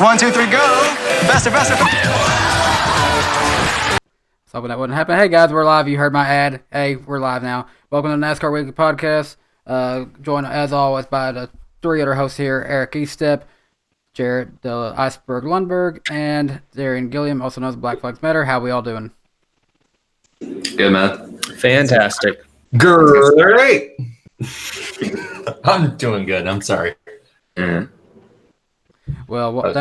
1, 2, 3, go! Faster, faster! Hoping that wouldn't happen. Hey guys, we're live. You heard my ad. Hey, we're live now. Welcome to the NASCAR Weekly Podcast. Joined as always by the three other hosts here: Eric Eastep, Jarrett the Iceberg Lundberg, and Darian Gilliam, also known as Black Flags Matter. How we all doing? Good, man. Fantastic. Great. I'm doing good. I'm sorry. Mm-hmm. Well,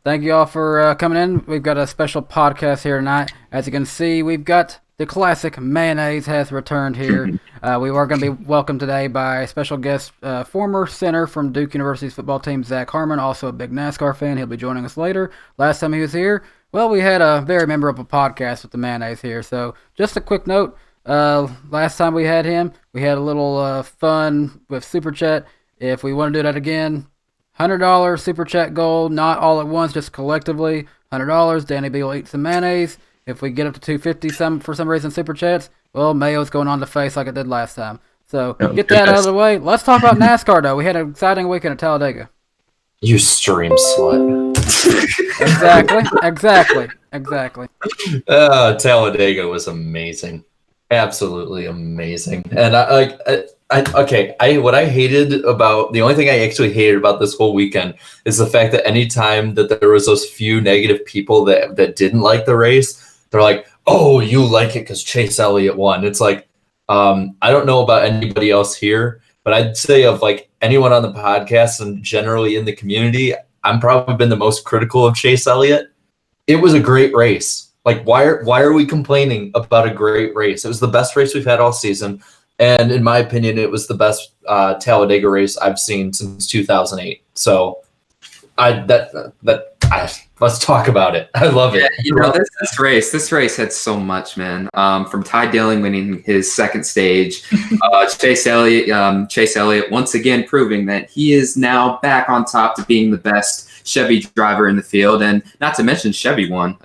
thank you all for coming in. We've got a special podcast here tonight. As you can see, we've got the classic mayonnaise has returned here. We are going to be welcomed today by a special guest, former center from Duke University's football team, Zach Harmon, also a big NASCAR fan. He'll be joining us later. Last time he was here, well, we had a very memorable podcast with the mayonnaise here. So just a quick note, last time we had him, we had a little fun with Superchat. If we want to do that again, $100 Super Chat goal, not all at once, just collectively. $100, Danny B will eat some mayonnaise. If we get up to $250 for some reason Super Chats, well, mayo's going on the face like it did last time. So get that out of the way. Let's talk about NASCAR, though. We had an exciting weekend at Talladega. You stream slut. Exactly. Talladega was amazing. Absolutely amazing. And what I hated about, the only thing I actually hated about this whole weekend is the fact that anytime that there was those few negative people that didn't like the race, they're like, oh, you like it because Chase Elliott won. It's like, I don't know about anybody else here, but I'd say of like anyone on the podcast and generally in the community, I'm probably been the most critical of Chase Elliott. It was a great race. Like, why are we complaining about a great race? It was the best race we've had all season. And in my opinion, it was the best Talladega race I've seen since 2008. So let's talk about it. I love it. Yeah, this race had so much, man. From Ty Dillon winning his second stage, Chase Elliott once again proving that he is now back on top to being the best Chevy driver in the field, and not to mention Chevy won,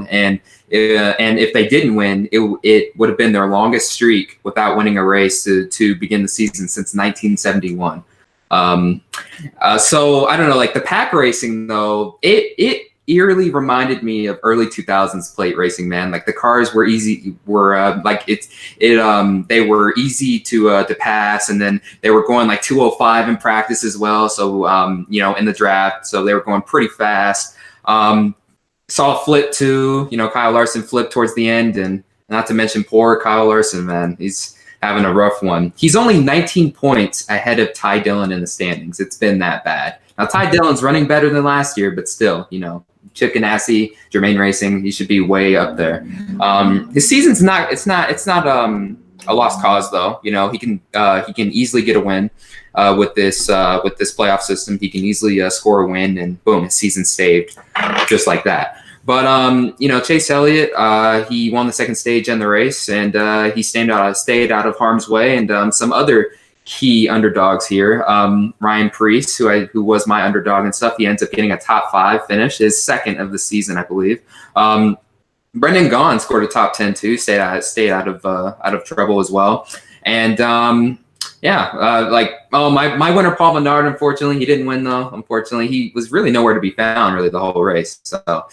and if they didn't win, it would have been their longest streak without winning a race to begin the season since 1971. So I don't know, like the pack racing though, it eerily reminded me of early 2000s plate racing, man. Like the cars were they were easy to pass, and then they were going like 205 in practice as well. So in the draft, so they were going pretty fast. Saw a flip too, Kyle Larson flipped towards the end, and not to mention poor Kyle Larson, man. He's having a rough one. He's only 19 points ahead of Ty Dillon in the standings. It's been that bad. Now Ty Dillon's running better than last year, but still, Chip Ganassi, Germain Racing, he should be way up there. His season's not a lost cause though. He can easily get a win with this playoff system. He can easily score a win, and boom, his season's saved just like that. But Chase Elliott, he won the second stage in the race, and he stayed out of harm's way. And some other key underdogs here, Ryan Preece, who was my underdog and stuff, he ends up getting a top 5 finish, his second of the season, I believe. Brendan Gaughan scored a top 10 too, stayed out of trouble as well. And my winner Paul Menard, unfortunately he didn't win though. Unfortunately, he was really nowhere to be found really the whole race. So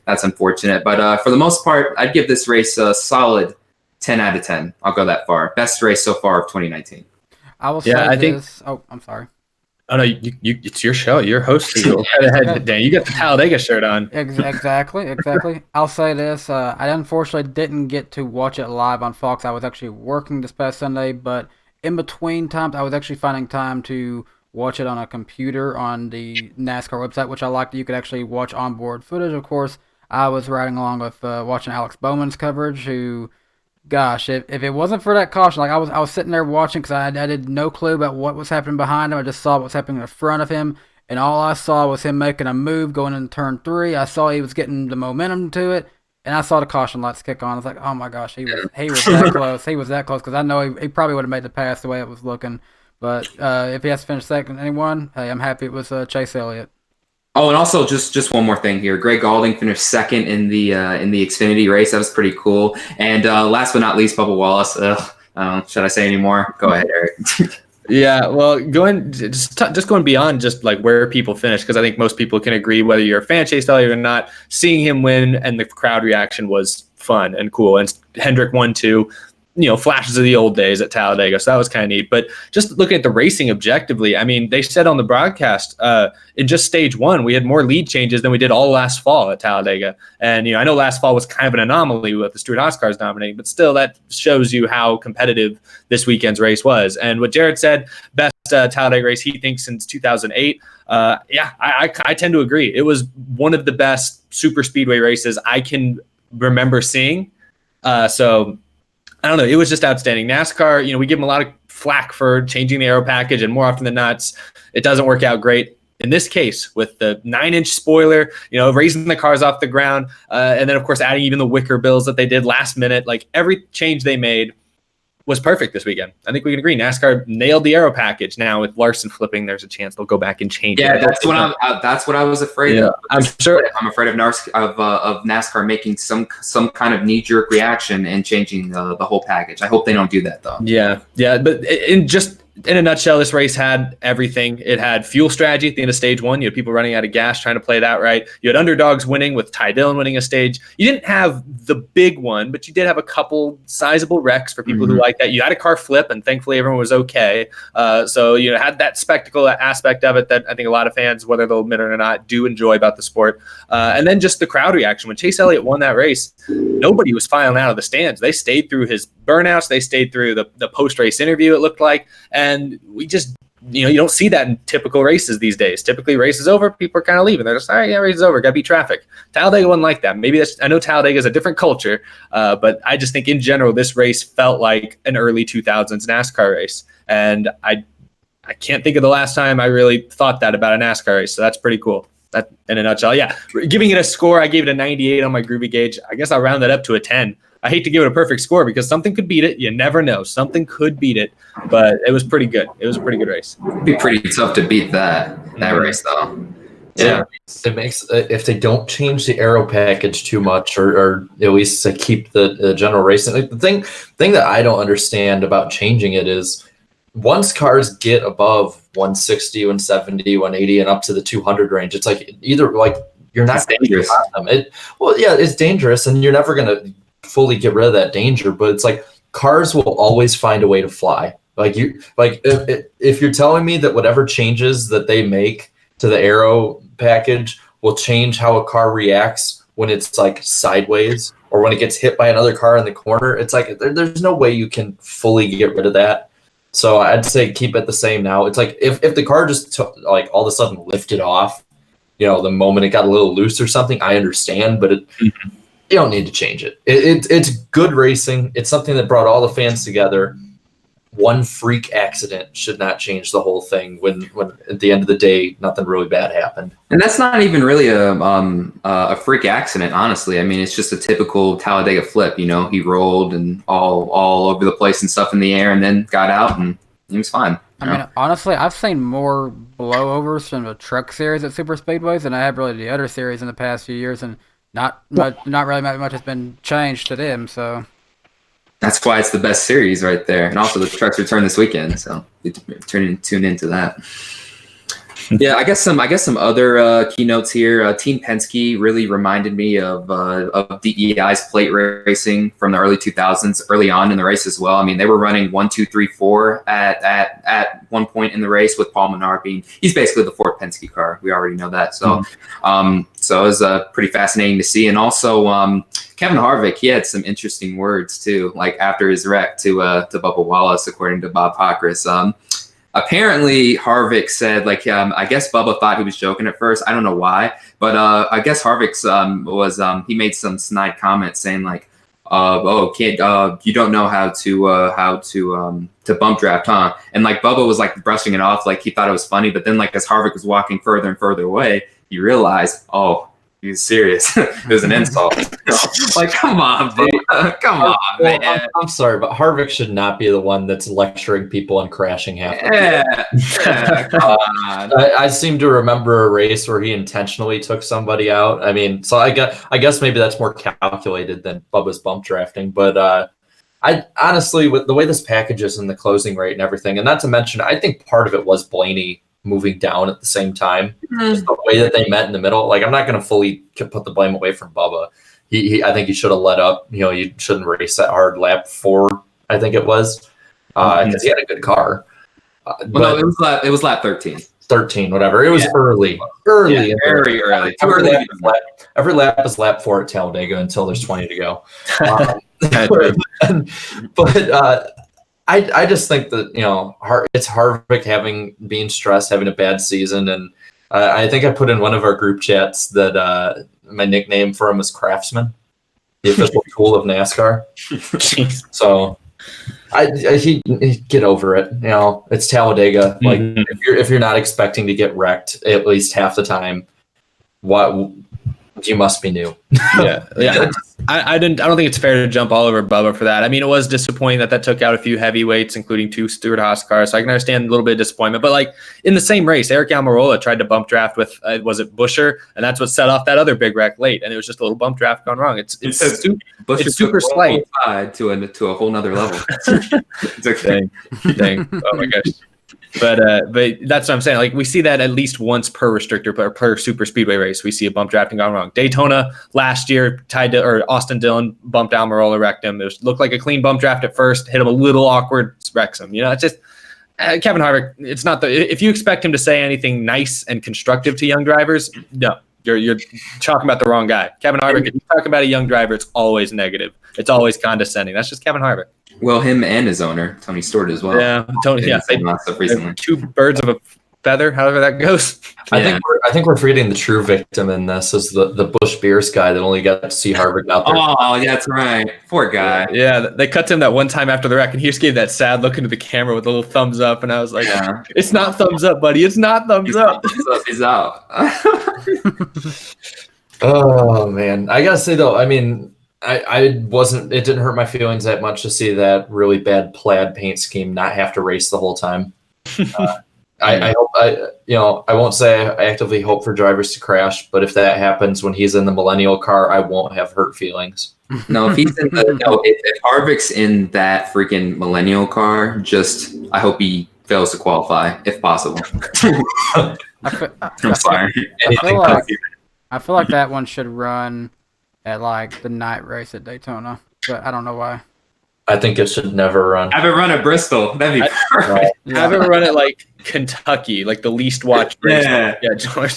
that's unfortunate. But for the most part, I'd give this race a solid 10 out of 10. I'll go that far. Best race so far of 2019. I will say this. Oh, I'm sorry. Oh no, it's your show. You're hosting. Go ahead, Dan. You got the Talladega shirt on. Exactly. I'll say this. I unfortunately didn't get to watch it live on Fox. I was actually working this past Sunday, but in between times, I was actually finding time to watch it on a computer on the NASCAR website, which I liked. You could actually watch onboard footage. Of course, I was riding along with watching Alex Bowman's coverage, who, gosh, if it wasn't for that caution, like I was sitting there watching because I had no clue about what was happening behind him. I just saw what was happening in front of him, and all I saw was him making a move going into turn 3. I saw he was getting the momentum to it, and I saw the caution lights kick on. I was like, oh my gosh, he was that close. He was that close because I know he probably would have made the pass the way it was looking. But if he has to finish second, anyone, hey, I'm happy it was Chase Elliott. Oh, and also just one more thing here. Greg Galding finished second in the Xfinity race. That was pretty cool. And last but not least, Bubba Wallace. Should I say any more? Go ahead, Eric. Yeah, well, going beyond just like where people finish, because I think most people can agree, whether you're a fan of Chase Elliott or not, seeing him win and the crowd reaction was fun and cool. And Hendrick won too, flashes of the old days at Talladega. So that was kind of neat. But just looking at the racing objectively, I mean, they said on the broadcast in just stage one, we had more lead changes than we did all last fall at Talladega. And, I know last fall was kind of an anomaly with the Stewart-Haas cars dominating, but still that shows you how competitive this weekend's race was. And what Jared said, best Talladega race he thinks since 2008. I tend to agree. It was one of the best super speedway races I can remember seeing. So I don't know. It was just outstanding. NASCAR, we give them a lot of flack for changing the aero package, and more often than not, it doesn't work out great. In this case, with the 9-inch spoiler, raising the cars off the ground, and then, of course, adding even the wicker bills that they did last minute, like every change they made was perfect this weekend. I think we can agree. NASCAR nailed the aero package. Now with Larson flipping, there's a chance they'll go back and change it. Yeah, that's what I was afraid of. I'm afraid of NASCAR making some kind of knee-jerk reaction and changing the whole package. I hope they don't do that though. Yeah, but in a nutshell, this race had everything. It had fuel strategy at the end of stage one. You had people running out of gas trying to play it out right. You had underdogs winning with Ty Dillon winning a stage. You didn't have the big one, but you did have a couple sizable wrecks for people who like that. You had a car flip, and thankfully everyone was okay. So had that spectacle aspect of it that I think a lot of fans, whether they'll admit it or not, do enjoy about the sport. And then just the crowd reaction. When Chase Elliott won that race, nobody was filing out of the stands. They stayed through his burnouts. They stayed through the post-race interview, it looked like. And we just, you don't see that in typical races these days. Typically, race is over, people are kind of leaving. They're just, all right, yeah, race is over, got to beat traffic. Talladega wasn't like that. Maybe I know Talladega is a different culture, but I just think in general, this race felt like an early 2000s NASCAR race. And I can't think of the last time I really thought that about a NASCAR race. So that's pretty cool. That in a nutshell. Yeah. Giving it a score, I gave it a 98 on my Groovy gauge. I guess I'll round that up to a 10. I hate to give it a perfect score because something could beat it. You never know. Something could beat it, but it was pretty good. It was a pretty good race. It'd be pretty tough to beat that race, though. Yeah, it makes if they don't change the aero package too much, or at least to keep the general racing. Like the thing that I don't understand about changing it is once cars get above 160, 170, 180, and up to the 200 range, it's like either like you're not dangerous. It's dangerous, and you're never gonna fully get rid of that danger, but it's like cars will always find a way to fly. If you're telling me that whatever changes that they make to the aero package will change how a car reacts when it's like sideways or when it gets hit by another car in the corner, it's like there's no way you can fully get rid of that. So I'd say keep it the same now. It's like if the car just like all of a sudden lifted off, the moment it got a little loose or something, I understand, but you don't need to change it. It's good racing. It's something that brought all the fans together. One freak accident should not change the whole thing when at the end of the day, nothing really bad happened. And that's not even really a freak accident, honestly. I mean, it's just a typical Talladega flip. He rolled and all over the place and stuff in the air and then got out and he was fine. I mean, honestly, I've seen more blowovers from the truck series at super speedways than I have really the other series in the past few years, and not really much has been changed to them. So that's why it's the best series right there. And also the trucks return this weekend, so tune into that. Yeah, I guess some other keynotes here. Team Penske really reminded me of DEI's plate racing from the early 2000s, early on in the race as well. I mean, they were running 1, 2, 3, 4 at one point in the race, with Paul Menard he's basically the fourth Penske car. We already know that. So so it was pretty fascinating to see. And also Kevin Harvick, he had some interesting words too, like after his wreck to Bubba Wallace, according to Bob Cockris. Apparently, Harvick said, I guess Bubba thought he was joking at first. I don't know why, but I guess Harvick's he made some snide comments saying you don't know how to bump draft, huh? And Bubba was brushing it off, he thought it was funny, but then as Harvick was walking further and further away, he realized, he was serious. It was an insult. Come on, Bubba. Come on, man. I'm sorry, but Harvick should not be the one that's lecturing people and crashing half the time. Come on. I seem to remember a race where he intentionally took somebody out. I mean, so I guess maybe that's more calculated than Bubba's bump drafting. But I honestly, with the way this package is and the closing rate and everything, and not to mention, I think part of it was Blaney moving down at the same time. Just the way that they met in the middle. Like, I'm not going to fully put the blame away from Bubba. I think he should have let up. You shouldn't race that hard. Lap 4, I think it was, because he had a good car. No, it was lap 13. 13, whatever. It was early. Yeah, very early. Every lap is lap 4 at Talladega until there's 20 to go. But I just think that it's Harvick being stressed, having a bad season, and I think I put in one of our group chats that my nickname for him was Craftsman, the official tool of NASCAR. So he get over it. It's Talladega. Like if you're not expecting to get wrecked at least half the time, what you must be new. Yeah. I don't think it's fair to jump all over Bubba for that. I mean, it was disappointing that took out a few heavyweights, including 2 Stewart-Haas cars. So I can understand a little bit of disappointment. But like in the same race, Eric Almirola tried to bump draft with was it Buescher, and that's what set off that other big wreck late. And it was just a little bump draft gone wrong. It's super slight to a whole nother level. It's okay. Dang. Oh my gosh. But that's what I'm saying. Like, we see that at least once per restrictor or per super speedway race. We see a bump drafting gone wrong. Daytona last year Austin Dillon bumped Almirola, wrecked him. It looked like a clean bump draft at first, hit him a little awkward, wrecks him. It's just Kevin Harvick. It's not if you expect him to say anything nice and constructive to young drivers, no, you're talking about the wrong guy. Kevin Harvick. If you talk about a young driver, it's always negative. It's always condescending. That's just Kevin Harvick. Well, him and his owner, Tony Stewart, as well. Yeah, Tony. Yeah, recently. 2 birds of a feather, however that goes. I think we're forgetting the true victim in this is the Busch Beers guy that only got to see Harvick out there. Oh, yeah, that's right. Poor guy. Yeah, they cut to him that one time after the wreck, and he just gave that sad look into the camera with a little thumbs up, and I was like, It's not thumbs up, buddy. It's not thumbs up. He's out. Oh, man. I got to say, though, I mean, it didn't hurt my feelings that much to see that really bad plaid paint scheme not have to race the whole time. I hope I won't say I actively hope for drivers to crash, but if that happens when he's in the millennial car, I won't have hurt feelings. No, if Harvick's in that freaking millennial car, I hope he fails to qualify if possible. I'm sorry. I feel like that one should run at like the night race at Daytona, but I don't know why. I think it should never run. Have it run at Bristol. That'd be perfect. Have it run at like Kentucky, like the least watched race.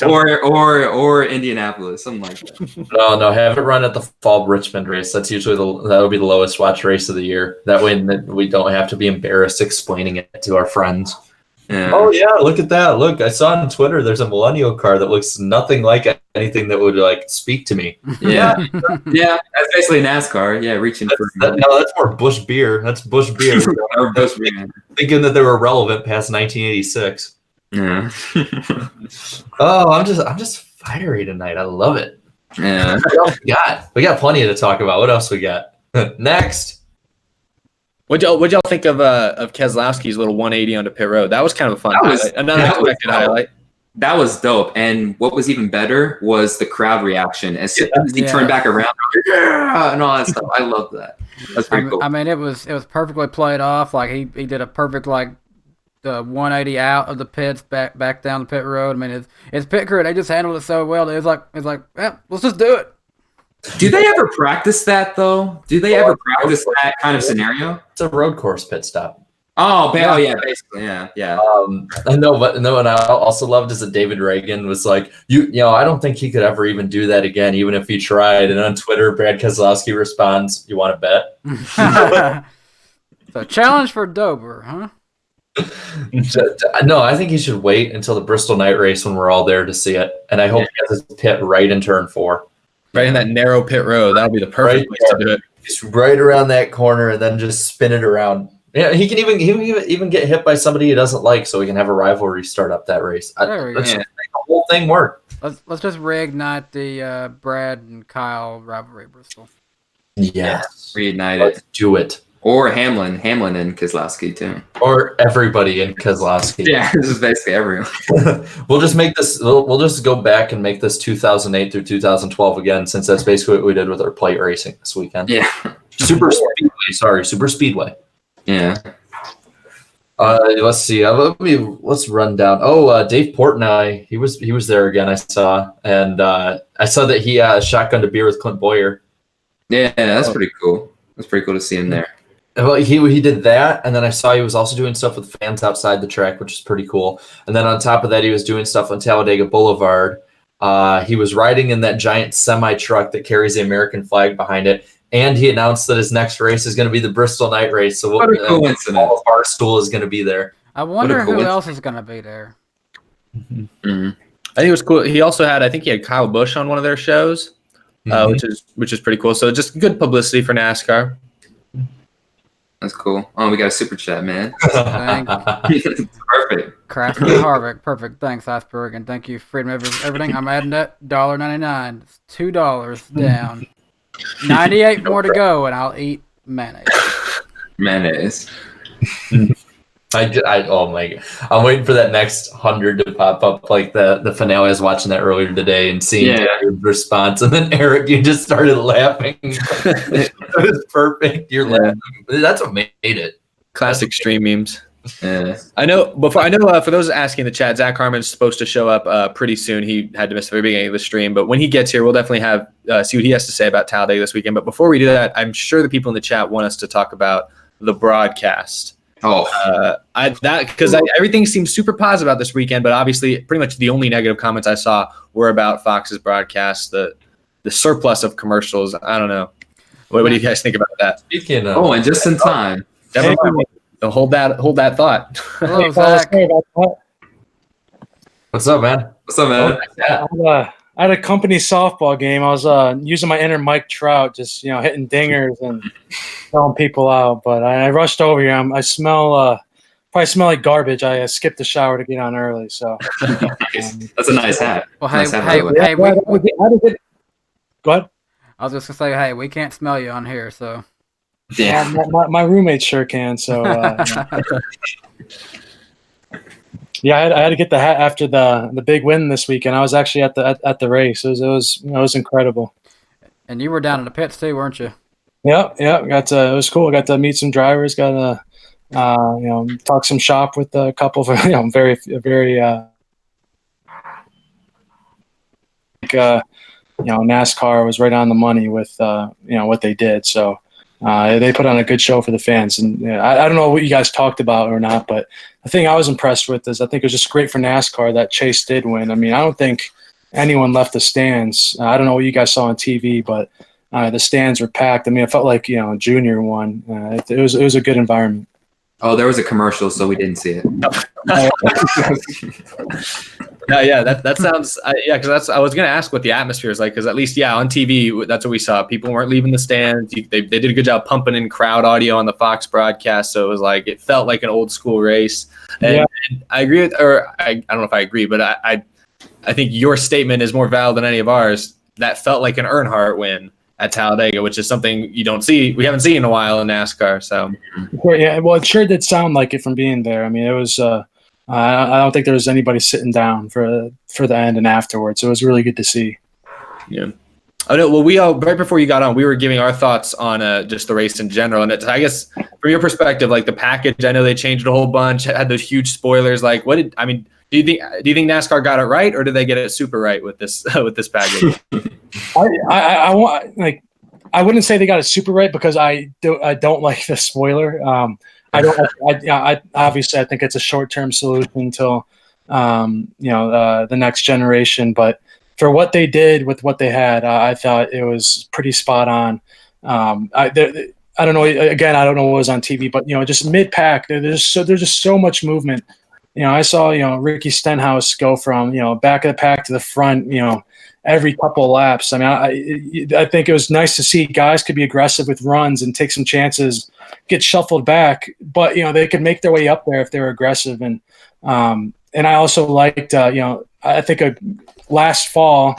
Or Indianapolis, something like that. No, have it run at the Fall Richmond race. That's usually that would be the lowest watch race of the year. That way we don't have to be embarrassed explaining it to our friends. Yeah. Oh yeah, look at that! Look, I saw on Twitter there's a millennial car that looks nothing like anything that would like speak to me. Yeah, yeah, that's basically NASCAR. Yeah, reaching for that's more Busch Beer. That's Busch Beer. Thinking that they were relevant past 1986. Yeah. Oh, I'm just fiery tonight. I love it. Yeah. What else we got? We got plenty to talk about. What else we got? Next. What'd y'all think of Keselowski's little 180 onto pit road? That was kind of a fun highlight. An unexpected highlight. That was dope. And what was even better was the crowd reaction as soon as he turned back around, and all that stuff. I love that. That's pretty cool. I mean, it was perfectly played off. Like he did a perfect the 180 out of the pits back down the pit road. I mean, his pit crew, they just handled it so well. It's like let's just do it. Do they ever practice that though? Do they ever practice that kind of scenario? It's a road course pit stop. Oh yeah, basically, yeah. I know, but no, and I also loved is that David Reagan was like, you know, I don't think he could ever even do that again, even if he tried. And on Twitter, Brad Keselowski responds, "You want to bet?" So challenge for Dober, huh? No, I think he should wait until the Bristol night race when we're all there to see it. And I hope he has his pit right in turn 4. Right in that narrow pit road. That'll be the perfect place to do it. Just right around that corner and then just spin it around. Yeah, he can even get hit by somebody he doesn't like, so we can have a rivalry start up that race. Let's just make the whole thing work. Let's just reignite the Brad and Kyle rivalry at Bristol. Yes. Reignite it. Let's do it. Or Hamlin and Keselowski too. Or everybody in Keselowski. Yeah, this is basically everyone. We'll just make this. We'll just go back and make this 2008 through 2012 again, since that's basically what we did with our plate racing this weekend. Yeah. Super Speedway. Yeah. Let's see. Let's run down. Dave Portnoy. He was there again. I saw, and I saw that he shotgunned a beer with Clint Boyer. Yeah, that's pretty cool. That's pretty cool to see him there. Well, he did that, and then I saw he was also doing stuff with fans outside the track, which is pretty cool. And then on top of that, he was doing stuff on Talladega Boulevard. He was riding in that giant semi truck that carries the American flag behind it, and he announced that his next race is going to be the Bristol Night Race. So what a coincidence! All of Barstool is going to be there. I wonder who else is going to be there. Mm-hmm. I think it was cool. He also had, I think he had Kyle Busch on one of their shows, which is pretty cool. So just good publicity for NASCAR. That's cool. Oh, we got a super chat, man. Perfect. Crafty Harvick. Perfect. Thanks, Iceberg. And thank you, Freedom of Everything. I'm adding that $1.99. It's $2 down. 98 more to go, and I'll eat mayonnaise. Mayonnaise. Oh my God. I'm waiting for that next 100 to pop up like the finale. I was watching that earlier today and seeing your response. And then Eric, you just started laughing. It was perfect. You're laughing. That's what made it. Classic stream memes. Yeah. I know for those asking in the chat, Zach Harmon's supposed to show up pretty soon. He had to miss the very beginning of the stream, but when he gets here, we'll definitely have see what he has to say about Talladega this weekend. But before we do that, I'm sure the people in the chat want us to talk about the broadcast. Everything seems super positive about this weekend, but obviously, pretty much the only negative comments I saw were about Fox's broadcast, the surplus of commercials. I don't know. What do you guys think about that? Speaking of, and just in time. Hold that thought. Hello, Zach. What's up, man? I had a company softball game. I was using my inner Mike Trout, just hitting dingers and throwing people out. But I rushed over here. I probably smell like garbage. I skipped the shower to get on early. So that's a nice hat. Well, nice hey, go ahead. I was just gonna say, hey, we can't smell you on here, so. Yeah. My roommate sure can. So. Yeah, I had to get the hat after the big win this weekend. I was actually at the race. It was incredible. And you were down in the pits too, weren't you? Yeah. It was cool. I got to meet some drivers. Got to talk some shop with a couple of very NASCAR was right on the money with what they did. So. They put on a good show for the fans, and I don't know what you guys talked about or not, but the thing I was impressed with is I think it was just great for NASCAR that Chase did win. I mean, I don't think anyone left the stands. I don't know what you guys saw on TV, but the stands were packed. I mean, it felt like Junior won. It was a good environment. Oh, there was a commercial, so we didn't see it. That sounds because I was gonna ask what the atmosphere is like, because at least on TV that's what we saw. People weren't leaving the stands. They did a good job pumping in crowd audio on the Fox broadcast, so it felt like an old school race. And I agree with, or I don't know if I agree, but I think your statement is more valid than any of ours. That felt like an Earnhardt win at Talladega, which is something we haven't seen in a while in NASCAR. So yeah, well, it sure did sound like it from being there. I mean, it was. I don't think there was anybody sitting down for the end and afterwards. It was really good to see. Yeah. Oh no. Well, we all right before you got on, we were giving our thoughts on just the race in general, and I guess from your perspective, like the package, I know they changed a whole bunch, had those huge spoilers. Like, do you think NASCAR got it right, or did they get it super right with this package? I wouldn't say they got it super right because I don't like the spoiler. I obviously I think it's a short-term solution until the next generation. But for what they did with what they had, I thought it was pretty spot on. I don't know. Again, I don't know what was on TV, but just mid-pack, there's just so much movement. I saw Ricky Stenhouse go from back of the pack to the front. Every couple of laps. I mean, I think it was nice to see guys could be aggressive with runs and take some chances, get shuffled back, but they could make their way up there if they were aggressive. And I also liked, I think last fall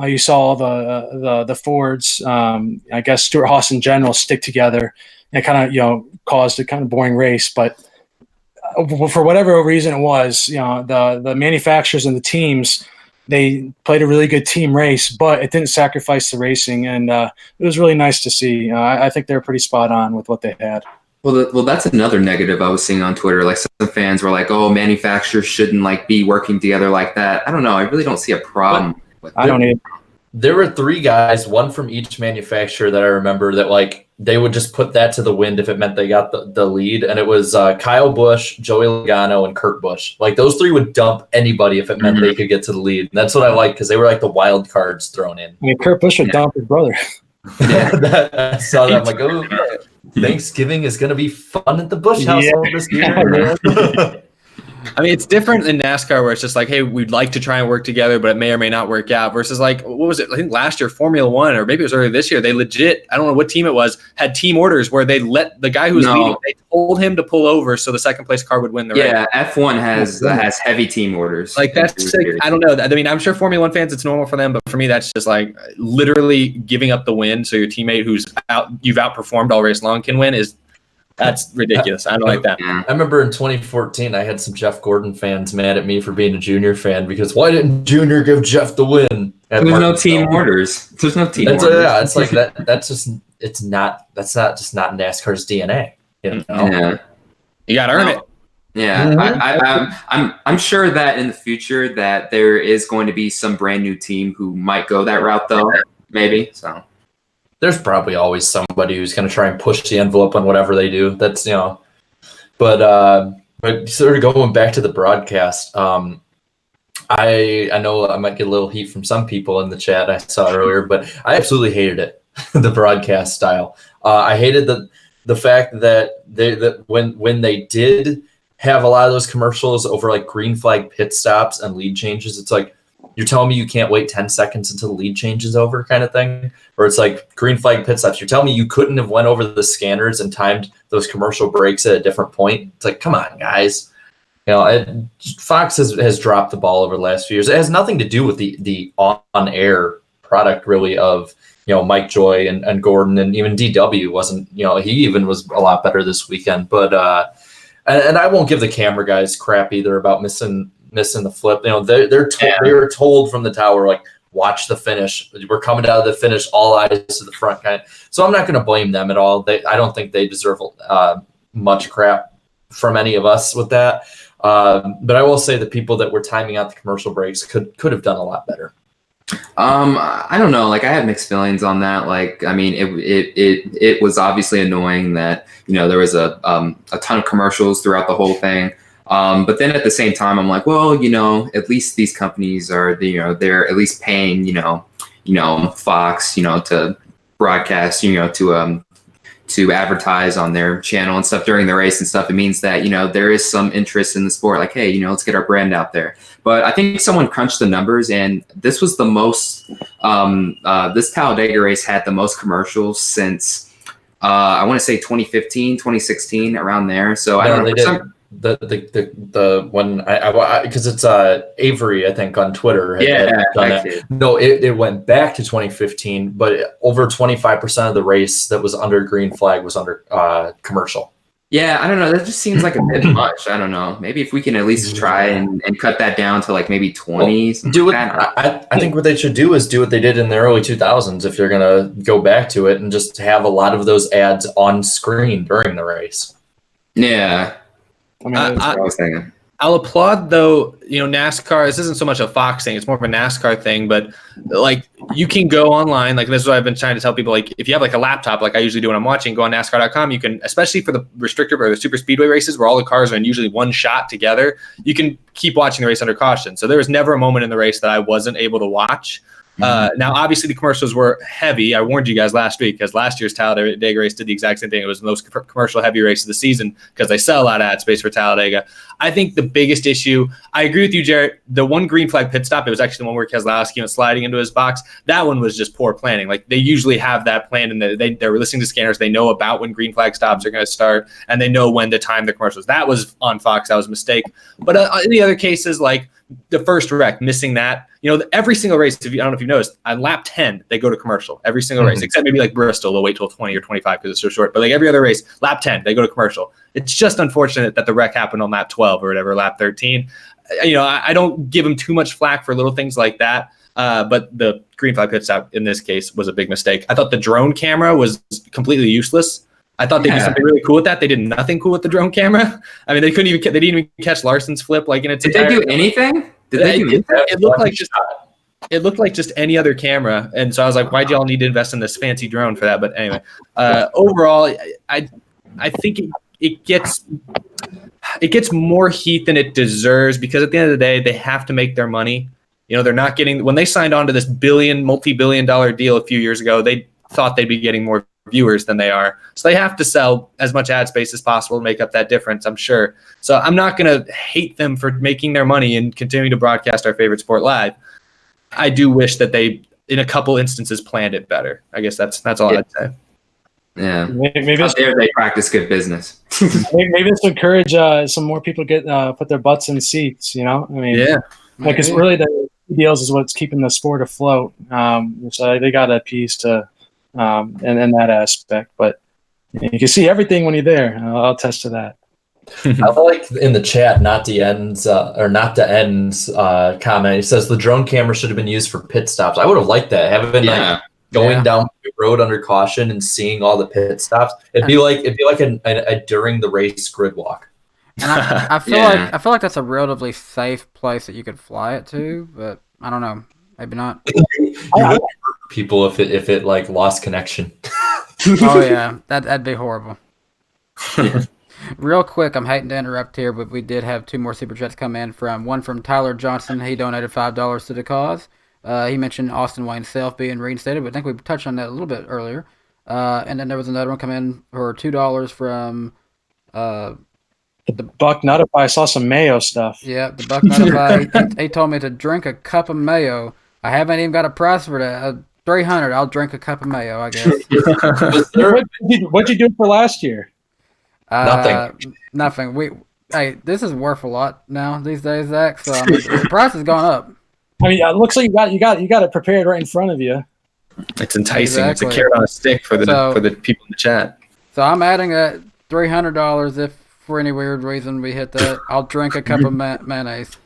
you saw all the Fords, I guess Stewart-Haas in general, stick together and kind of caused a kind of boring race, but for whatever reason it was, the manufacturers and the teams they played a really good team race, but it didn't sacrifice the racing, and it was really nice to see. I think they were pretty spot on with what they had. Well, that's another negative I was seeing on Twitter. Like some fans were like, "Oh, manufacturers shouldn't like be working together like that." I don't know. I really don't see a problem with I don't either. There were 3 guys, one from each manufacturer that I remember that like they would just put that to the wind if it meant they got the lead. And it was Kyle Busch, Joey Logano, and Kurt Busch. Like those 3 would dump anybody if it meant they could get to the lead. And that's what I like because they were like the wild cards thrown in. I mean, Kurt Busch would dump his brother. Yeah, I saw that. I'm like, oh, Thanksgiving is going to be fun at the Busch household this year. I mean, it's different in NASCAR where it's just like, hey, we'd like to try and work together, but it may or may not work out. Versus like, what was it? I think last year, Formula One, or maybe it was earlier this year, they legit, I don't know what team it was, had team orders where they let the guy who was leading, they told him to pull over so the second place car would win the race. Yeah, F1 has heavy team orders. Like that's like, I don't know. I mean, I'm sure Formula One fans, it's normal for them, but for me, that's just like literally giving up the win so your teammate you've outperformed all race long can win that's ridiculous. I don't like that. I remember in 2014, I had some Jeff Gordon fans mad at me for being a Junior fan because why didn't Junior give Jeff the win? There's no team orders. There's no team orders. Yeah, it's like that. That's just not NASCAR's DNA. You know? Yeah. You got to earn it. Yeah, I'm sure that in the future that there is going to be some brand new team who might go that route though. Maybe so. There's probably always somebody who's going to try and push the envelope on whatever they do. That's, but sort of going back to the broadcast, I know I might get a little heat from some people in the chat I saw earlier, but I absolutely hated it, the broadcast style. I hated the fact that when they did have a lot of those commercials over like green flag pit stops and lead changes, it's like, you're telling me you can't wait 10 seconds until the lead change is over kind of thing? Or it's like green flag pit stops. You're telling me you couldn't have went over the scanners and timed those commercial breaks at a different point? It's like, come on, guys. Fox has dropped the ball over the last few years. It has nothing to do with the on-air product really of, Mike Joy and Gordon, and even DW wasn't, he even was a lot better this weekend. But and I won't give the camera guys crap either about missing the flip. They were told from the tower, like, watch the finish. We're coming out of the finish, all eyes to the front kind of. So I'm not going to blame them at all. I don't think they deserve much crap from any of us with that. But I will say the people that were timing out the commercial breaks could have done a lot better. I don't know. Like, I have mixed feelings on that. Like, I mean, it was obviously annoying that, there was a ton of commercials throughout the whole thing. But then at the same time, I'm like, well, at least these companies are, they're at least paying, Fox, to broadcast, to advertise on their channel and stuff during the race and stuff. It means that, there is some interest in the sport. Like, hey, let's get our brand out there. But I think someone crunched the numbers, and this was the most, this Talladega race had the most commercials since, I want to say 2015, 2016, around there. So I don't know. The one because it's Avery, I think, on Twitter had done that. No, it went back to 2015, but over 25% of the race that was under green flag was under commercial. Yeah, I don't know. That just seems like a bit much. I don't know. Maybe if we can at least try and cut that down to like maybe 20. I think what they should do is do what they did in the early 2000s if you're going to go back to it, and just have a lot of those ads on screen during the race. Yeah. I mean, that's what I was thinking. I'll applaud, though, NASCAR, this isn't so much a Fox thing, it's more of a NASCAR thing, but like you can go online, like this is what I've been trying to tell people, like if you have like a laptop, like I usually do when I'm watching, go on NASCAR.com, you can, especially for the restrictor or the super speedway races where all the cars are in usually one shot together, you can keep watching the race under caution. So there was never a moment in the race that I wasn't able to watch. Now, obviously, the commercials were heavy. I warned you guys last week because last year's Talladega race did the exact same thing. It was the most commercial heavy race of the season because they sell a lot of ad space for Talladega. I think the biggest issue, I agree with you, Jarrett, the one green flag pit stop, it was actually the one where Keselowski went sliding into his box. That one was just poor planning. Like, they usually have that planned, and they're listening to scanners. They know about when green flag stops are going to start, and they know when to time the commercials. That was on Fox. That was a mistake. But in the other cases, like the first wreck, missing that, every single race, I don't know if you've noticed, on lap 10, they go to commercial. Every single race, except maybe like Bristol, they'll wait till 20 or 25 because it's so short. But like every other race, lap 10, they go to commercial. It's just unfortunate that the wreck happened on lap 12 or whatever, lap 13. I don't give him too much flack for little things like that. But the green flag pit stop in this case was a big mistake. I thought the drone camera was completely useless. I thought they did something really cool with that. They did nothing cool with the drone camera. I mean, they didn't even catch Larson's flip like in its. Did they do anything? It looked like just any other camera, and so I was like, why'd y'all need to invest in this fancy drone for that? But anyway, overall, I think it gets more heat than it deserves, because at the end of the day, they have to make their money. They're not getting, when they signed on to this multi-billion-dollar deal a few years ago, they thought they'd be getting more viewers than they are. So they have to sell as much ad space as possible to make up that difference, I'm sure. So I'm not going to hate them for making their money and continuing to broadcast our favorite sport live. I do wish that they, in a couple instances, planned it better. I guess that's all I'd say. Yeah, maybe they practice good business. maybe this will encourage some more people get put their butts in seats. I mean, yeah, because really the deals is what's keeping the sport afloat. So they got a piece to, in that aspect. But you can see everything when you're there. I'll attest to that. I like in the chat, not the ends comment. He says the drone camera should have been used for pit stops. I would have liked that. Having going down the road under caution and seeing all the pit stops. It'd be like a during the race grid walk. And I feel like that's a relatively safe place that you could fly it to, but I don't know, maybe not. You would hurt people if it like lost connection. Oh yeah, that'd be horrible. Real quick, I'm hating to interrupt here, but we did have 2 more super chats come in. One from Tyler Johnson. He donated $5 to the cause. He mentioned Austin Wayne Self being reinstated, but I think we touched on that a little bit earlier. And then there was another one come in for $2 from the Buck Nutify. I saw some mayo stuff. Yeah, the Buck Nutify. he told me to drink a cup of mayo. I haven't even got a price for that. $300. I'll drink a cup of mayo, I guess. What'd you do for last year? Nothing. Hey, this is worth a lot now these days, Zach. So I mean, the price has gone up. I mean, it looks like you got it prepared right in front of you. It's enticing. Exactly. It's a carrot on a stick for the people in the chat. So I'm adding that $300 if for any weird reason we hit that. I'll drink a cup of mayonnaise.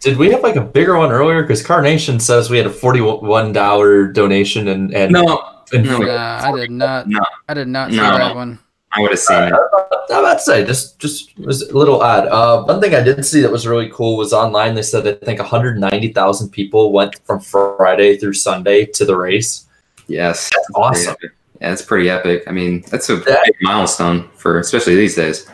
Did we have like a bigger one earlier? Because Carnation says we had a $41 donation and No, I did not. No. I did not see that one. I would have seen it. I'm about to say, just was a little odd. One thing I did see that was really cool was online. They said I think 190,000 people went from Friday through Sunday to the race. Yes, that's awesome. Yeah, it's pretty epic. I mean, that's a big milestone for especially these days.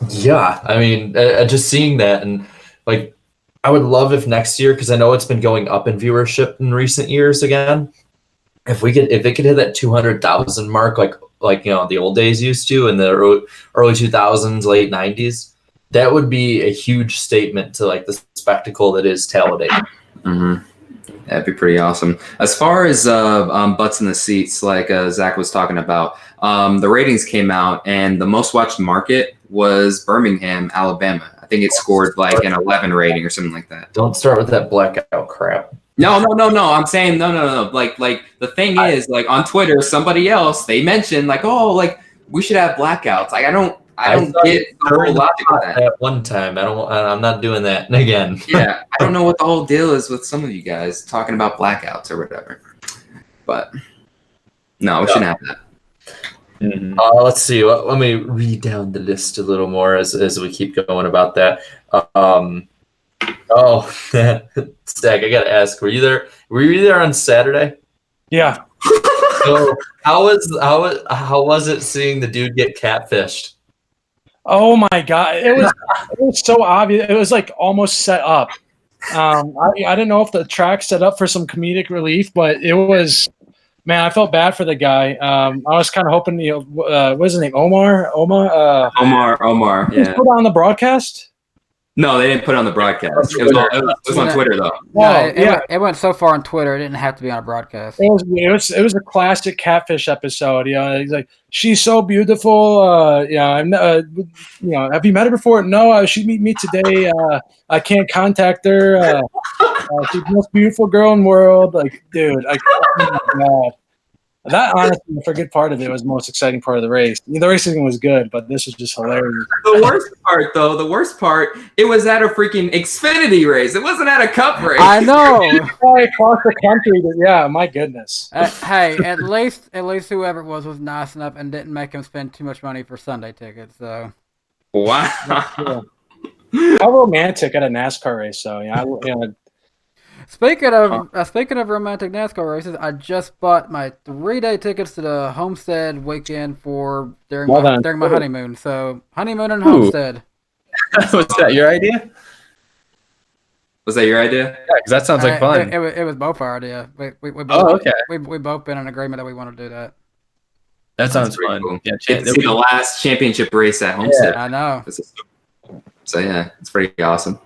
Yeah, I mean, just seeing that, and like, I would love if next year, because I know it's been going up in viewership in recent years again. If it could hit that 200,000 mark, like the old days used to in the early 2000s, late 90s, that would be a huge statement to like the spectacle that is Talladega. Mm-hmm. That'd be pretty awesome. As far as butts in the seats, like Zach was talking about, the ratings came out, and the most watched market was Birmingham, Alabama. I think it scored like an 11 rating or something like that. Don't start with that blackout crap. No. I'm saying no. Like the thing is, like on Twitter, somebody else they mentioned like, oh, like we should have blackouts. Like I don't get the whole logic of that. At one time, I'm not doing that again. Yeah, I don't know what the whole deal is with some of you guys talking about blackouts or whatever. But no, we shouldn't have that. Mm-hmm. Let's see. Let me read down the list a little more as we keep going about that. Zach, I gotta ask, were you there? Were you there on Saturday? Yeah. So how was it seeing the dude get catfished? Oh my God! It was so obvious. It was like almost set up. I didn't know if the track set up for some comedic relief, but it was. Man, I felt bad for the guy. I was kind of hoping, what is his name? Omar. Omar. Yeah. Put on the broadcast. No, they didn't put it on the broadcast. It was on Twitter though. It went so far on Twitter. It didn't have to be on a broadcast. It was a classic catfish episode. He's like, she's so beautiful. Have you met her before? No, she meet me today. I can't contact her. She's the most beautiful girl in the world. Like, dude, oh my God. That honestly, the good part of it was the most exciting part of the race. The racing was good, but this was just hilarious. The worst part, it was at a freaking Xfinity race. It wasn't at a Cup race. I know. Across the country, yeah, my goodness. Hey, at least whoever it was nice enough and didn't make him spend too much money for Sunday tickets. So. Wow. How romantic at a NASCAR race, though. Speaking of romantic NASCAR races, I just bought my 3-day tickets to the Homestead weekend during my honeymoon. So honeymoon and Homestead. Was that your idea? Was that your idea? Yeah, because that sounds like fun. It was both our idea. We both, okay. We both been in agreement that we want to do that. That sounds fun. Cool. Yeah, Get to see the last championship race at Homestead. Yeah, I know. So yeah, it's pretty awesome.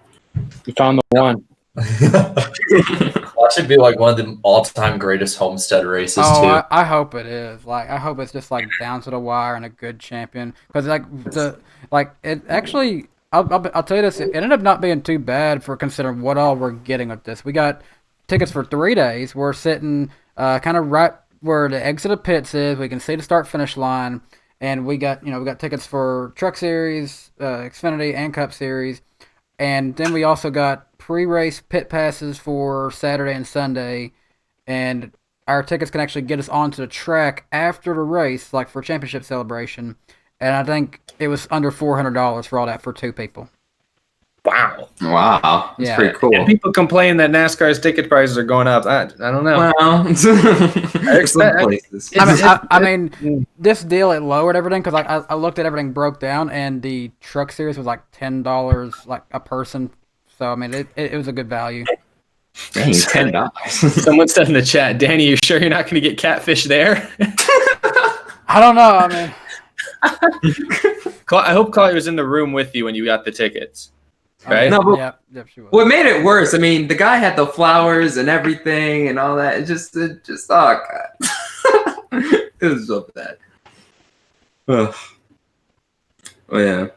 You found the one. That should be like one of the all-time greatest Homestead races too. I hope it is. I hope it's just down to the wire and a good champion. Because it actually, I'll tell you this, it ended up not being too bad for considering what all we're getting with this. We got tickets for 3 days. We're sitting kind of right where the exit of pits is. We can see the start-finish line, and we got tickets for Truck Series, Xfinity, and Cup Series, and then we also got pre-race pit passes for Saturday and Sunday, and our tickets can actually get us onto the track after the race, for championship celebration. And I think it was under $400 for all that for 2 people. Wow. That's pretty cool. And people complain that NASCAR's ticket prices are going up. I don't know. Well, I mean, this deal, it lowered everything because I looked at everything broke down, and the Truck Series was $10 a person. So I mean, it was a good value. Dang, $10. Someone said in the chat, Danny, you sure you're not going to get catfish there? I don't know. I mean, I hope Chloe was in the room with you when you got the tickets. Right? No, but yeah, she was. What made it worse? I mean, the guy had the flowers and everything and all that. It just oh god, it was so bad. Oh yeah.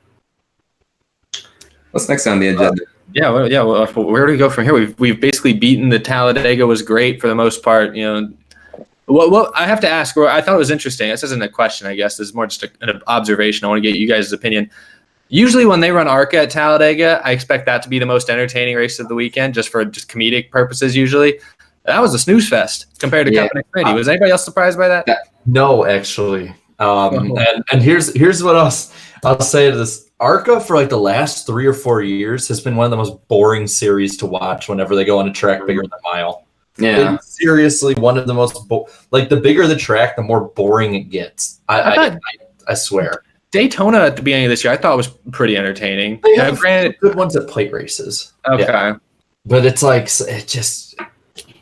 What's next on the agenda? Well, where do we go from here? We've basically beaten the Talladega. Was great for the most part. Well, I have to ask. I thought it was interesting. This isn't a question, I guess. This is more just an observation. I want to get you guys' opinion. Usually when they run ARCA at Talladega, I expect that to be the most entertaining race of the weekend, just for comedic purposes usually. That was a snooze fest compared to Cup and Xfinity. Was anybody else surprised by that? No, actually. And here's what I'll say to this. ARCA for the last 3 or 4 years has been one of the most boring series to watch whenever they go on a track bigger than a mile. Yeah. It's seriously one of the most the bigger the track, the more boring it gets. I swear. Daytona at the beginning of this year, I thought was pretty entertaining. Granted, good ones at plate races. Okay, yeah. But it's it just.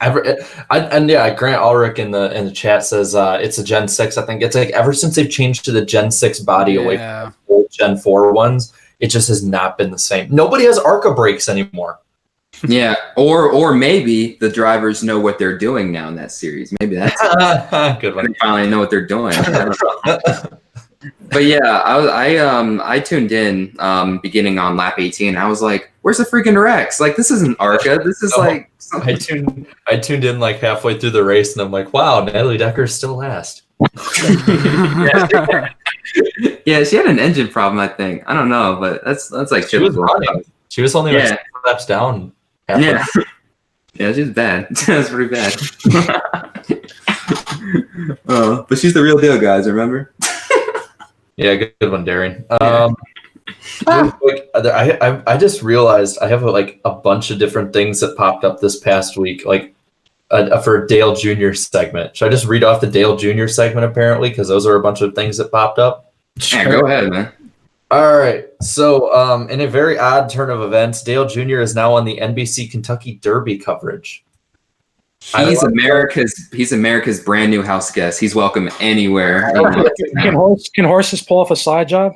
Grant Ulrich in the chat says it's a Gen 6. I think it's ever since they've changed to the Gen 6 body away from the old Gen 4 ones, it just has not been the same. Nobody has ARCA brakes anymore. Yeah, or maybe the drivers know what they're doing now in that series. Maybe that's good one. They finally know what they're doing. But yeah, I tuned in beginning on lap 18. I was like, "Where's the freaking Rex? This isn't ARCA. This is I tuned in halfway through the race, and I'm like, "Wow, Natalie Decker's still last." Yeah, she had an engine problem. I think I don't know, but that's she was running. She was only laps down. Yeah, she was bad. That was pretty bad. But she's the real deal, guys. Remember? Yeah, good one, Darren. I just realized I have a bunch of different things that popped up this past week, for Dale Jr. segment. Should I just read off the Dale Jr. segment apparently? Because those are a bunch of things that popped up. Yeah, go ahead, man. All right. So, in a very odd turn of events, Dale Jr. is now on the NBC Kentucky Derby coverage. He's America's brand new house guest. He's welcome anywhere. Can horses pull off a side job?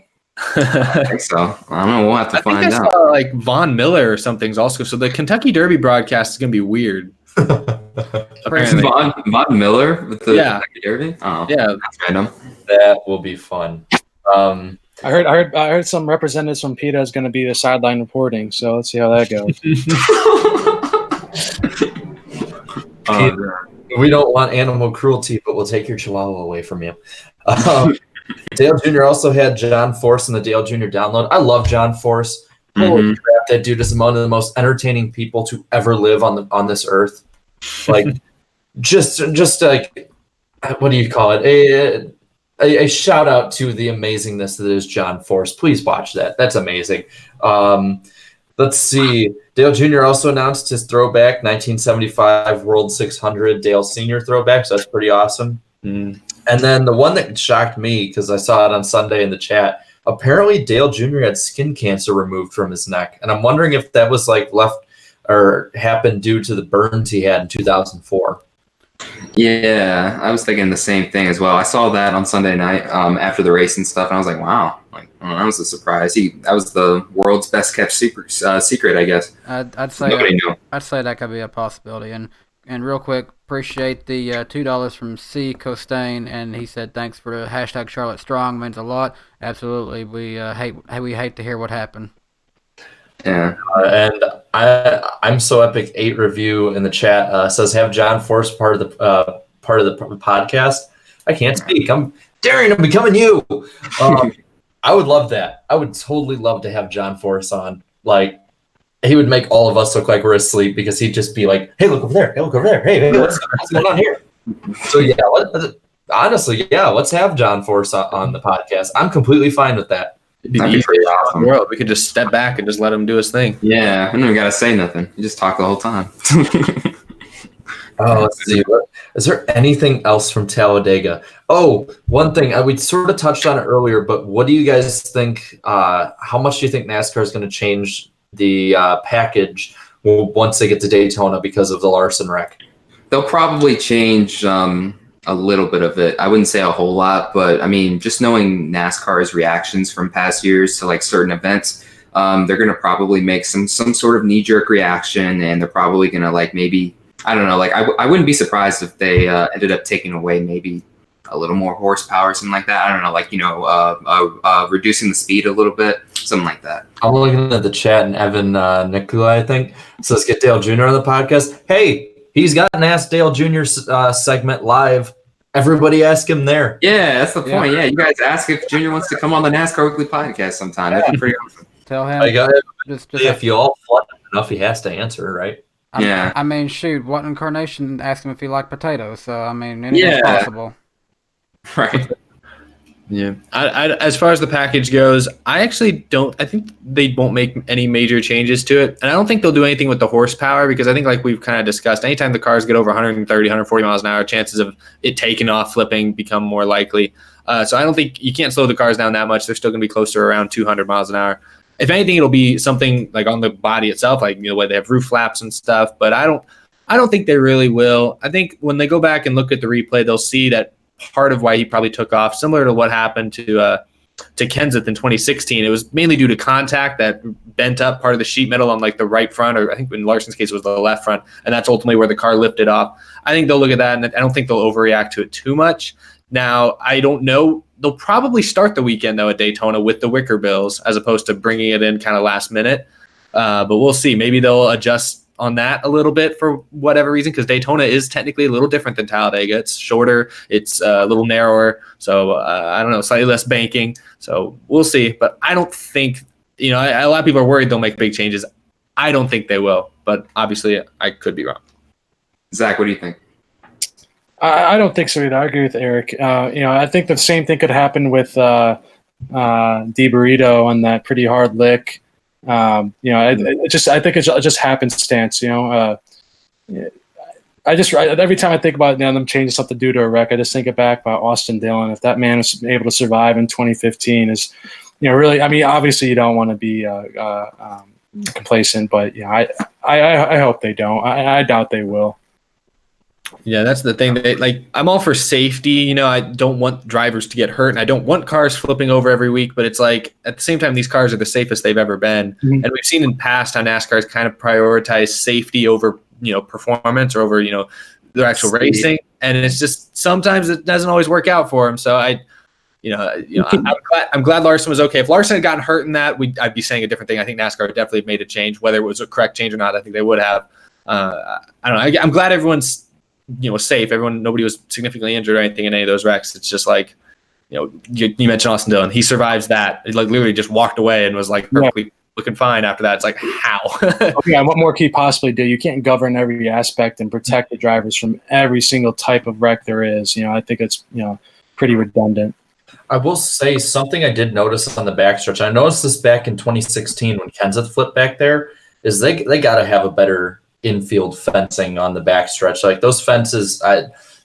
I think so. I don't know. We'll have to find out. Von Miller or something's also. So the Kentucky Derby broadcast is gonna be weird. Apparently. Von Miller with the Kentucky Derby. Oh, yeah, that's random. That will be fun. I heard some representatives from PETA is going to be the sideline reporting. So let's see how that goes. We don't want animal cruelty, but we'll take your Chihuahua away from you. Dale Jr. also had John Force in the Dale Jr. download. I love John Force. Holy crap, that dude is one of the most entertaining people to ever live on this earth. Like, just like, what do you call it? A shout out to the amazingness that is John Force. Please watch that. That's amazing. Let's see. Dale Jr. also announced his throwback 1975 World 600 Dale Sr. throwback, so that's pretty awesome. And then the one that shocked me, because I saw it on Sunday in the chat, apparently Dale Jr. had skin cancer removed from his neck. And I'm wondering if that was like left or happened due to the burns he had in 2004. Yeah, I was thinking the same thing as well. I saw that on Sunday night after the race and stuff, and I was like, wow, like that was a surprise. That was the world's best kept secret, I guess. I'd say Nobody knew. I'd say that could be a possibility. And real quick, appreciate the $2 from C. Costain, and he said thanks for the hashtag Charlotte Strong, means a lot. Absolutely, we hate to hear what happened. Yeah, and I'm so epic 8 review in the chat says have John Force part of the podcast. I can't speak. I'm daring to becoming you. I would love that. I would totally love to have John Force on. Like, he would make all of us look like we're asleep because he'd just be like, "Hey, look over there! Hey, look over there! Hey, what's going on here?" So yeah, honestly, let's have John Force on the podcast. I'm completely fine with that. that'd be pretty awesome. World. We could just step back and just let him do his thing. Yeah, I don't even gotta say nothing. You just talk the whole time. Let's see. Is there anything else from Talladega? Oh, one thing. We sort of touched on it earlier, but what do you guys think? How much do you think NASCAR is going to change the package once they get to Daytona because of the Larson wreck? They'll probably change a little bit of it. I wouldn't say a whole lot, but I mean, just knowing NASCAR's reactions from past years to like certain events, they're going to probably make some sort of knee-jerk reaction, and they're probably going to like maybe, I don't know, like I wouldn't be surprised if they ended up taking away maybe a little more horsepower, something like that. I don't know, like, reducing the speed a little bit, something like that. I'm looking at the chat, and Evan Nikolai, I think, says get Dale Jr. on the podcast. Hey, he's got an Ask Dale Jr. segment live. Everybody ask him there. Yeah, that's the point. Yeah, you guys ask if Junior wants to come on the NASCAR Weekly podcast sometime. That'd be pretty awesome. Tell him. If you all flood enough, he has to answer, right? I mean, shoot, what incarnation asked him if he liked potatoes? So, I mean, anything's possible. Right. Yeah. I, as far as the package goes, I think they won't make any major changes to it. And I don't think they'll do anything with the horsepower because I think, like we've kind of discussed, anytime the cars get over 130, 140 miles an hour, chances of it taking off, flipping become more likely. So I don't think you can't slow the cars down that much. They're still going to be close to around 200 miles an hour. If anything, it'll be something like on the body itself, like the way they have roof flaps and stuff. But I don't think they really will. I think when they go back and look at the replay, they'll see that part of why he probably took off, similar to what happened to Kenseth in 2016. It was mainly due to contact that bent up part of the sheet metal on like the right front, or I think in Larson's case it was the left front, and that's ultimately where the car lifted off. I think they'll look at that, and I don't think they'll overreact to it too much. Now, I don't know. They'll probably start the weekend, though, at Daytona with the wicker bills as opposed to bringing it in kind of last minute. But we'll see. Maybe they'll adjust on that a little bit for whatever reason, because Daytona is technically a little different than Talladega. It's shorter, it's a little narrower, so I don't know, slightly less banking. So we'll see. But I don't think, a lot of people are worried they'll make big changes. I don't think they will, but obviously I could be wrong. Zach, what do you think? I don't think so either. I agree with Eric. I think the same thing could happen with DiBurrito on that pretty hard lick. I think it's just happenstance. Every time I think about them changing something due to a wreck, I just think back about Austin Dillon. If that man was able to survive in 2015, is really. I mean, obviously you don't want to be complacent, but I hope they don't. I doubt they will. Yeah, that's the thing. I'm all for safety. I don't want drivers to get hurt, and I don't want cars flipping over every week. But it's like at the same time, these cars are the safest they've ever been, and we've seen in past how NASCAR has kind of prioritized safety over performance or over their actual racing, and it's just sometimes it doesn't always work out for them. So I'm glad Larson was okay. If Larson had gotten hurt in that, I'd be saying a different thing. I think NASCAR would definitely have made a change, whether it was a correct change or not. I think they would have. I don't know. I'm glad everyone's was safe. Nobody was significantly injured or anything in any of those wrecks. It's just like, you mentioned Austin Dillon. He survives that. He like literally just walked away and was like perfectly looking fine after that. It's like, how? Okay, and what more can you possibly do? You can't govern every aspect and protect the drivers from every single type of wreck there is. I think it's pretty redundant. I will say something I did notice on the backstretch. I noticed this back in 2016 when Kenseth flipped back there. Is they got to have a better infield fencing on the backstretch. Like those fences,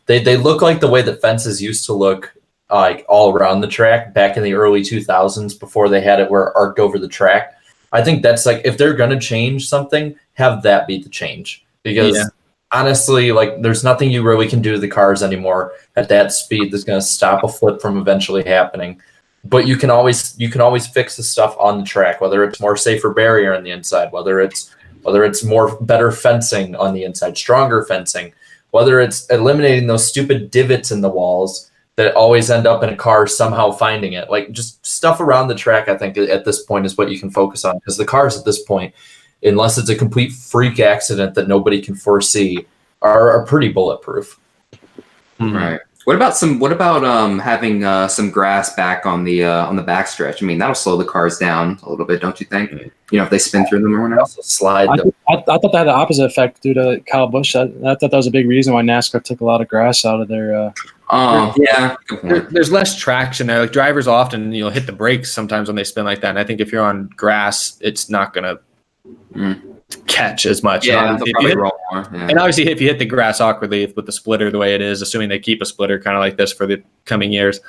they look like the way that fences used to look, like all around the track back in the early 2000s before they had it where it arced over the track. I think that's like, if they're going to change something, have that be the change. Because honestly, like there's nothing you really can do to the cars anymore at that speed that's going to stop a flip from eventually happening. But you can always fix the stuff on the track, whether it's more safer barrier on the inside, whether it's more better fencing on the inside, stronger fencing, whether it's eliminating those stupid divots in the walls that always end up in a car somehow finding it. Like just stuff around the track, I think at this point is what you can focus on, because the cars at this point, unless it's a complete freak accident that nobody can foresee, are pretty bulletproof. Right. What about having some grass back on the backstretch? I mean, that'll slow the cars down a little bit, don't you think? If they spin through them or whatnot. Also slide them. I thought that had the opposite effect due to Kyle Busch. I thought that was a big reason why NASCAR took a lot of grass out of their. Yeah. There's less traction there. Like drivers often, hit the brakes sometimes when they spin like that. And I think if you're on grass, it's not gonna catch as much. Yeah, and obviously, if you hit the grass awkwardly with the splitter the way it is, assuming they keep a splitter kind of like this for the coming years,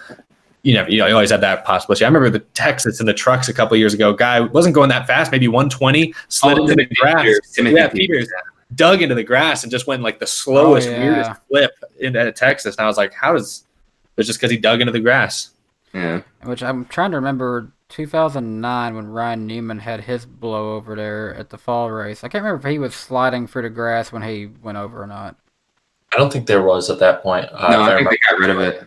you always have that possibility. I remember the Texas and the trucks a couple of years ago. Guy wasn't going that fast, maybe 120, slid into the grass. Peters dug into the grass and just went like the slowest, weirdest flip into Texas. And I was like, it's just because he dug into the grass. Yeah. Which I'm trying to remember 2009 when Ryan Newman had his blow over there at the fall race. I can't remember if he was sliding through the grass when he went over or not. I don't think there was at that point. No, I think they got rid of it.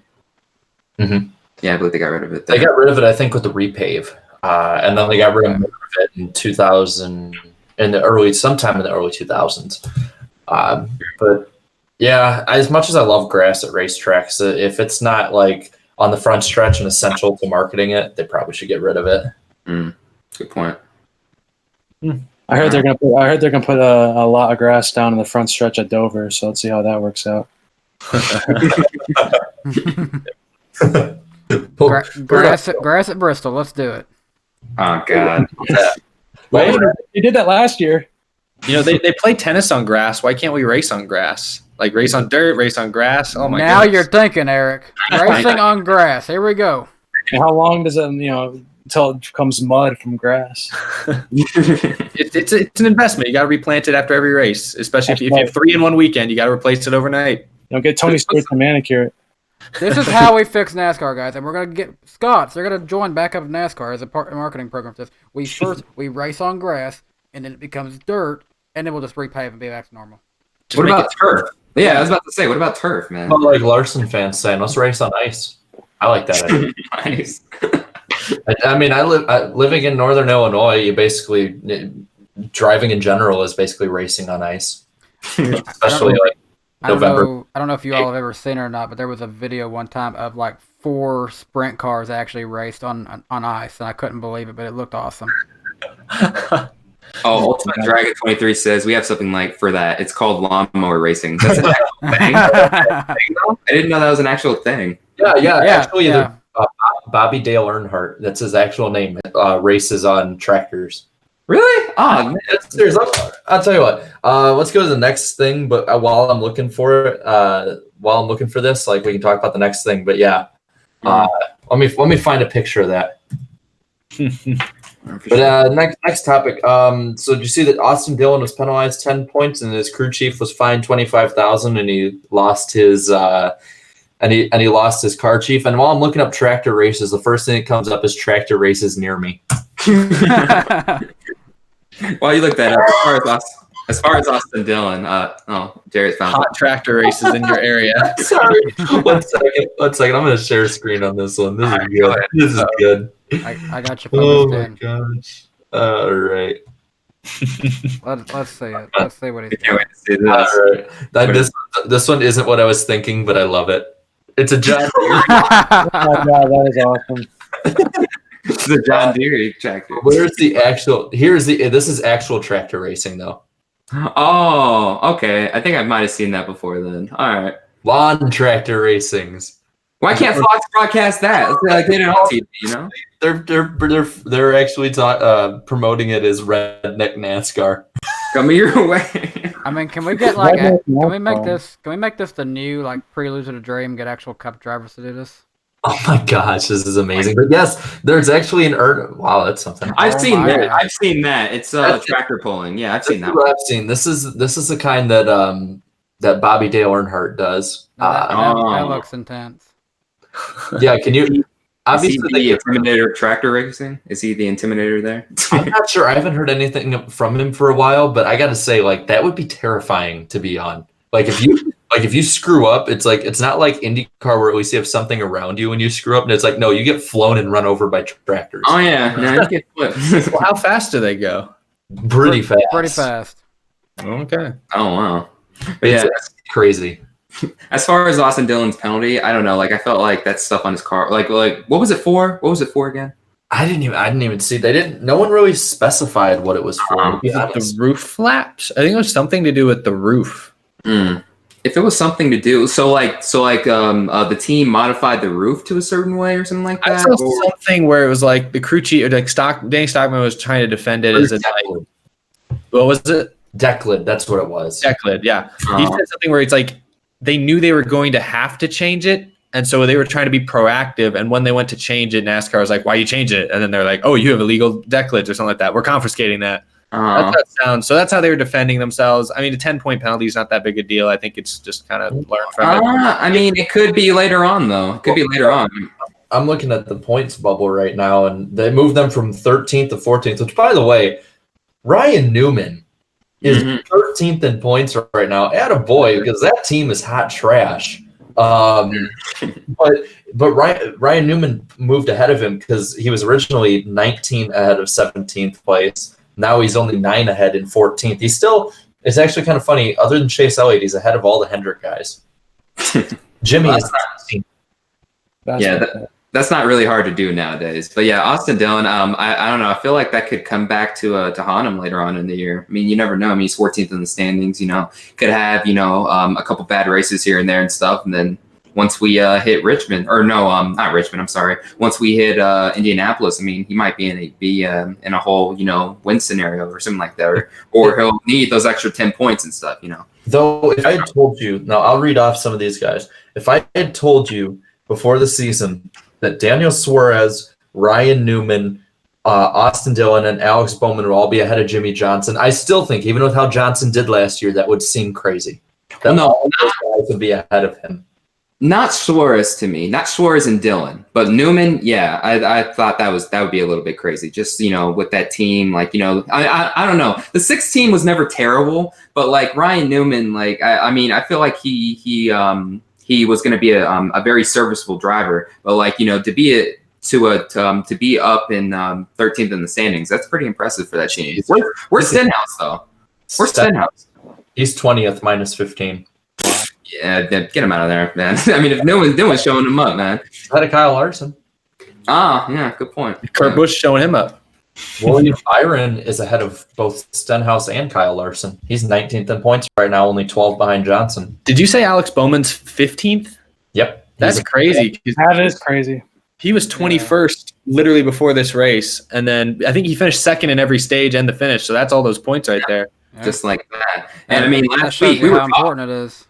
Mm-hmm. Yeah, I believe they got rid of it. They got rid of it, I think, with the repave. And then they got rid of it in 2000, sometime in the early 2000s. But yeah, as much as I love grass at racetracks, if it's not like on the front stretch and essential to marketing it, they probably should get rid of it. Good point. I heard they're gonna put a lot of grass down in the front stretch at Dover, so let's see how that works out. Grass at Bristol. Let's do it. Oh God. Well, you did that last year. They play tennis on grass. Why can't we race on grass? Like race on dirt, race on grass. Oh my god. Now you're thinking, Eric. Racing on grass. Here we go. And how long does it, until it becomes mud from grass? It's an investment. You got to replant it after every race, especially if you have 3 in one weekend. You got to replace it overnight. Get Tony Stewart to manicure it. This is how we fix NASCAR, guys, and we're gonna get Scots. They're gonna join back up NASCAR as a marketing program for this. We race on grass, and then it becomes dirt, and then we'll just repave and be back to normal. What about turf? Yeah, I was about to say, what about turf, man? Well, like Larson fans saying, let's race on ice. I like that idea. Nice. I mean, living in Northern Illinois, you basically driving in general is basically racing on ice, especially like November. I don't know if you all have ever seen it or not, but there was a video one time of like 4 sprint cars actually raced on ice, and I couldn't believe it, but it looked awesome. Ultimate Dragon 23 says we have something like for that. It's called lawnmower racing. That's an actual thing. I didn't know that was an actual thing. Yeah. Actually, Bobby Dale Earnhardt, that's his actual name, races on tractors. Really? Oh, man. That's serious. I'll tell you what. Let's go to the next thing. But while I'm looking for it, while I'm looking for this, like we can talk about the next thing. But yeah, let me find a picture of that. But next topic. So did you see that Austin Dillon was penalized 10 points and his crew chief was fined $25,000 and he lost his he lost his car chief. And while I'm looking up tractor races, the first thing that comes up is tractor races near me. While you look that up, as far as Austin Dillon, Jared's found hot tractor races in your area. Sorry, one second. I'm going to share a screen on this one. This is good. This is good. I got you. Oh my gosh! All right. Let's see it. Let's see what he's Can't got. wait to see this. This one isn't what I was thinking, but I love it. It's a John Deere. Oh my God, that is awesome. It's a John Deere tractor. Where's the actual? This is actual tractor racing though. Oh, okay. I think I might have seen that before then. All right. Lawn tractor racings. Why can't Fox broadcast that? Let's like get it on TV, you know? They're actually promoting it as Redneck NASCAR. Come your way. I mean, can we get like can we make this the new like prelude to the dream? Get actual Cup drivers to do this. Oh my gosh, this is amazing! But yes, there's actually an wow, that's something. I've seen my that. God. I've seen that. It's tractor pulling. Yeah, I've seen that. What I've seen. This is the kind that Bobby Dale Earnhardt does. That looks intense. Yeah, can you? Obviously, the Intimidator tractor racing. Is he the Intimidator there? I'm not sure. I haven't heard anything from him for a while, but I got to say, like, that would be terrifying to be on. Like, if you screw up, it's like it's not like IndyCar where at least you have something around you when you screw up, and it's like no, you get flown and run over by tractors. Oh yeah, no, you get flipped. Well, how fast do they go? Pretty fast. Pretty fast. Okay. Oh wow. But yeah, It's crazy. as far as Austin Dillon's penalty, I don't know. Like I felt like that stuff on his car. Like what was it for? What was it for again? I didn't even see. No one really specified what it was for. To be Was it honest. the roof flaps? I think it was something to do with the roof. If it was something to do, the team modified the roof to a certain way or something like I that. saw something where it was like the crew chief, or like Danny Stockman was trying to defend it as a like, what was it? Deck lid. That's what it was. Deck lid, yeah. He said something where it's like they knew they were going to have to change it, and so they were trying to be proactive. And when they went to change it, NASCAR was like, "Why you change it?" And then they're like, "Oh, you have illegal deck lids or something like that. We're confiscating that." That's how it sounds. So that's how they were defending themselves. I mean, a 10-point penalty is not that big a deal. I think it's just kind of learn from it. I mean, it could be later on though. It could be later on. I'm looking at the points bubble right now, and they moved them from 13th to 14th. Which, by the way, Ryan Newman is 13th in points right now. Attaboy, because that team is hot trash. But Ryan Newman moved ahead of him because he was originally 19 ahead of 17th place. Now he's only 9 ahead in 14th. It's actually kind of funny. Other than Chase Elliott, he's ahead of all the Hendrick guys. Jimmy is 16th. That's not really hard to do nowadays. But yeah, Austin Dillon, I don't know. I feel like that could come back to Harmon later on in the year. I mean, you never know. I mean, he's 14th in the standings. You know, could have a couple bad races here and there and stuff, and then once we hit Richmond, or no, not Richmond. I'm sorry. Once we hit Indianapolis, I mean, he might be in a whole win scenario or something like that, or he'll need those extra 10 points and stuff. Though, if I had told you, now I'll read off some of these guys. If I had told you before the season that Daniel Suarez, Ryan Newman, Austin Dillon, and Alex Bowman would all be ahead of Jimmy Johnson, I still think, even with how Johnson did last year, that would seem crazy. All those guys would be ahead of him. Not Suarez to me, not Suarez and Dillon, but Newman. Yeah, I thought that would be a little bit crazy. Just with that team, I don't know. The 6th team was never terrible, but like Ryan Newman, I feel like he was going to be a very serviceable driver, but to be up in 13th in the standings, that's pretty impressive for that team. Where's Stenhouse though? Where's Stenhouse? He's 20th minus 15. Yeah, get him out of there, man. I mean, if no one's showing him up, man. Ahead of Kyle Larson. Ah, yeah, good point. Kurt Busch showing him up. William Byron is ahead of both Stenhouse and Kyle Larson. He's 19th in points right now, only 12 behind Johnson. Did you say Alex Bowman's 15th? Yep. That's crazy. That is crazy. He was 21st literally before this race, and then I think he finished 2nd in every stage and the finish, so that's all those points right there. Just like that. And I mean, last week how important it is.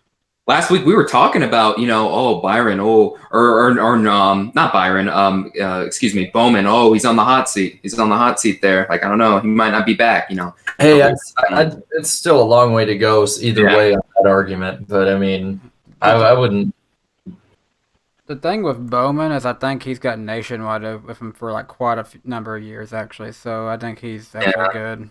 Last week we were talking about, Byron, not Byron, excuse me, Bowman. Oh, he's on the hot seat. He's on the hot seat there. I don't know. He might not be back, Hey, it's still a long way to go either way on that argument. But, I mean, I wouldn't. The thing with Bowman is I think he's got nationwide with him for quite a number of years, actually. So I think he's actually good.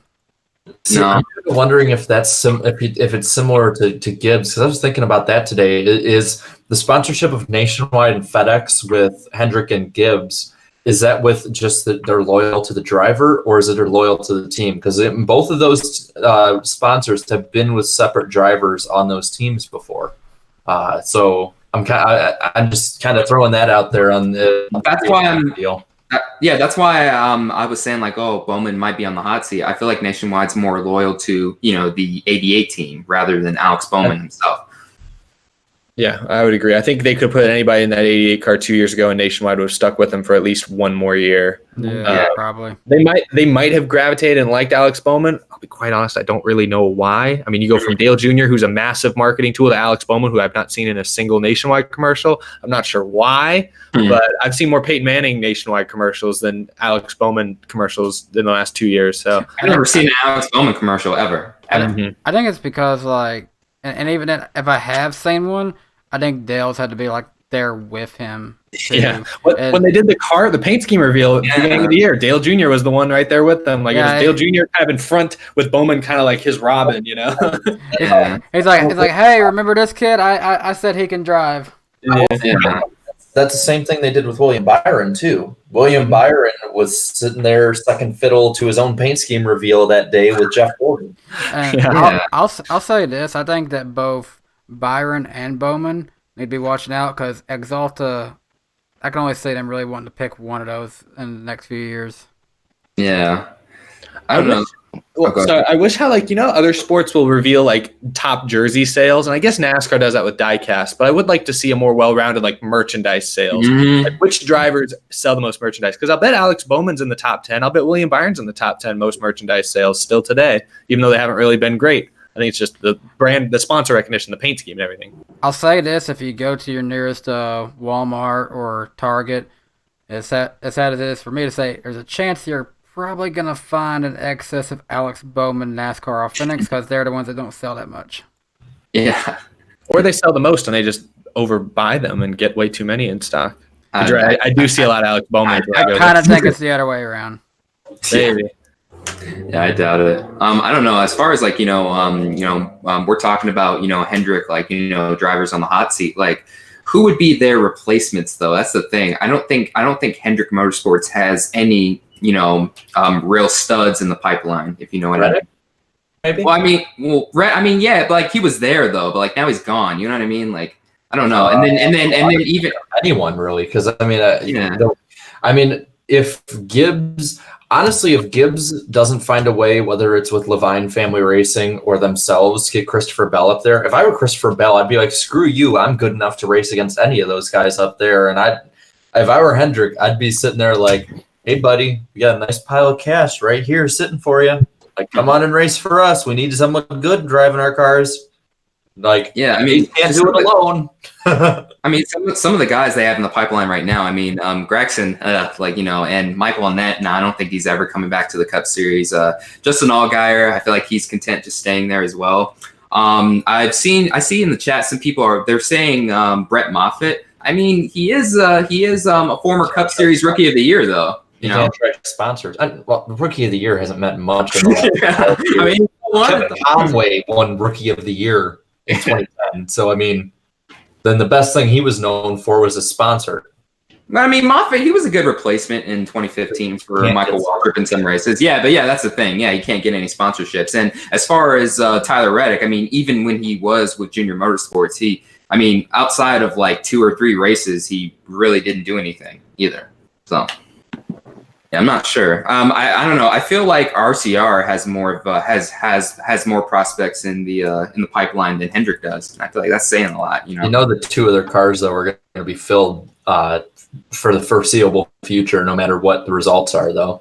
See, I'm wondering if that's if it's similar to Gibbs, because I was thinking about that today. Is the sponsorship of Nationwide and FedEx with Hendrick and Gibbs? is that with just that they're loyal to the driver, or is it they're loyal to the team? Because both of those sponsors have been with separate drivers on those teams before. So I'm just kind of throwing that out there on the. That's why I'm. Deal. Yeah, that's why I was saying like, oh, Bowman might be on the hot seat. I feel like Nationwide's more loyal to the 88 team rather than Alex Bowman himself. Yeah, I would agree. I think they could put anybody in that 88 car 2 years ago, and Nationwide would have stuck with them for at least one more year. Yeah, probably. They might have gravitated and liked Alex Bowman. I'll be quite honest, I don't really know why. I mean, you go from Dale Jr., who's a massive marketing tool, to Alex Bowman, who I've not seen in a single Nationwide commercial. I'm not sure why, but I've seen more Peyton Manning Nationwide commercials than Alex Bowman commercials in the last 2 years. So I've never seen an Alex Bowman commercial ever. I think it's because like, and even if I have seen one, I think Dale's had to be like there with him. Too. Yeah. When they did the paint scheme reveal at the beginning of the year, Dale Jr. was the one right there with them. Like it was Dale Jr. kind of in front with Bowman kind of like his Robin, He's like, hey, remember this kid? I said he can drive. Yeah. That's the same thing they did with William Byron too. William Byron was sitting there second fiddle to his own paint scheme reveal that day with Jeff Gordon. I'll say this: I think that both Byron and Bowman need to be watching out because Exalta, I can only see them really wanting to pick one of those in the next few years. Yeah. I don't know. So I wish how other sports will reveal like top jersey sales, and I guess NASCAR does that with diecast, but I would like to see a more well-rounded like merchandise sales. Like which drivers sell the most merchandise? Because I'll bet Alex Bowman's in the top 10. I'll bet William Byron's in the top 10 most merchandise sales still today, even though they haven't really been great. I think it's just the brand, the sponsor recognition, the paint scheme, and everything. I'll say this: if you go to your nearest Walmart or Target, as sad as it is for me to say, there's a chance you're probably going to find an excess of Alex Bowman NASCAR Authentics because they're the ones that don't sell that much. Yeah. Or they sell the most and they just overbuy them and get way too many in stock. I do see a lot of Alex Bowman. I kind of think it's the other way around. Maybe. Yeah, I doubt it. I don't know. As far as like, we're talking about, Hendrick, like, drivers on the hot seat, like who would be their replacements though? That's the thing. I don't think Hendrick Motorsports has any, real studs in the pipeline, if you know what I mean. Maybe. Well, yeah, but like he was there though, but like now he's gone. You know what I mean? Like, I don't know. And then even anyone really, because if Gibbs doesn't find a way, whether it's with Levine Family Racing or themselves, get Christopher Bell up there. If I were Christopher Bell, I'd be like, screw you. I'm good enough to race against any of those guys up there. And if I were Hendrick, I'd be sitting there like, hey, buddy, we got a nice pile of cash right here sitting for you. Like, come on and race for us. We need someone good driving our cars. Like, yeah, you can't do it alone. Some of the guys they have in the pipeline right now. Gregson, and Michael Annett. I don't think he's ever coming back to the Cup Series. Justin Allgaier, I feel like he's content just staying there as well. I see in the chat some people they're saying Brett Moffitt. He is a former Cup Series Rookie of the Year though. You know, sponsors. The Rookie of the Year hasn't meant much. Kevin Conway won Rookie of the Year in 2010. So then the best thing he was known for was a sponsor. Moffitt, he was a good replacement in 2015 for Michael Waltrip in some races. Yeah, but that's the thing. Yeah, you can't get any sponsorships. And as far as Tyler Reddick, even when he was with Junior Motorsports, outside of like 2 or 3 races, he really didn't do anything either. So. Yeah, I'm not sure. I don't know. I feel like RCR has more of has more prospects in the pipeline than Hendrick does. And I feel like that's saying a lot. The 2 other cars though are going to be filled for the foreseeable future, no matter what the results are, though.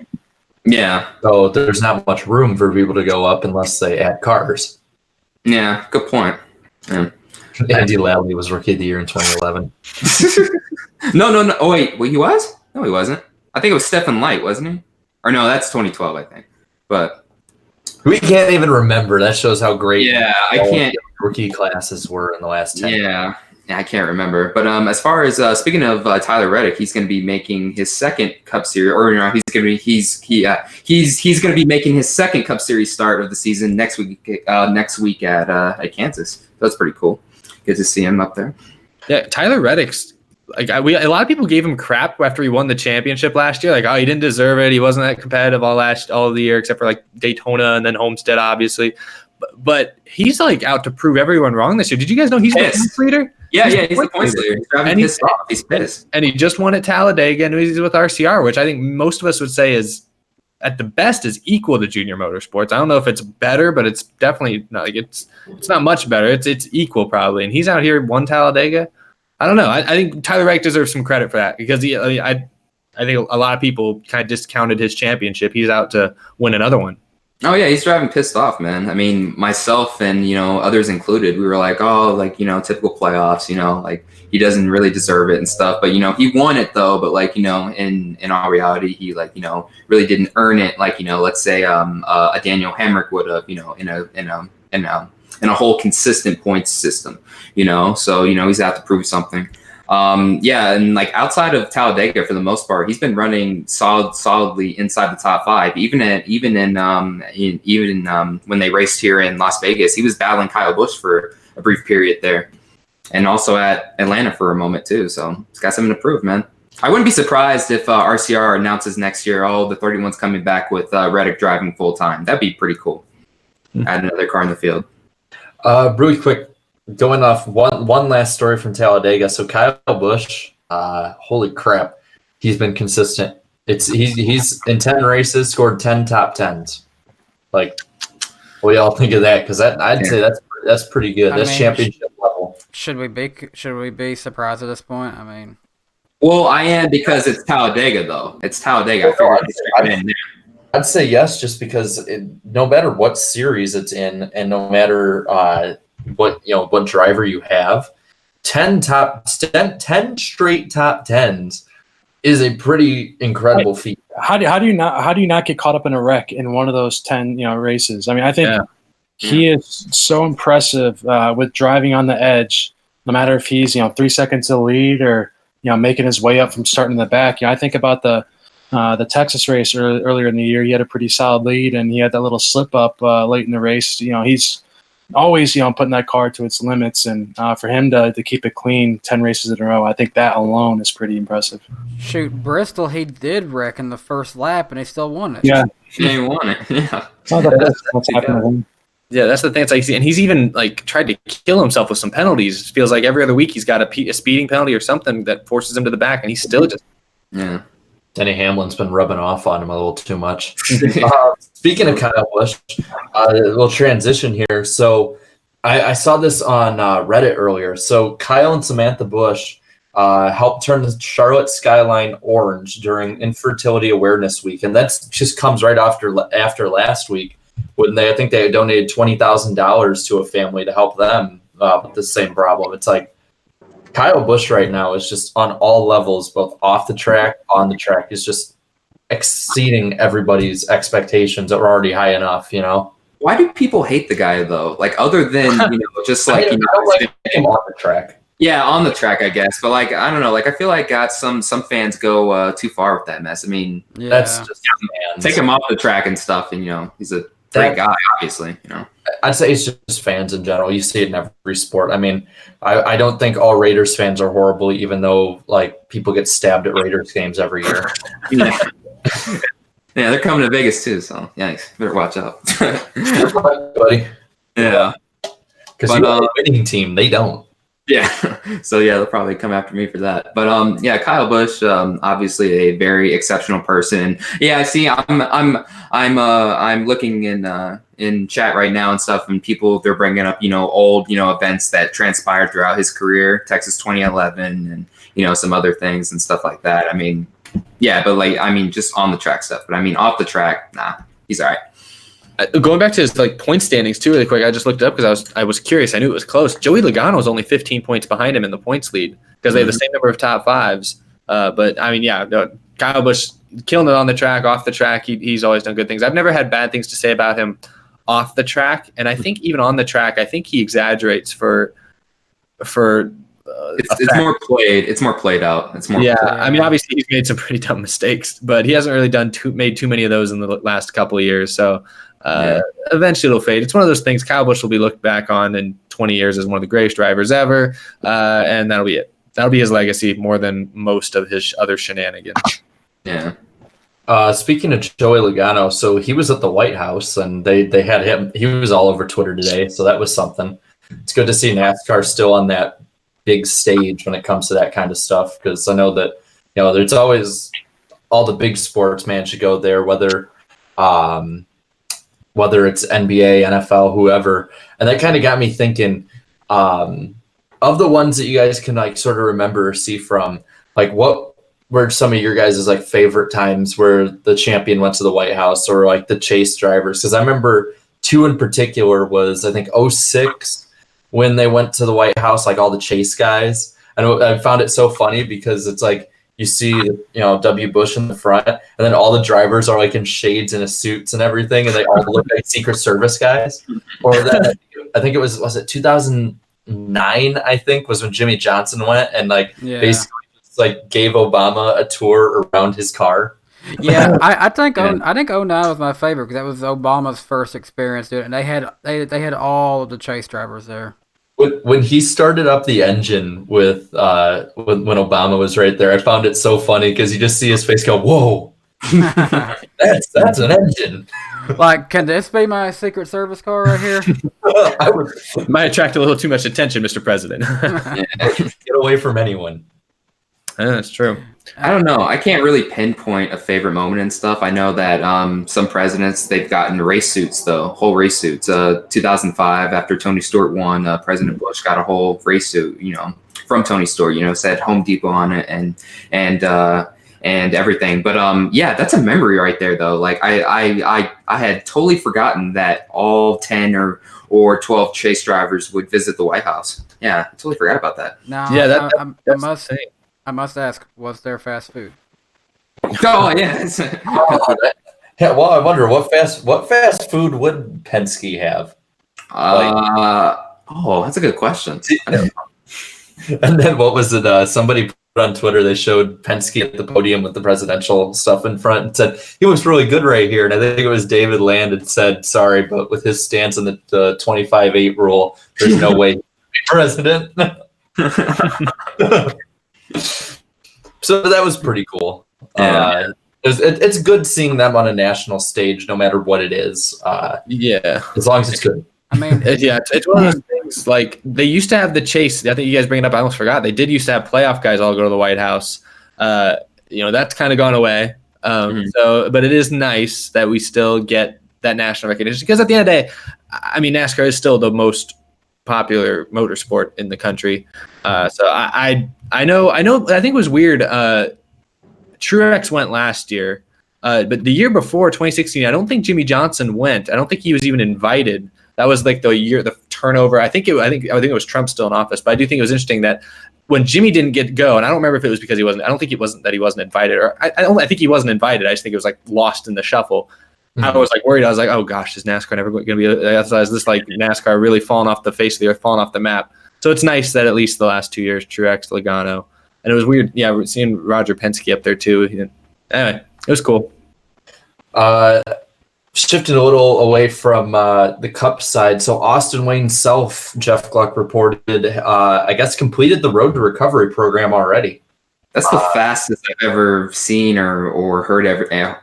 Yeah. So there's not much room for people to go up unless they add cars. Yeah, good point. Yeah. Andy Lally was Rookie of the Year in 2011. No. Oh wait, he was? No, he wasn't. I think it was Stephen Light, wasn't he? Or no, that's 2012, I think. But we can't even remember. That shows how great I can't rookie classes were in the last 10 years. Yeah, I can't remember. But as far as speaking of Tyler Reddick, he's going to be making his second Cup Series, he's going to be making his second Cup Series start of the season next week at Kansas. So that's pretty cool. Good to see him up there. Yeah, Tyler Reddick's a lot of people gave him crap after he won the championship last year. Like, oh, he didn't deserve it. He wasn't that competitive all of the year, except for like Daytona and then Homestead, obviously. But he's like out to prove everyone wrong this year. Did you guys know he's the points leader? Yeah, he's the points leader. He's pissed. And he just won at Talladega, and he's with RCR, which I think most of us would say is at the best is equal to Junior Motorsports. I don't know if it's better, but it's definitely not like it's not much better. It's equal probably. And he's out here won Talladega. I don't know. I think Tyler Reddick deserves some credit for that because I think a lot of people kind of discounted his championship. He's out to win another one. Oh yeah, he's driving pissed off, man. I mean, myself and others included, we were like, oh, like typical playoffs, like he doesn't really deserve it and stuff. But he won it though. But like in all reality, he really didn't earn it. Like let's say a Daniel Hemrick would have, in a whole consistent points system, So he's out to prove something. And like outside of Talladega, for the most part, he's been running solidly inside the top 5. Even when they raced here in Las Vegas, he was battling Kyle Busch for a brief period there, and also at Atlanta for a moment too. So he's got something to prove, man. I wouldn't be surprised if RCR announces next year, the 31's coming back with Reddick driving full time. That'd be pretty cool. Add another car in the field. Really quick. Going off one last story from Talladega. So Kyle Busch, holy crap, he's been consistent. He's in 10 races scored 10 top 10s. Like, what do y'all think of that? Because I'd say that's pretty good. That's championship level. Should we be surprised at this point? I mean, well, I am because it's Talladega though. It's Talladega. I'd say yes, just because no matter what series it's in, and no matter what driver you have, 10 straight top 10s is a pretty incredible feat. How do you not get caught up in a wreck in one of those 10 races? I mean, I think he is so impressive with driving on the edge, no matter if he's 3 seconds to lead or making his way up from starting in the back. I think about the Texas race earlier in the year. He had a pretty solid lead, and he had that little slip up late in the race. He's always, putting that car to its limits, and for him to keep it clean 10 races in a row, I think that alone is pretty impressive. Shoot, Bristol, he did wreck in the first lap, and he still won it. Yeah, he won it. Yeah, what's happening to him. Yeah, that's the thing. It's like, and he's even tried to kill himself with some penalties. It feels like every other week he's got a speeding penalty or something that forces him to the back, and he's still just Denny Hamlin's been rubbing off on him a little too much. Speaking of Kyle Busch, we'll transition here. So I saw this on Reddit earlier. So Kyle and Samantha Busch helped turn the Charlotte skyline orange during Infertility Awareness Week. And that just comes right after last week when I think they donated $20,000 to a family to help them with the same problem. It's like, Kyle Busch right now is just on all levels, both off the track, on the track, is just exceeding everybody's expectations that were already high enough, Why do people hate the guy though? Like, other than, just like, I don't like him on the track. Yeah, on the track, I guess. But like, I don't know. Like, I feel like some fans go too far with that mess. I mean, that's just take him off the track and stuff, and he's a great guy, obviously. I'd say it's just fans in general. You see it in every sport. I mean, I don't think all Raiders fans are horrible, even though people get stabbed at Raiders games every year. Yeah, they're coming to Vegas too, so yikes, better watch out. Buddy. Yeah, because you're a winning team, they don't. Yeah, so they'll probably come after me for that. But Kyle Busch, obviously a very exceptional person. Yeah, I see. I'm looking in chat right now and stuff, and people, they're bringing up old events that transpired throughout his career, Texas 2011, and some other things and stuff like that. I mean, but just on the track stuff. But I mean, off the track, nah, he's all right. Going back to his point standings too, really quick. I just looked it up because I was curious. I knew it was close. Joey Logano is only 15 points behind him in the points lead because they have the same number of top 5s. But I mean, Kyle Busch killing it on the track, off the track. He's always done good things. I've never had bad things to say about him off the track, and I think even on the track, I think he exaggerates for. It's more played. It's more played out. It's more. Yeah, I mean, obviously he's made some pretty dumb mistakes, but he hasn't really made too many of those in the last couple of years. So. Eventually it'll fade. It's one of those things Kyle Busch will be looked back on in 20 years as one of the greatest drivers ever, and that'll be it. that'll be his legacy more than most of his other shenanigans. Yeah. Speaking of Joey Logano, so he was at the White House and they had him. He was all over Twitter today, so that was something. It's good to see NASCAR still on that big stage when it comes to that kind of stuff, because I know that there's always all the big sports, man, should go there, whether it's NBA, NFL, whoever. And that kind of got me thinking, of the ones that you guys can like sort of remember or see from, like, what were some of your guys' like favorite times where the champion went to the White House, or like the chase drivers? Because I remember two in particular was, I think, 06 when they went to the White House, like all the chase guys. And I found it so funny because it's like you see, W. Bush in the front, and then all the drivers are like in shades and suits and everything, and they all look like Secret Service guys. Or that, I think it was it 2009, I think, was when Jimmy Johnson went and basically just, like, gave Obama a tour around his car. Yeah, I think '09 was my favorite because that was Obama's first experience doing it, and they had all of the chase drivers there. When he started up the engine with when Obama was right there, I found it so funny because you just see his face go, "Whoa, that's an engine." Like, can this be my Secret Service car right here? Might attract a little too much attention, Mr. President. Get away from anyone. Yeah, that's true. I don't know. I can't really pinpoint a favorite moment and stuff. I know that some presidents, they've gotten race suits, though, whole race suits. 2005, after Tony Stewart won, President Bush got a whole race suit, from Tony Stewart. Said Home Depot on it and everything. But yeah, that's a memory right there, though. Like I had totally forgotten that all 10 or 12 chase drivers would visit the White House. Yeah, I totally forgot about that. Now, Yeah, I must ask, was there fast food? Oh yeah. Yeah, well, I wonder what fast food would Penske have? That's a good question. And then what was it? Somebody put on Twitter, they showed Penske at the podium with the presidential stuff in front and said, he looks really good right here. And I think it was David Land and said, sorry, but with his stance on the 25-8 rule, there's no way he's president. So that was pretty cool. Yeah. It's good seeing them on a national stage, no matter what it is. Yeah, as long as it's good. I mean, it's one of those things. Like, they used to have the chase. I think you guys bring it up. I almost forgot. They did used to have playoff guys all go to the White House. That's kind of gone away. So, but it is nice that we still get that national recognition, because at the end of the day, I mean, NASCAR is still the most popular motorsport in the country. So I know. I think it was weird. Truex went last year, but the year before, 2016, I don't think Jimmy Johnson went. I don't think he was even invited. That was like the turnover. I think it was Trump still in office, but I do think it was interesting that when Jimmy didn't get to go, and I don't remember if it was because he wasn't. I don't think it wasn't that he wasn't invited, or I think he wasn't invited. I just think it was like lost in the shuffle. Mm-hmm. I was like worried. I was like, oh gosh, is NASCAR never going to be? Is this like NASCAR really falling off the face of the earth, falling off the map? So it's nice that at least the last 2 years, Truex, Logano, and it was weird. Yeah, we're seeing Roger Penske up there too. Anyway, it was cool. Shifting a little away from the Cup side, so Austin Wayne Self, Jeff Gluck reported, I guess completed the Road to Recovery program already. That's the fastest I've ever seen or heard of any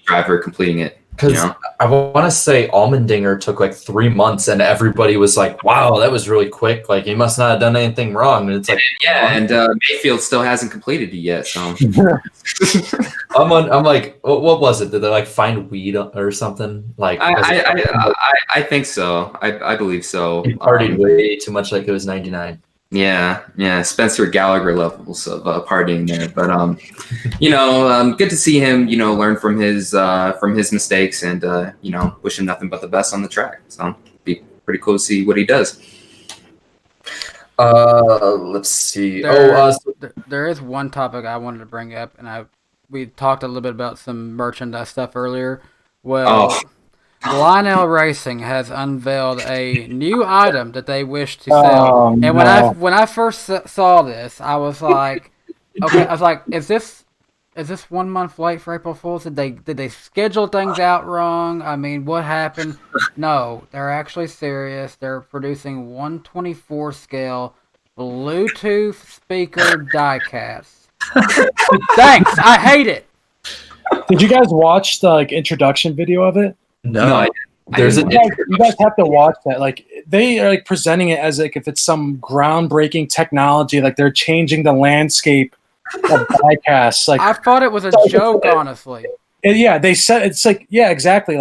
driver completing it. Because I want to say Allmendinger took like 3 months, and everybody was like, "Wow, that was really quick. Like, he must not have done anything wrong." And it's like, and Mayfield still hasn't completed it yet. So I'm like, what was it? Did they like find weed or something? Like, I think so. I believe so. He partied way too much, like it was 99. Yeah, Spencer Gallagher levels of partying there, but good to see him, learn from his mistakes, and wish him nothing but the best on the track. So be pretty cool to see what he does. Let's see. There is one topic I wanted to bring up, and we talked a little bit about some merchandise stuff earlier. Well. Lionel Racing has unveiled a new item that they wish to sell. And when I first saw this, I was like, is this 1 month late for April Fools? Did they schedule things out wrong? I mean, what happened? No, they're actually serious. They're producing 1/24 scale Bluetooth speaker diecast. Thanks. I hate it. Did you guys watch the introduction video of it? No, You guys have to watch that. They are presenting it as if it's some groundbreaking technology. They're changing the landscape of diecasts. I thought it was a joke, honestly. They said it's exactly.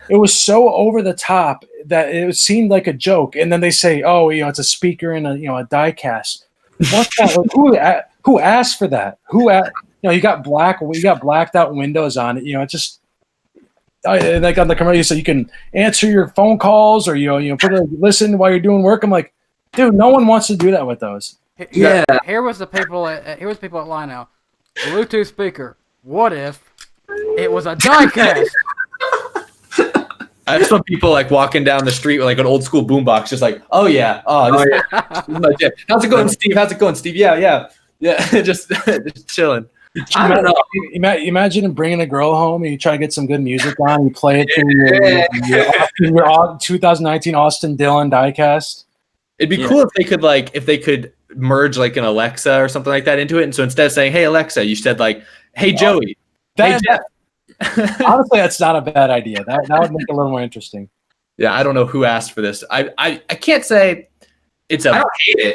It was so over the top that it seemed like a joke, and then they say, "Oh, it's a speaker and a diecast." What's that? Who asked for that? You got blacked out windows on it. It just on the commercial, you say you can answer your phone calls or listen while you're doing work. I'm like, dude, no one wants to do that with those. Yeah. Here was people at Lionel. Bluetooth speaker. What if it was a diecast? I have some people walking down the street with an old school boombox, just oh yeah, this is how's it going, Steve? How's it going, Steve? Yeah, just chilling. I don't know. Imagine bringing a girl home and you try to get some good music on. You play it through your 2019 Austin Dillon diecast. It'd be cool if they could merge an Alexa or something like that into it. And so instead of saying, "Hey Alexa," you said "Hey Joey." Hey Jeff. Honestly, that's not a bad idea. That would make it a little more interesting. Yeah, I don't know who asked for this. I can't say it's a.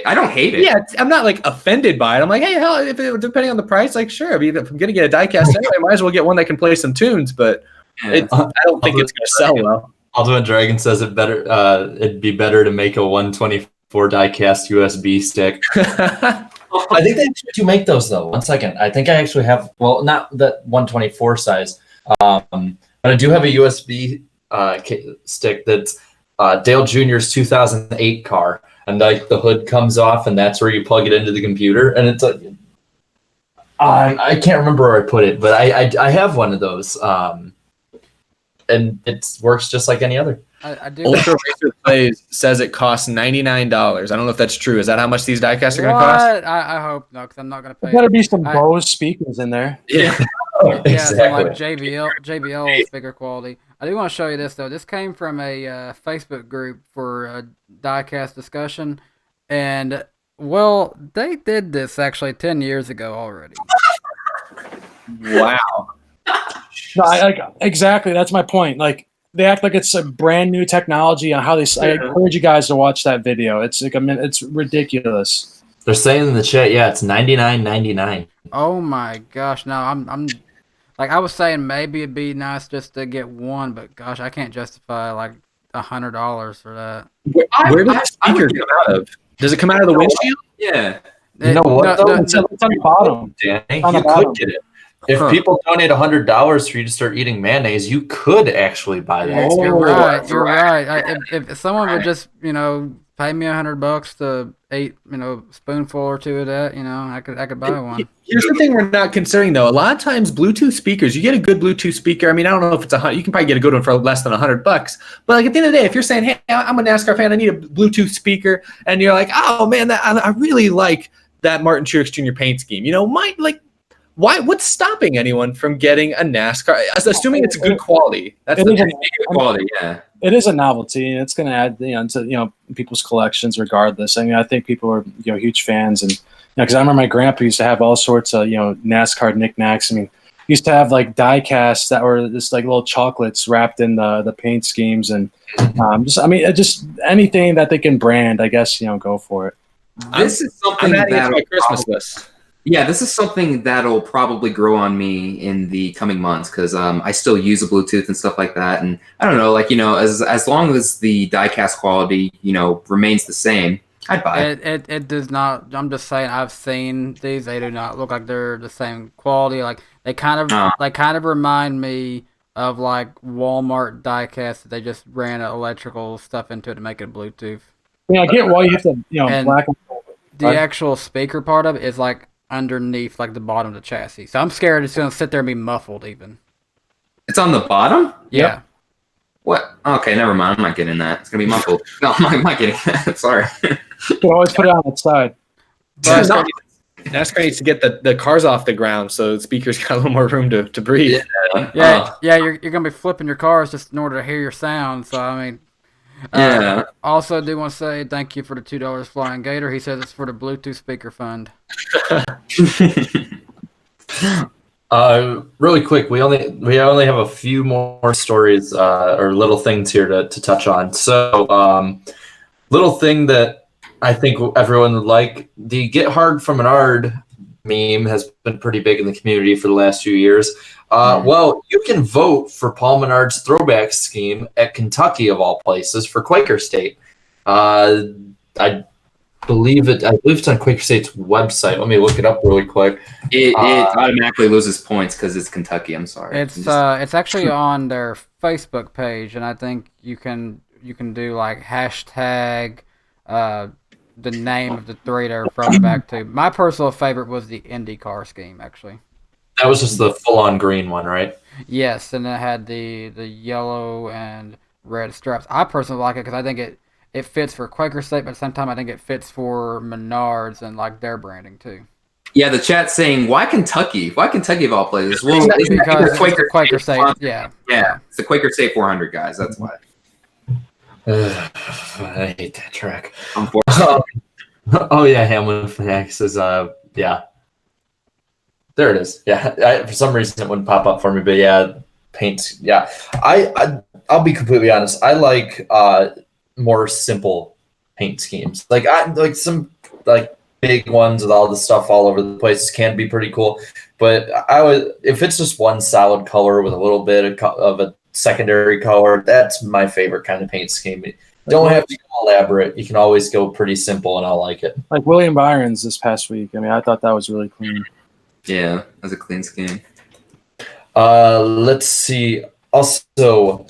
I don't hate it. Yeah, I'm not offended by it. I'm hey, hell, depending on the price, sure. I mean, if I'm gonna get a diecast anyway, I might as well get one that can play some tunes. But I don't think it's gonna sell well. Ultimate Dragon says it'd be better to make a 124 diecast USB stick. I think they do make those though. One second, I think I actually have. Well, not that 124 size, but I do have a USB stick that's Dale Jr.'s 2008 car, and the hood comes off, and that's where you plug it into the computer, and it's I can't remember where I put it, but I have one of those, and it works just like any other. I do. Ultra Racer Plays says it costs $99. I don't know if that's true. Is that how much these diecasts are going to cost? I hope not, because I'm not going to pay. There better be some Bose speakers in there. Yeah. Exactly. Some JBL speaker quality. I do want to show you this though. This came from a Facebook group for a diecast discussion, and they did this actually 10 years ago already. Wow. No, exactly. That's my point. They act like it's a brand new technology on how they. I encourage you guys to watch that video. It's it's ridiculous. They're saying in the chat, it's $99.99. Oh my gosh! No, I'm I was saying maybe it'd be nice just to get one, but gosh, I can't justify $100 for that. Where does the speaker come out of? Does it come out of the windshield? Yeah. You know what? It's on the bottom. Danny, you could get it. If people donate $100 for you to start eating mayonnaise, you could actually buy that. You're right. You're right. If someone would just pay me $100 to eat spoonful or two of that, I could buy one. Here's the thing we're not considering though. A lot of times Bluetooth speakers, you get a good Bluetooth speaker. I mean, I don't know if it's you can probably get a good one for less than $100. But at the end of the day, if you're saying, "Hey, I'm a NASCAR fan, I need a Bluetooth speaker," and you're like, "Oh man, I really like that Martin Truex Jr. paint scheme," why? What's stopping anyone from getting a NASCAR? Assuming it's good quality. That's good quality. Yeah, it is a novelty, and it's going to add to people's collections regardless. I mean, I think people are huge fans, and because I remember my grandpa used to have all sorts of NASCAR knickknacks. I mean, he used to have diecasts that were just little chocolates wrapped in the paint schemes, and just anything that they can brand. I guess go for it. This is something I'm adding it to my Christmas list. Yeah, this is something that'll probably grow on me in the coming months because I still use a Bluetooth and stuff like that, and I don't know, as long as the diecast quality remains the same, I'd buy it. It does not. I'm just saying, I've seen these. They do not look like they're the same quality. They kind of remind me of Walmart diecasts that they just ran electrical stuff into it to make it Bluetooth. Yeah, I get why you have to and black. The actual speaker part of it is underneath the bottom of the chassis. So I'm scared it's going to sit there and be muffled even. It's on the bottom? Yeah. Yep. What? Okay, never mind. I'm not getting that. It's going to be muffled. No, I'm not getting that. Sorry. You can always put it on its side. NASCAR needs to get the cars off the ground so the speakers got a little more room to breathe. Yeah, you're going to be flipping your cars just in order to hear your sound. So, I mean, Yeah. Also, I do want to say thank you for the $2 Flying Gator. He says it's for the Bluetooth speaker fund. Really quick, we only have a few more stories or little things here to touch on. So, little thing that I think everyone would like, the Get Hard from an Ard meme has been pretty big in the community for the last few years. Well, you can vote for Paul Menard's throwback scheme at Kentucky, of all places, for Quaker State. I believe it's on Quaker State's website. Let me look it up really quick. It automatically loses points because it's Kentucky. I'm sorry. It's actually on their Facebook page, and I think you can do like hashtag the name of the three they're referring back to. My personal favorite was the IndyCar scheme, actually. That was just the full-on green one, right? Yes, and it had the yellow and red stripes. I personally like it because I think it fits for Quaker State, but at the same time, I think it fits for Menards and like their branding too. Yeah, the chat's saying, why Kentucky? Why Kentucky of all places? Well, because it's Quaker State. Yeah, it's the Quaker State 400 guys. That's why. I hate that track. Unfortunately. Oh yeah, Hamlin Fanatics is yeah. There it is. Yeah, for some reason it wouldn't pop up for me, but yeah, paints. Yeah, I'll be completely honest. I like more simple paint schemes. Like some big ones with all the stuff all over the place can be pretty cool. But if it's just one solid color with a little bit of a secondary color, that's my favorite kind of paint scheme. Don't have to go elaborate. You can always go pretty simple, and I'll like it. Like William Byron's this past week. I mean, I thought that was really clean. Yeah, that's a clean scheme. Let's see. Also,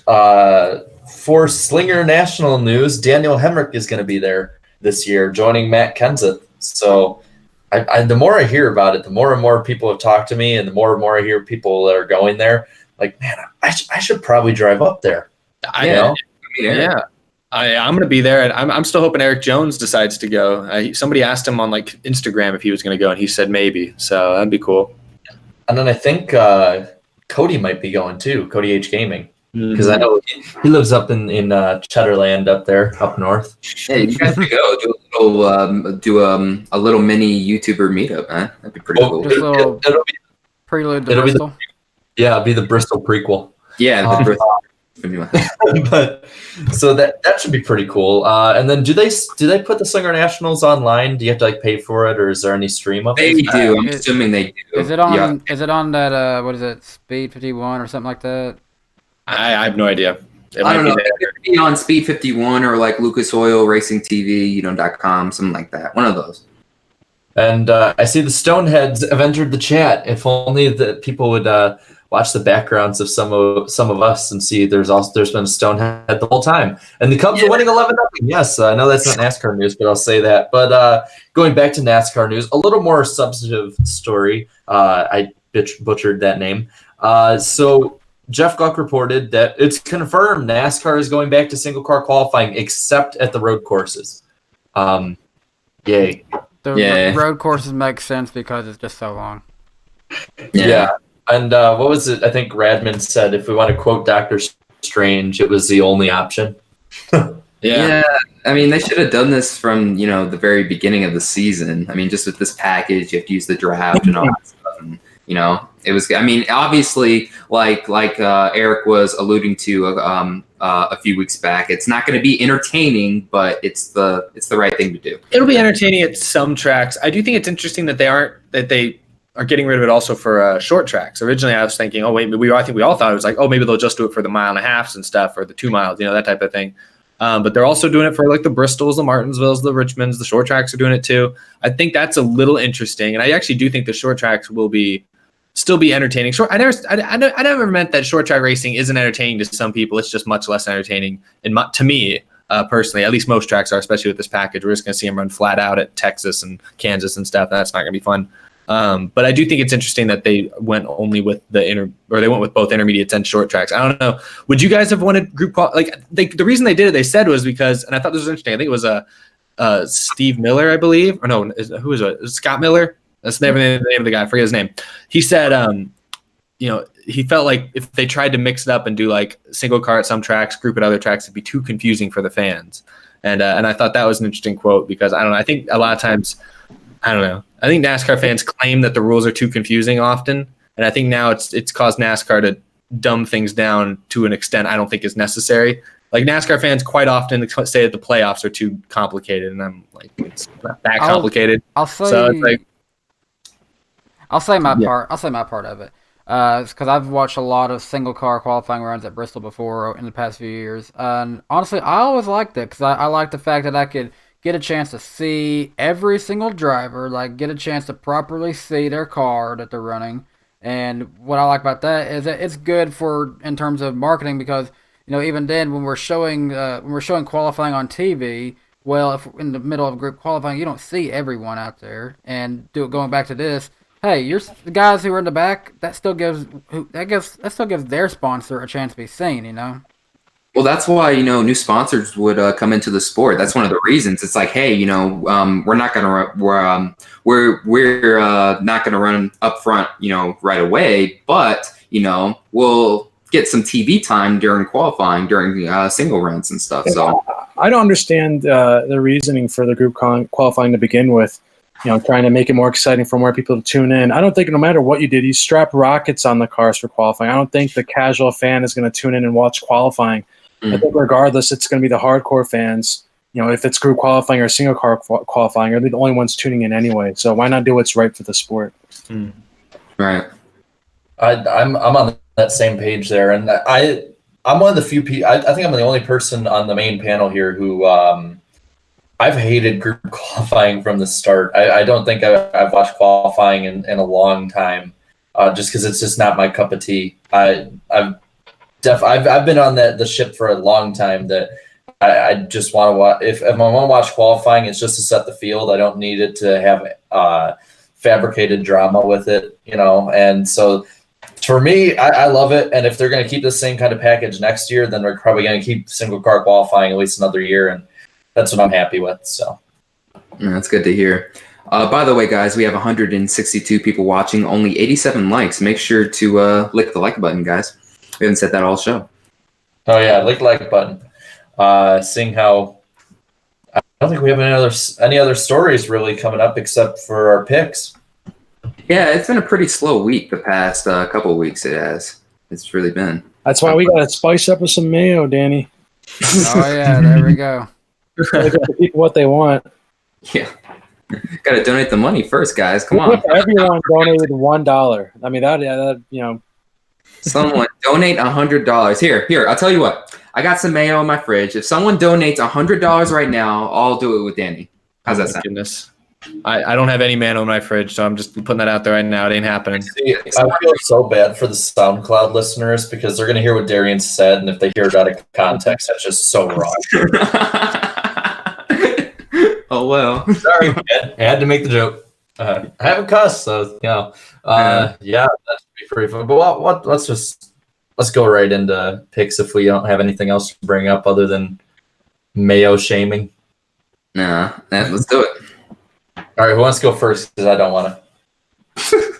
for Slinger National News, Daniel Hemrick is going to be there this year, joining Matt Kenseth. So, the more I hear about it, the more and more people have talked to me, and the more and more I hear people that are going there. Like, man, I should probably drive up there. Yeah. I'm going to be there, and I'm still hoping Eric Jones decides to go. Somebody asked him on like Instagram if he was going to go, and he said maybe. So that'd be cool. And then I think Cody might be going too. Cody H Gaming, because I know he lives up in Cheddarland up there, up north. Hey, you guys could go do a little mini YouTuber meetup, huh? That'd be pretty cool. Just a little prelude to Bristol. It'll be the Bristol prequel. Yeah, the Bristol. But so that should be pretty cool. And then do they put the Slinger Nationals online? Do you have to pay for it, or is there any stream of it? They do. I'm assuming they do. Is it on? Yeah. Is it on that? What is it? Speed 51 or something like that? I have no idea. I don't know. It could be on Speed 51 or like Lucas Oil Racing TV, .com, something like that. One of those. And I see the Stoneheads have entered the chat. If only the people would watch the backgrounds of some of us and see there's been a Stonehead the whole time. And the Cubs are winning 11-0. Yes, I know that's not NASCAR news, but I'll say that. But going back to NASCAR news, a little more substantive story. I butchered that name. So Jeff Gluck reported that it's confirmed NASCAR is going back to single car qualifying except at the road courses. Yay. The road courses make sense because it's just so long. Yeah. And what was it? I think Radman said if we want to quote Dr. Strange, it was the only option. Yeah. I mean, they should have done this from, the very beginning of the season. I mean, just with this package, you have to use the draft and all that stuff. And, it was, I mean, obviously, like Eric was alluding to a few weeks back, it's not going to be entertaining, but it's the right thing to do. It'll be entertaining at some tracks. I do think it's interesting that they are getting rid of it also for short tracks. Originally, I was thinking, I think we all thought it was like, maybe they'll just do it for the 1.5 miles and stuff, or the 2 miles, that type of thing. But they're also doing it for like the Bristols, the Martinsvilles, the Richmonds, the short tracks are doing it too. I think that's a little interesting, and I actually do think the short tracks will still be entertaining. I never meant that short track racing isn't entertaining to some people. It's just much less entertaining, to me personally. At least most tracks are, especially with this package. We're just going to see them run flat out at Texas and Kansas and stuff. And that's not going to be fun. But I do think it's interesting that they went only with they went with both intermediates and short tracks. I don't know. Would you guys have wanted group the reason they did it? They said was because, and I thought this was interesting. I think it was Steve Miller, I believe, or no, who was it? Scott Miller. That's the name of the guy. I forget his name. He said, he felt like if they tried to mix it up and do like single car at some tracks, group at other tracks, it'd be too confusing for the fans. And I thought that was an interesting quote because I don't know. I think a lot of times, I don't know. I think NASCAR fans claim that the rules are too confusing often, and I think now it's caused NASCAR to dumb things down to an extent I don't think is necessary. Like NASCAR fans quite often say that the playoffs are too complicated, and I'm like, it's not that complicated. I'll say, so it's like, I'll say my part. I'll say my part of it. It's because I've watched a lot of single car qualifying runs at Bristol before in the past few years, and honestly, I always liked it because I like the fact that I could get a chance to see every single driver, like get a chance to properly see their car that they're running. And what I like about that is that it's good for in terms of marketing because even then when we're showing qualifying on TV, well, if in the middle of group qualifying, you don't see everyone out there. And going back to this, hey, you're the guys who are in the back. That still gives their sponsor a chance to be seen. Well, that's why new sponsors would come into the sport. That's one of the reasons. It's like, hey, we're not gonna we're not gonna run up front, right away, but we'll get some TV time during qualifying, during single runs and stuff. So I don't understand the reasoning for the group qualifying to begin with. Trying to make it more exciting for more people to tune in. I don't think no matter what you did, you strap rockets on the cars for qualifying. I don't think the casual fan is going to tune in and watch qualifying. I think regardless, it's going to be the hardcore fans. If it's group qualifying or single car qualifying, are the only ones tuning in anyway. So why not do what's right for the sport? Right. I'm on that same page there, and I'm one of the few people. I think I'm the only person on the main panel here who I've hated group qualifying from the start. I don't think I've watched qualifying in a long time, just because it's just not my cup of tea. I've been on the ship for a long time that I just want to watch. If I want to watch qualifying, it's just to set the field. I don't need it to have fabricated drama with it, And so for me, I love it. And if they're going to keep the same kind of package next year, then they're probably going to keep single car qualifying at least another year. And that's what I'm happy with. So that's good to hear. By the way, guys, we have 162 people watching, only 87 likes. Make sure to lick the like button, guys. We haven't said that all show. Oh yeah, lick like button. Seeing how I don't think we have any other stories really coming up except for our picks. Yeah, it's been a pretty slow week. The past couple of weeks, it has. It's really been. That's why we got to spice up with some mayo, Danny. Oh yeah, there we go. Give the people what they want. Yeah. Got to donate the money first, guys. Come on. Everyone donated $1. I mean, that. Someone donate $100. Here. I'll tell you what. I got some mayo in my fridge. If someone donates $100 right now, I'll do it with Danny. How's that sound? Goodness. I don't have any mayo in my fridge, so I'm just putting that out there right now. It ain't happening. See, I feel so bad for the SoundCloud listeners because they're going to hear what Darian said, and if they hear it out of context, that's just so wrong. Oh, well. Sorry, I had to make the joke. I haven't cussed, so, yeah, that should be pretty fun. But let's go right into picks if we don't have anything else to bring up other than mayo shaming. Nah, let's do it. All right, who wants to go first? Because I don't want to.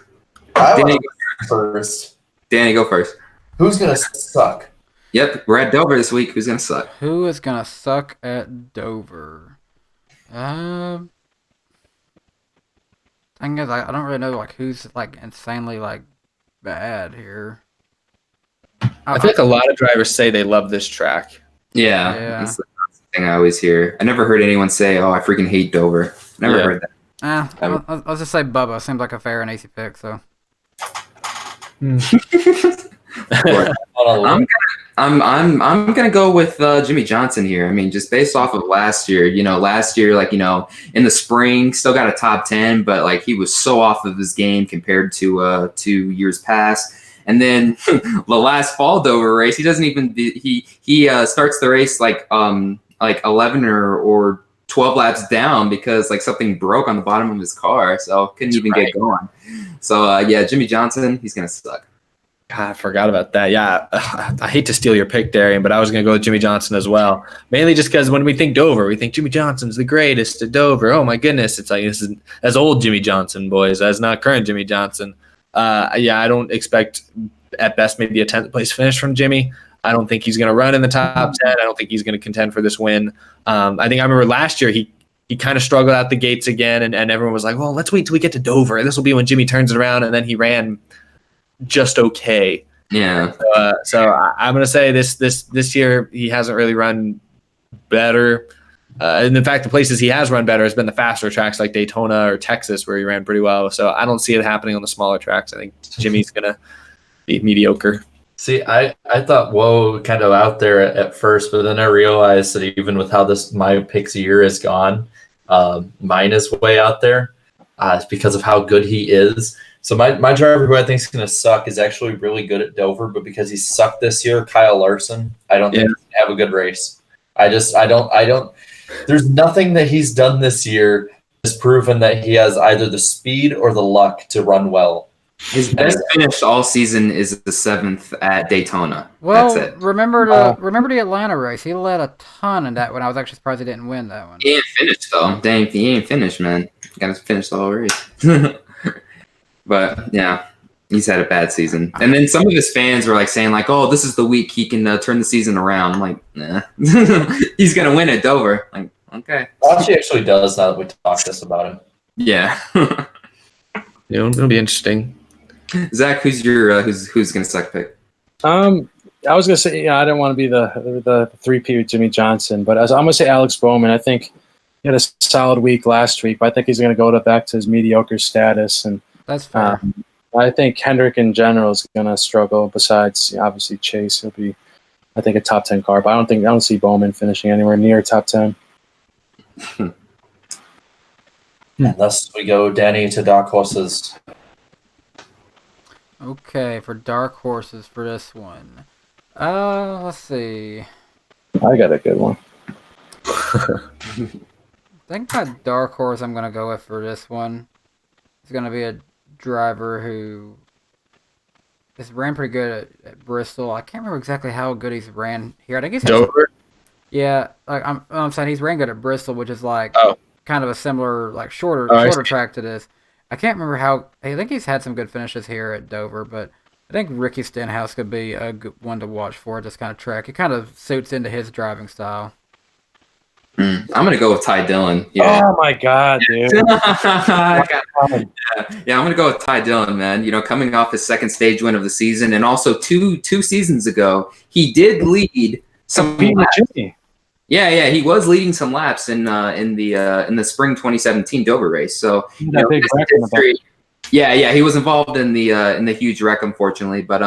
Danny, go first. Danny, go first. Who's going to suck? Yep, we're at Dover this week. Who's going to suck? Who is going to suck at Dover? Thing is, I don't really know who's insanely bad here. Oh, I think a lot of drivers say they love this track. Yeah. That's the thing I always hear. I never heard anyone say, "Oh, I freaking hate Dover." Never heard that. I'll just say Bubba. Seems like a fair and easy pick. So. I'm gonna go with Jimmy Johnson here. I mean, just based off of last year. Last year, in the spring, still got a top 10, but he was so off of his game compared to 2 years past. And then the last fall Dover race, he doesn't even he starts the race 11 or 12 laps down because something broke on the bottom of his car, so couldn't even get going. So Jimmy Johnson, he's gonna suck. God, I forgot about that. Yeah, I hate to steal your pick, Darian, but I was going to go with Jimmy Johnson as well. Mainly just because when we think Dover, we think Jimmy Johnson's the greatest at Dover. Oh, my goodness. It's that's old Jimmy Johnson, boys. That's not current Jimmy Johnson. I don't expect at best maybe a 10th place finish from Jimmy. I don't think he's going to run in the top 10. I don't think he's going to contend for this win. I think I remember last year he kind of struggled out the gates again, and everyone was like, well, let's wait till we get to Dover. This will be when Jimmy turns it around, and then he ran just okay. Yeah. So I'm going to say this year he hasn't really run better. And in fact, the places he has run better has been the faster tracks like Daytona or Texas, where he ran pretty well. So I don't see it happening on the smaller tracks. I think Jimmy's going to be mediocre. See, I thought whoa kind of out there at first, but then I realized that even with how my picks year has gone, mine is way out there. It's because of how good he is. So my driver who I think is going to suck is actually really good at Dover, but because he sucked this year, Kyle Larson, I don't think he's going to have a good race. I don't. There's nothing that he's done this year has proven that he has either the speed or the luck to run well. His best finish all season is the 7th at Daytona. Well, That's it. remember the Atlanta race. He led a ton in that one. I was actually surprised he didn't win that one. He ain't finished though. Dang, he ain't finished, man. Got to finish the whole race. But yeah, he's had a bad season. And then some of his fans were like saying like, "Oh, this is the week he can turn the season around." I'm like, nah. He's gonna win at Dover. Like, okay. Watch he actually does now that we talked this about him. Yeah. It'll be interesting. Zach, who's your who's gonna suck pick? I was gonna say, I didn't want to be the 3P with Jimmy Johnson, but I'm gonna say Alex Bowman. I think he had a solid week last week, but I think he's gonna go back to his mediocre status, and That's fair. I think Hendrick in general is gonna struggle. Besides, obviously Chase, he'll be, I think, a top 10 car, but I don't see Bowman finishing anywhere near top 10. Unless we go Danny to dark horses. Okay, for dark horses for this one. Let's see. I got a good one. I think my dark horse I'm gonna go with for this one is gonna be a driver who has ran pretty good at Bristol. I can't remember exactly how good he's ran here. I think he's Dover? Yeah, like I'm saying he's ran good at Bristol, which is like kind of a similar like shorter track to this. I can't remember how. I think he's had some good finishes here at Dover, but I think Ricky Stenhouse could be a good one to watch for this kind of track. It kind of suits into his driving style. I'm gonna go with Ty Dillon. Yeah. Oh my God, dude! Yeah, I'm gonna go with Ty Dillon, man. You know, coming off his second stage win of the season, and also two seasons ago, he did lead some. Yeah, he was leading some laps in the spring 2017 Dover race. So you know, yeah, he was involved in the huge wreck, unfortunately. But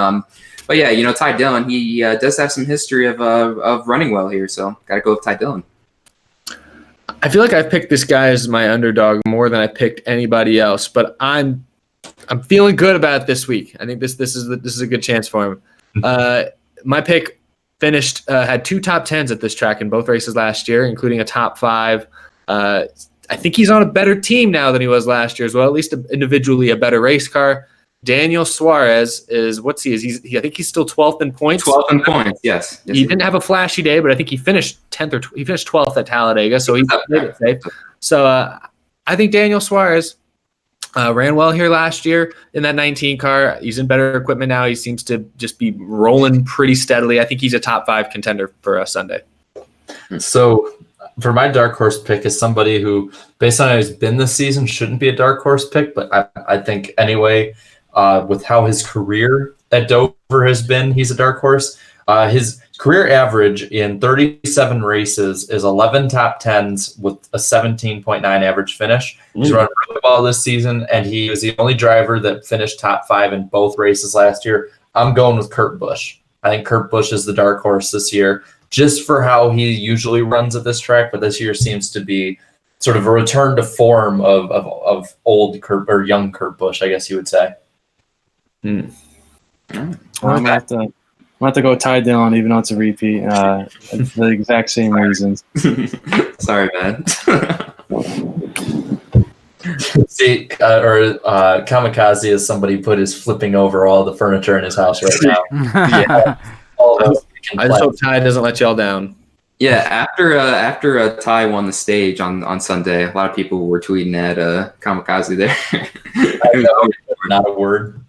yeah, you know, Ty Dillon, he does have some history of running well here. So gotta go with Ty Dillon. I feel like I've picked this guy as my underdog more than I picked anybody else, but I'm feeling good about it this week. I think this is a good chance for him. My pick finished had 2 top 10s at this track in both races last year, including a top 5. I think he's on a better team now than he was last year as well, at least individually a better race car. Daniel Suarez is I think he's still 12th in points. 12th in points, yes. He didn't have a flashy day, but I think he finished 10th he finished 12th at Talladega, so he played it safe. So I think Daniel Suarez ran well here last year in that 19 car. He's in better equipment now. He seems to just be rolling pretty steadily. I think he's a top 5 contender for Sunday. So for my dark horse pick is somebody who, based on how he's been this season, shouldn't be a dark horse pick, but I think anyway, with how his career at Dover has been, he's a dark horse. His career average in 37 races is 11 top 10s with a 17.9 average finish. He's run really well this season, and he was the only driver that finished top 5 in both races last year. I'm going with Kurt Busch. I think Kurt Busch is the dark horse this year, just for how he usually runs at this track, but this year seems to be sort of a return to form of old Kurt, or young Kurt Busch, I guess you would say. I'm gonna have to go Ty Dillon, even though it's a repeat. For the exact same reasons. Sorry, man. See, Kamikaze is somebody put his flipping over all the furniture in his house right now. Yeah, all those I just hope Ty doesn't let y'all down. Yeah, after Ty won the stage on Sunday, a lot of people were tweeting at Kamikaze there. I know, not a word.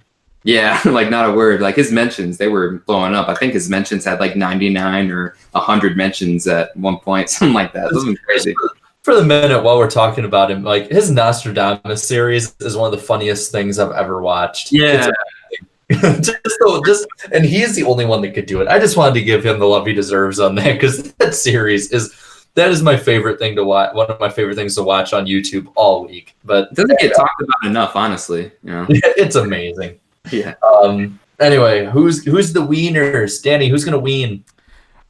Yeah, like not a word. Like his mentions, they were blowing up. I think his mentions had like 99 or 100 mentions at one point, something like that. This was crazy. For the minute while we're talking about him, like his Nostradamus series is one of the funniest things I've ever watched. Yeah. And he's the only one that could do it. I just wanted to give him the love he deserves on that because that series is my favorite thing to watch. One of my favorite things to watch on YouTube all week. But It doesn't get talked about enough, honestly. You know? It's amazing. Yeah. Anyway, who's the wieners? Danny, who's gonna ween?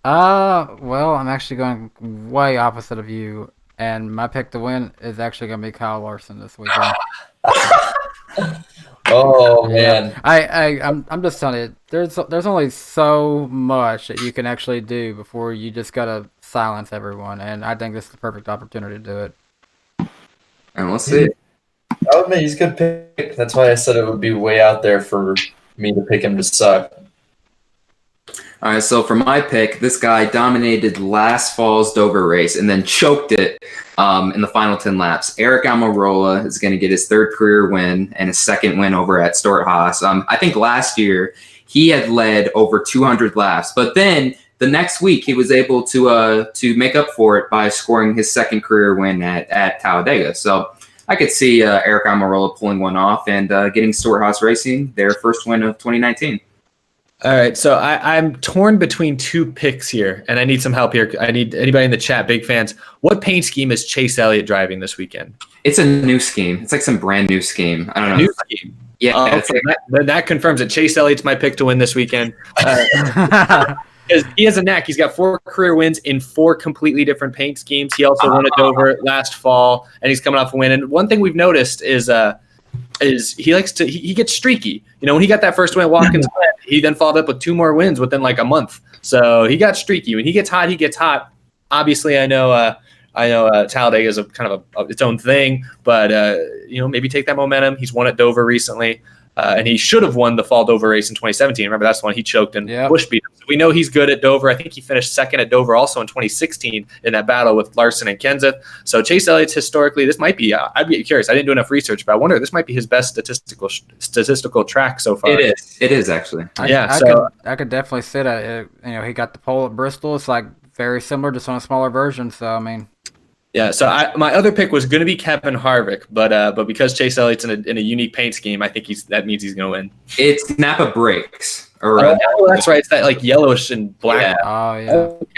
Well, I'm actually going way opposite of you, and my pick to win is actually going to be Kyle Larson this weekend. Oh man, I'm just telling you, there's only so much that you can actually do before you just gotta silence everyone, and I think this is the perfect opportunity to do it. And we'll see. I'll admit he's a good pick. That's why I said it would be way out there for me to pick him to suck. All right, so for my pick, this guy dominated last fall's Dover race and then choked it in the final 10 laps. Eric Almirola is going to get his third career win and his second win over at Stort-Haas. I think last year he had led over 200 laps, but then the next week he was able to make up for it by scoring his second career win at Talladega. So I could see Eric Almirola pulling one off and getting Stort-Haas Racing their first win of 2019. All right, so I'm torn between two picks here, and I need some help here. I need anybody in the chat, big fans. What paint scheme is Chase Elliott driving this weekend? It's a new scheme. It's like some brand new scheme. I don't know. New scheme. Yeah. Okay. That confirms that Chase Elliott's my pick to win this weekend. He has a knack. He's got 4 career wins in 4 completely different paint schemes. He also won at Dover last fall, and he's coming off a win. And one thing we've noticed is he likes to he gets streaky. You know, when he got that first win at Watkins Glen, he then followed up with 2 more wins within like a month. So he got streaky. When he gets hot, he gets hot. Obviously, I know Talladega is a kind of its own thing, but maybe take that momentum. He's won at Dover recently. And he should have won the fall Dover race in 2017. Remember, that's the one he choked and Busch beat him. So we know he's good at Dover. I think he finished second at Dover also in 2016 in that battle with Larson and Kenseth. So Chase Elliott's historically, this might be, I'd be curious. I didn't do enough research, but I wonder, this might be his best statistical track so far. It is actually. I could definitely say that. He got the pole at Bristol. It's like very similar, just on a smaller version. So, I mean. Yeah, so my other pick was going to be Kevin Harvick, but because Chase Elliott's in a unique paint scheme, I think that means he's going to win. It's Napa Brakes. That's right. It's that like yellowish and black. Yeah. Oh yeah. Okay.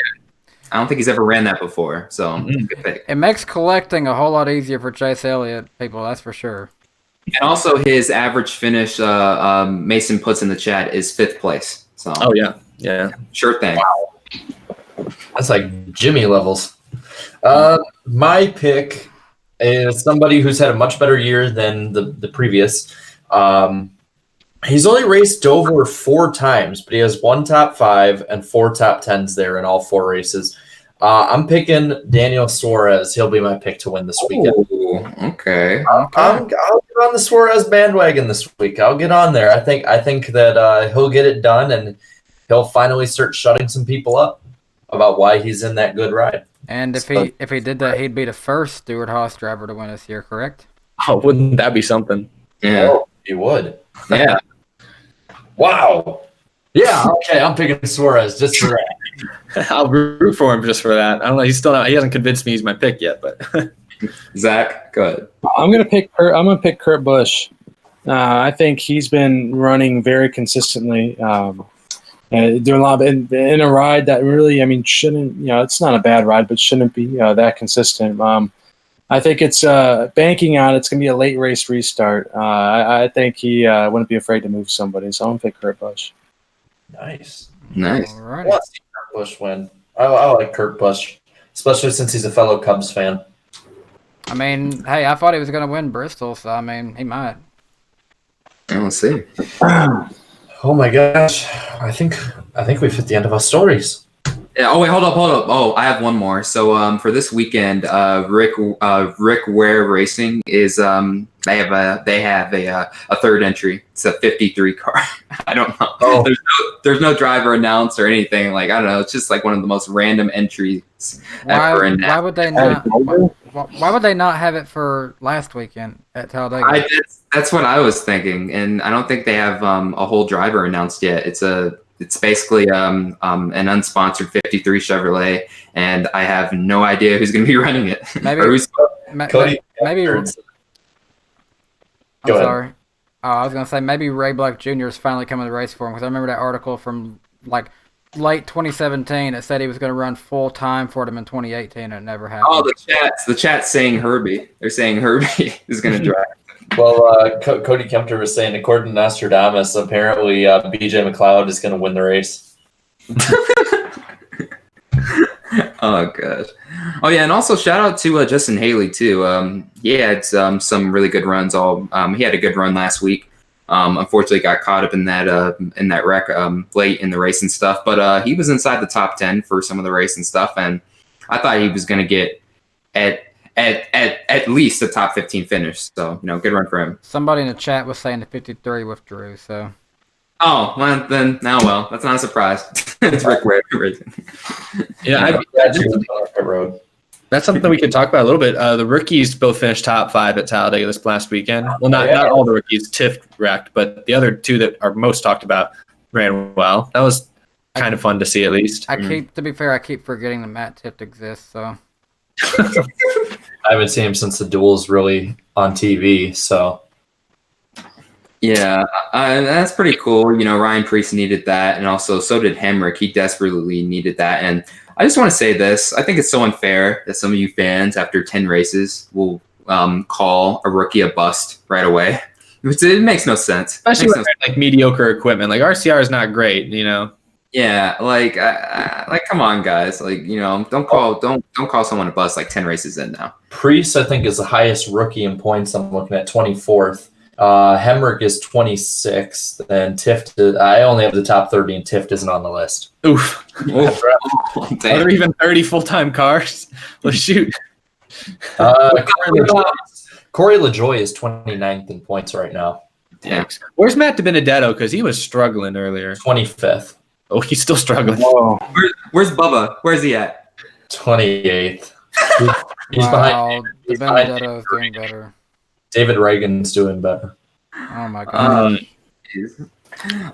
I don't think he's ever ran that before, so good pick. It makes collecting a whole lot easier for Chase Elliott people. That's for sure. And also, his average finish, Mason puts in the chat, is 5th place. So. Oh yeah. Sure thing. Wow. That's like Jimmy levels. My pick is somebody who's had a much better year than the previous. He's only raced Dover 4 times, but he has 1 top 5 and 4 top 10s there in all 4 races. I'm picking Daniel Suarez. He'll be my pick to win this weekend. Ooh, okay. I'll get on the Suarez bandwagon this week. I'll get on there. I think that he'll get it done, and he'll finally start shutting some people up about why he's in that good ride. And if he did that, he'd be the first Stewart-Haas driver to win this year, correct? Oh, wouldn't that be something? Yeah. Oh, he would. Yeah. Wow. Yeah, okay, I'm picking Suarez just for that. I'll root for him just for that. I don't know. He hasn't convinced me he's my pick yet, but Zach, go ahead. I'm gonna pick Kurt Busch. I think he's been running very consistently. Doing a lot in a ride that really, shouldn't, it's not a bad ride, but shouldn't be that consistent. I think it's banking on it's going to be a late race restart. I think he wouldn't be afraid to move somebody, so I'm going to pick Kurt Busch. Nice. All right. I want to see Kurt Busch win. I like Kurt Busch, especially since he's a fellow Cubs fan. Hey, I thought he was going to win Bristol, so, he might. Let's see. Oh my gosh! I think we've hit the end of our stories. Yeah. Oh wait, hold up. Oh, I have one more. So for this weekend, Rick Ware Racing is they have a third entry. It's a 53 car. I don't know. Oh. There's no driver announced or anything. Like I don't know. It's just like one of the most random entries ever. Why would they not? Why would they not have it for last weekend at Talladega? That's what I was thinking, and I don't think they have a whole driver announced yet. It's basically an unsponsored 53 Chevrolet, and I have no idea who's going to be running it. Maybe Cody. maybe. Go I'm ahead. sorry. I was gonna say maybe Ray Black Jr. is finally coming to race for him because I remember that article from like late 2017. It said he was going to run full time for them in 2018, and it never happened. Oh, the chat's saying Herbie. They're saying Herbie is going to drive. Well, Cody Kempter was saying, according to Nostradamus, apparently BJ McLeod is going to win the race. Oh gosh. Oh yeah, and also shout out to Justin Haley too. He had some really good runs. He had a good run last week. Unfortunately, got caught up in that wreck late in the race and stuff. But he was inside the top 10 for some of the race and stuff, and I thought he was going to get at least a top 15 finish. So good run for him. Somebody in the chat was saying the 53 withdrew. So. Oh well, then well, that's not a surprise. It's Rick Ware. Yeah, that's something we could talk about a little bit. The rookies both finished top 5 at Talladega this last weekend. Well, not all the rookies. Tiff wrecked, but the other two that are most talked about ran well. That was kind of fun to see, at least. To be fair, I keep forgetting that Matt Tiff exists. So I haven't seen him since the duel's really on TV. So yeah, that's pretty cool. Ryan Preece needed that, and also so did Hemrick. He desperately needed that, and I just want to say this. I think it's so unfair that some of you fans, after 10 races, will call a rookie a bust right away. It makes no sense. Especially with like mediocre equipment. Like RCR is not great, Yeah, like come on, guys. Don't call someone a bust like 10 races in now. Priest, I think, is the highest rookie in points. I'm looking at 24th. Hemrick is 26th, and Tift. I only have the top 30, and Tift isn't on the list. Oof. Are there even 30 full-time cars? Well, shoot. Corey LaJoie is 29th in points right now. Yeah. Where's Matt DiBenedetto? Because he was struggling earlier. 25th. Oh, he's still struggling. Whoa. Where's Bubba? Where's he at? 28th. He's wow, behind. DiBenedetto is doing better. David Reagan's doing better. Oh my god.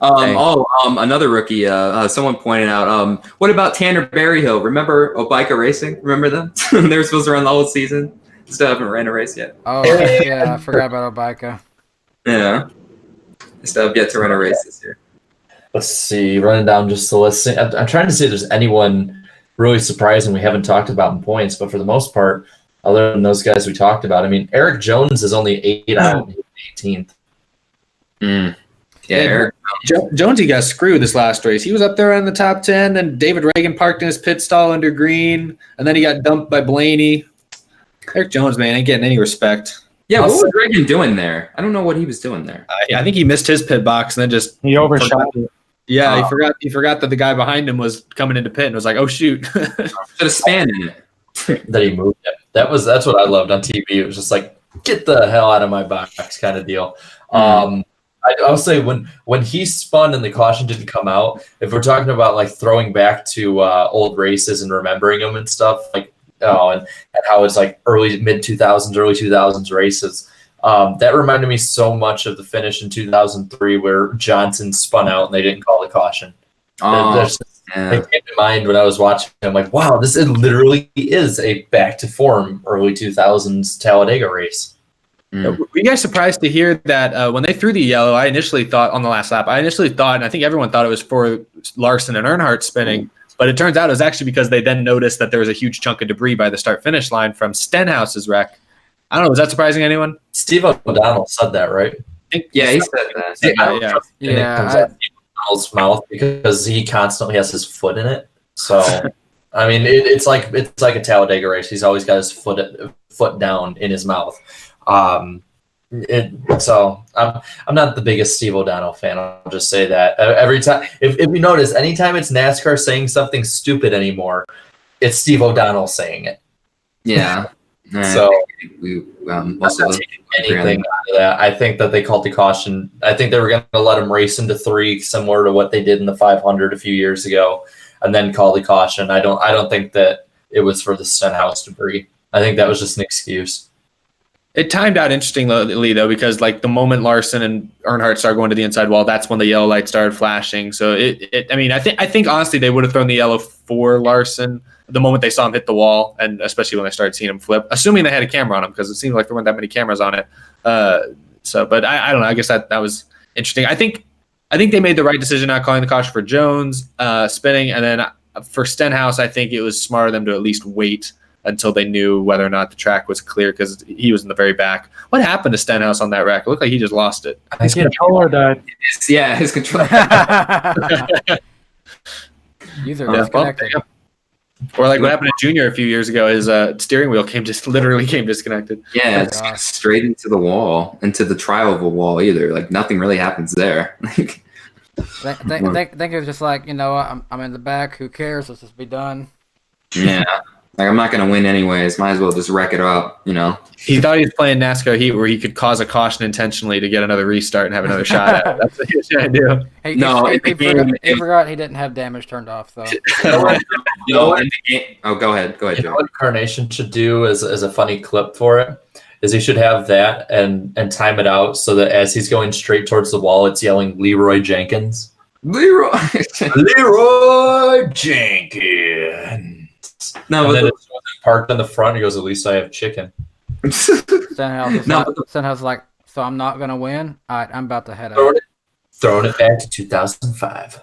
Another rookie. Someone pointed out. What about Tanner Berryhill? Remember Obica Racing? Remember them? They were supposed to run the whole season. Still haven't ran a race yet. Oh yeah, I forgot about Obica. Yeah, still have yet to run a race this year. Let's see. Running down just the list. I'm trying to see if there's anyone really surprising we haven't talked about in points, but for the most part, other than those guys we talked about, I mean, Eric Jones is only 8 out, 18th. Yeah, Eric Jonesy got screwed this last race. He was up there in the top 10, then David Reagan parked in his pit stall under green, and then he got dumped by Blaney. Eric Jones, man, ain't getting any respect. Yeah, what was Reagan doing there? I don't know what he was doing there. I think he missed his pit box and then just He overshot it. Yeah, he forgot that the guy behind him was coming into pit and was like, "Oh shoot!" Should have spanned in it. That he moved it. That's what I loved on TV. It was just like, get the hell out of my box kind of deal. I'll say when he spun and the caution didn't come out, if we're talking about like throwing back to old races and remembering them and stuff, like and how it's like mid 2000s, early 2000s races. That reminded me so much of the finish in 2003 where Johnson spun out and they didn't call the caution. It came to mind when I was watching. I'm like, wow, this literally is a back to form early 2000s Talladega race. Were you guys surprised to hear that when they threw the yellow? I initially thought on the last lap, and I think everyone thought it was for Larson and Earnhardt spinning, but it turns out it was actually because they then noticed that there was a huge chunk of debris by the start-finish line from Stenhouse's wreck. I don't know. Was that surprising to anyone? Steve O'Donnell said that, right? Yeah, he said that. Yeah. O'Donnell's mouth because he constantly has his foot in it. So, I mean, it's like a Talladega race. He's always got his foot down in his mouth. So I'm not the biggest Steve O'Donnell fan. I'll just say that every time. If you notice, anytime it's NASCAR saying something stupid anymore, it's Steve O'Donnell saying it. Yeah. So most of anything out of that. I think that they called the caution. I think they were going to let him race into 3, similar to what they did in the 500 a few years ago, and then call the caution. I don't think that it was for the Stenhouse debris. I think that was just an excuse. It timed out interestingly though, because like the moment Larson and Earnhardt started going to the inside wall, that's when the yellow light started flashing. So I think honestly they would have thrown the yellow for Larson the moment they saw him hit the wall, and especially when they started seeing him flip, assuming they had a camera on him, because it seemed like there weren't that many cameras on it. But I don't know. I guess that was interesting. I think they made the right decision not calling the caution for Jones spinning, and then for Stenhouse, I think it was smarter of them to at least wait until they knew whether or not the track was clear, because he was in the very back. What happened to Stenhouse on that rack? It looked like he just lost it. His controller died. Yeah, his controller. User disconnected. Or like what happened to Junior a few years ago, his steering wheel literally came disconnected. Yeah, it's straight into the wall, into the tri-oval wall either. Like nothing really happens there. Think it was just like, I'm in the back. Who cares? Let's just be done. Yeah. Like, I'm not going to win anyways. Might as well just wreck it up, He thought he was playing NASCAR Heat where he could cause a caution intentionally to get another restart and have another shot at it. That's what he was trying to do. He forgot he didn't have damage turned off, though. In the game. Oh, go ahead, Joe. What Carnation should do as a funny clip for it is he should have that and time it out so that as he's going straight towards the wall, it's yelling Leroy Jenkins. Leroy Jenkins. No, and then it's parked in the front. He goes, "At least I have chicken." Stenhouse like, so I'm not gonna win. All right, I'm about to head out. Throwing it back to 2005.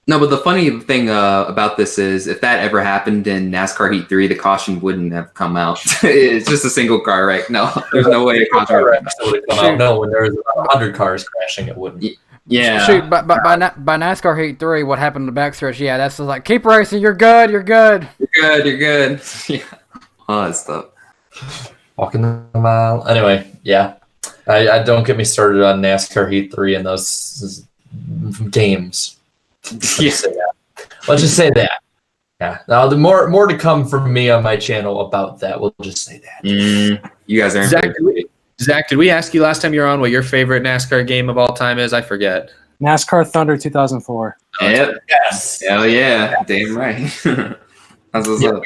No, but the funny thing about this is, if that ever happened in NASCAR Heat 3, the caution wouldn't have come out. It's just a single car wreck. No, there's no way a caution would have come out. No, when there's 100 cars crashing, it wouldn't. Yeah. Shoot, but by NASCAR Heat 3, what happened in the backstretch? Yeah, that's just like, keep racing. You're good. You're good. Yeah. All that stuff. Walking the mile. Anyway, yeah. I don't get me started on NASCAR Heat 3 and those games. Let's just say that. Yeah. Now the more to come from me on my channel about that. We'll just say that. You guys are Zach, did we ask you last time you were on what your favorite NASCAR game of all time is? I forget. NASCAR Thunder 2004. Yep. Yes. Hell yeah. Damn right. That's what's up.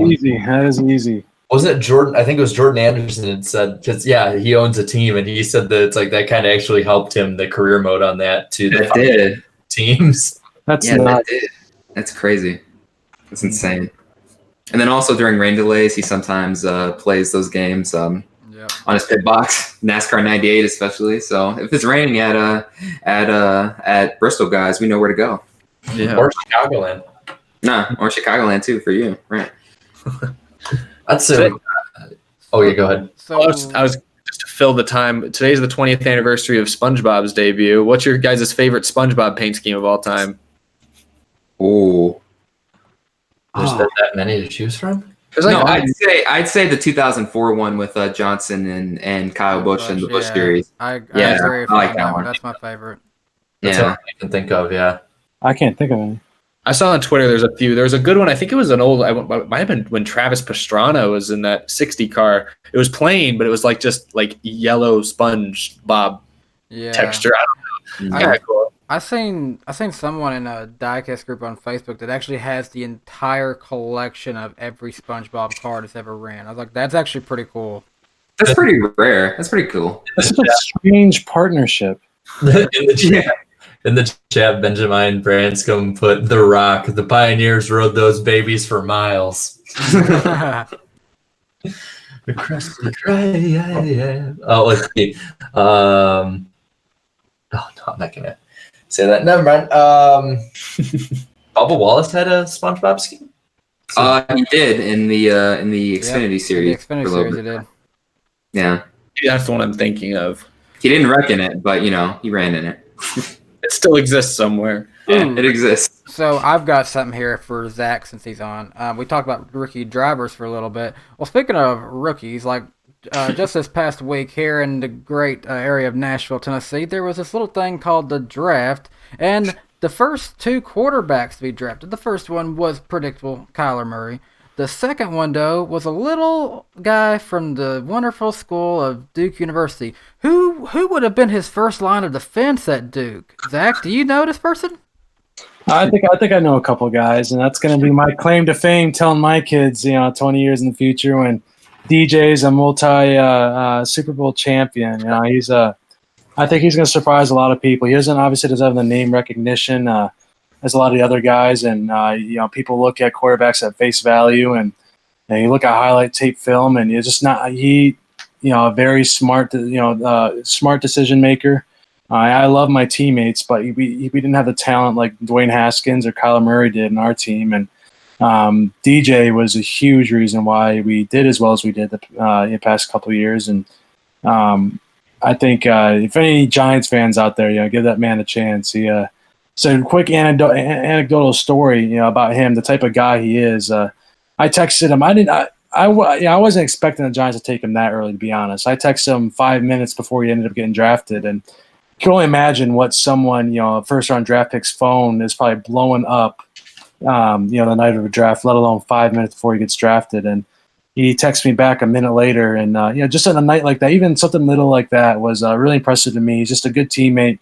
Easy. That is easy. Wasn't it Jordan? I think it was Jordan Anderson had said, because he owns a team, and he said that it's like that kind of actually helped him, the career mode on that too. That did. Teams. That did. That's crazy. That's insane. And then also during rain delays, he sometimes plays those games on his pit box, NASCAR 98 especially. So if it's raining at Bristol, guys, we know where to go. Yeah. Or Chicagoland. Or Chicagoland too for you, right? I'd say. Oh yeah, go ahead. So I was just to fill the time. Today's the 20th anniversary of SpongeBob's debut. What's your guys' favorite SpongeBob paint scheme of all time? Oh, there's that many to choose from. I'd say the 2004 one with Johnson and Kyle Busch and the Busch series. I agree. I like that one. That's my favorite. That's what I can think of. Yeah, I can't think of any. I saw on Twitter there's a few. There was a good one. I think it was an old. It might have been when Travis Pastrana was in that 60 car. It was plain, but it was like just like yellow sponge bob texture. I don't know. Cool. I seen someone in a diecast group on Facebook that actually has the entire collection of every SpongeBob card that's ever ran. I was like, that's actually pretty cool. That's pretty rare. That's pretty cool. That's such a strange partnership. In the chat, Benjamin Branscombe put The Rock. The Pioneers rode those babies for miles. Across the trail. Oh, let's see. No, I'm not gonna say that. Never mind. Bubba Wallace had a SpongeBob scheme. He did in the Xfinity series. The Xfinity series, he did. Yeah, that's the one I'm thinking of. He didn't wreck in it, but he ran in it. It still exists somewhere. Yeah, it exists. So I've got something here for Zach since he's on. We talked about rookie drivers for a little bit. Well, speaking of rookies, like just this past week here in the great area of Nashville, Tennessee, there was this little thing called the draft, and the first two quarterbacks to be drafted. The first one was predictable, Kyler Murray. The second one, though, was a little guy from the wonderful school of Duke University. Who would have been his first line of defense at Duke? Zach, do you know this person? I think I know a couple guys, and that's going to be my claim to fame telling my kids, 20 years in the future when DJ's a multi Super Bowl champion. You know, he's I think he's going to surprise a lot of people. He doesn't have the name recognition as a lot of the other guys, and you know, people look at quarterbacks at face value, and you look at highlight tape film, and you're just not he. You know, a very smart, smart decision maker. I love my teammates, but we didn't have the talent like Dwayne Haskins or Kyler Murray did in our team, and DJ was a huge reason why we did as well as we did the past couple of years. And I think if any Giants fans out there, you know, give that man a chance. So quick anecdotal story, you know, about him, the type of guy he is. I texted him. I wasn't expecting the Giants to take him that early, to be honest. I texted him 5 minutes before he ended up getting drafted, and you can only imagine what someone, you know, a first-round draft pick's phone is probably blowing up, you know, the night of a draft, let alone 5 minutes before he gets drafted. And he texted me back a minute later, and you know, just on a night like that, even something little like that was really impressive to me. He's just a good teammate,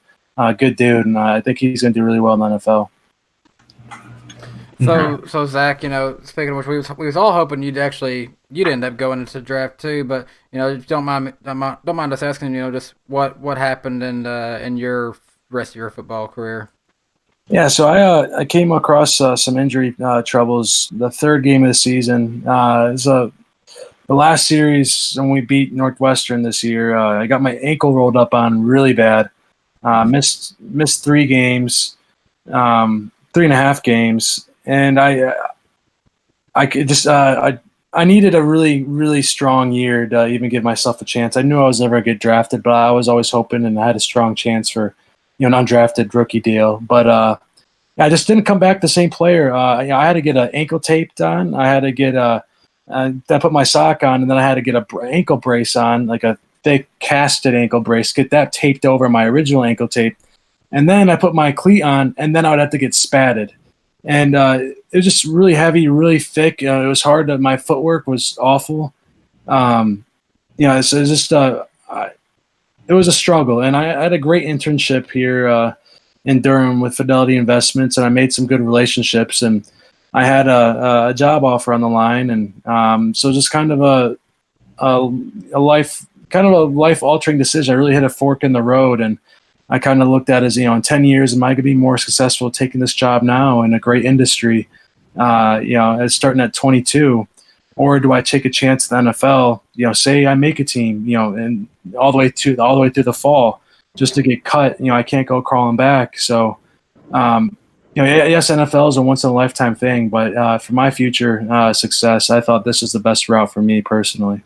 good dude, and I think he's going to do really well in the NFL. So Zach, you know, speaking of which, we was all hoping you'd end up going into the draft too, but you know, don't mind us asking, you know, just what happened in your rest of your football career. Yeah, so I came across some injury troubles the third game of the season. It was the last series when we beat Northwestern this year. I got my ankle rolled up on really bad. Missed 3 games, 3.5 games. And I needed a really, really strong year to even give myself a chance. I knew I was never going to get drafted, but I was always hoping, and I had a strong chance for, you know, an undrafted rookie deal. But I just didn't come back the same player. You know, I had to get an ankle tape done. I had to get then put my sock on, and then I had to get an ankle brace on, like a thick casted ankle brace, get that taped over my original ankle tape. And then I put my cleat on, and then I would have to get spatted. And it was just really heavy, really thick. It was hard. My footwork was awful. You know, so it was just it was a struggle. And I had a great internship here in Durham with Fidelity Investments, and I made some good relationships. And I had a job offer on the line, and so just kind of a life altering decision. I really hit a fork in the road, and I kind of looked at it as, you know, in 10 years, am I going to be more successful taking this job now in a great industry, you know, as starting at 22, or do I take a chance at the NFL, you know, say I make a team, you know, and all the way through the fall just to get cut, you know, I can't go crawling back. So, you know, yes, NFL is a once in a lifetime thing, but for my future success, I thought this is the best route for me personally.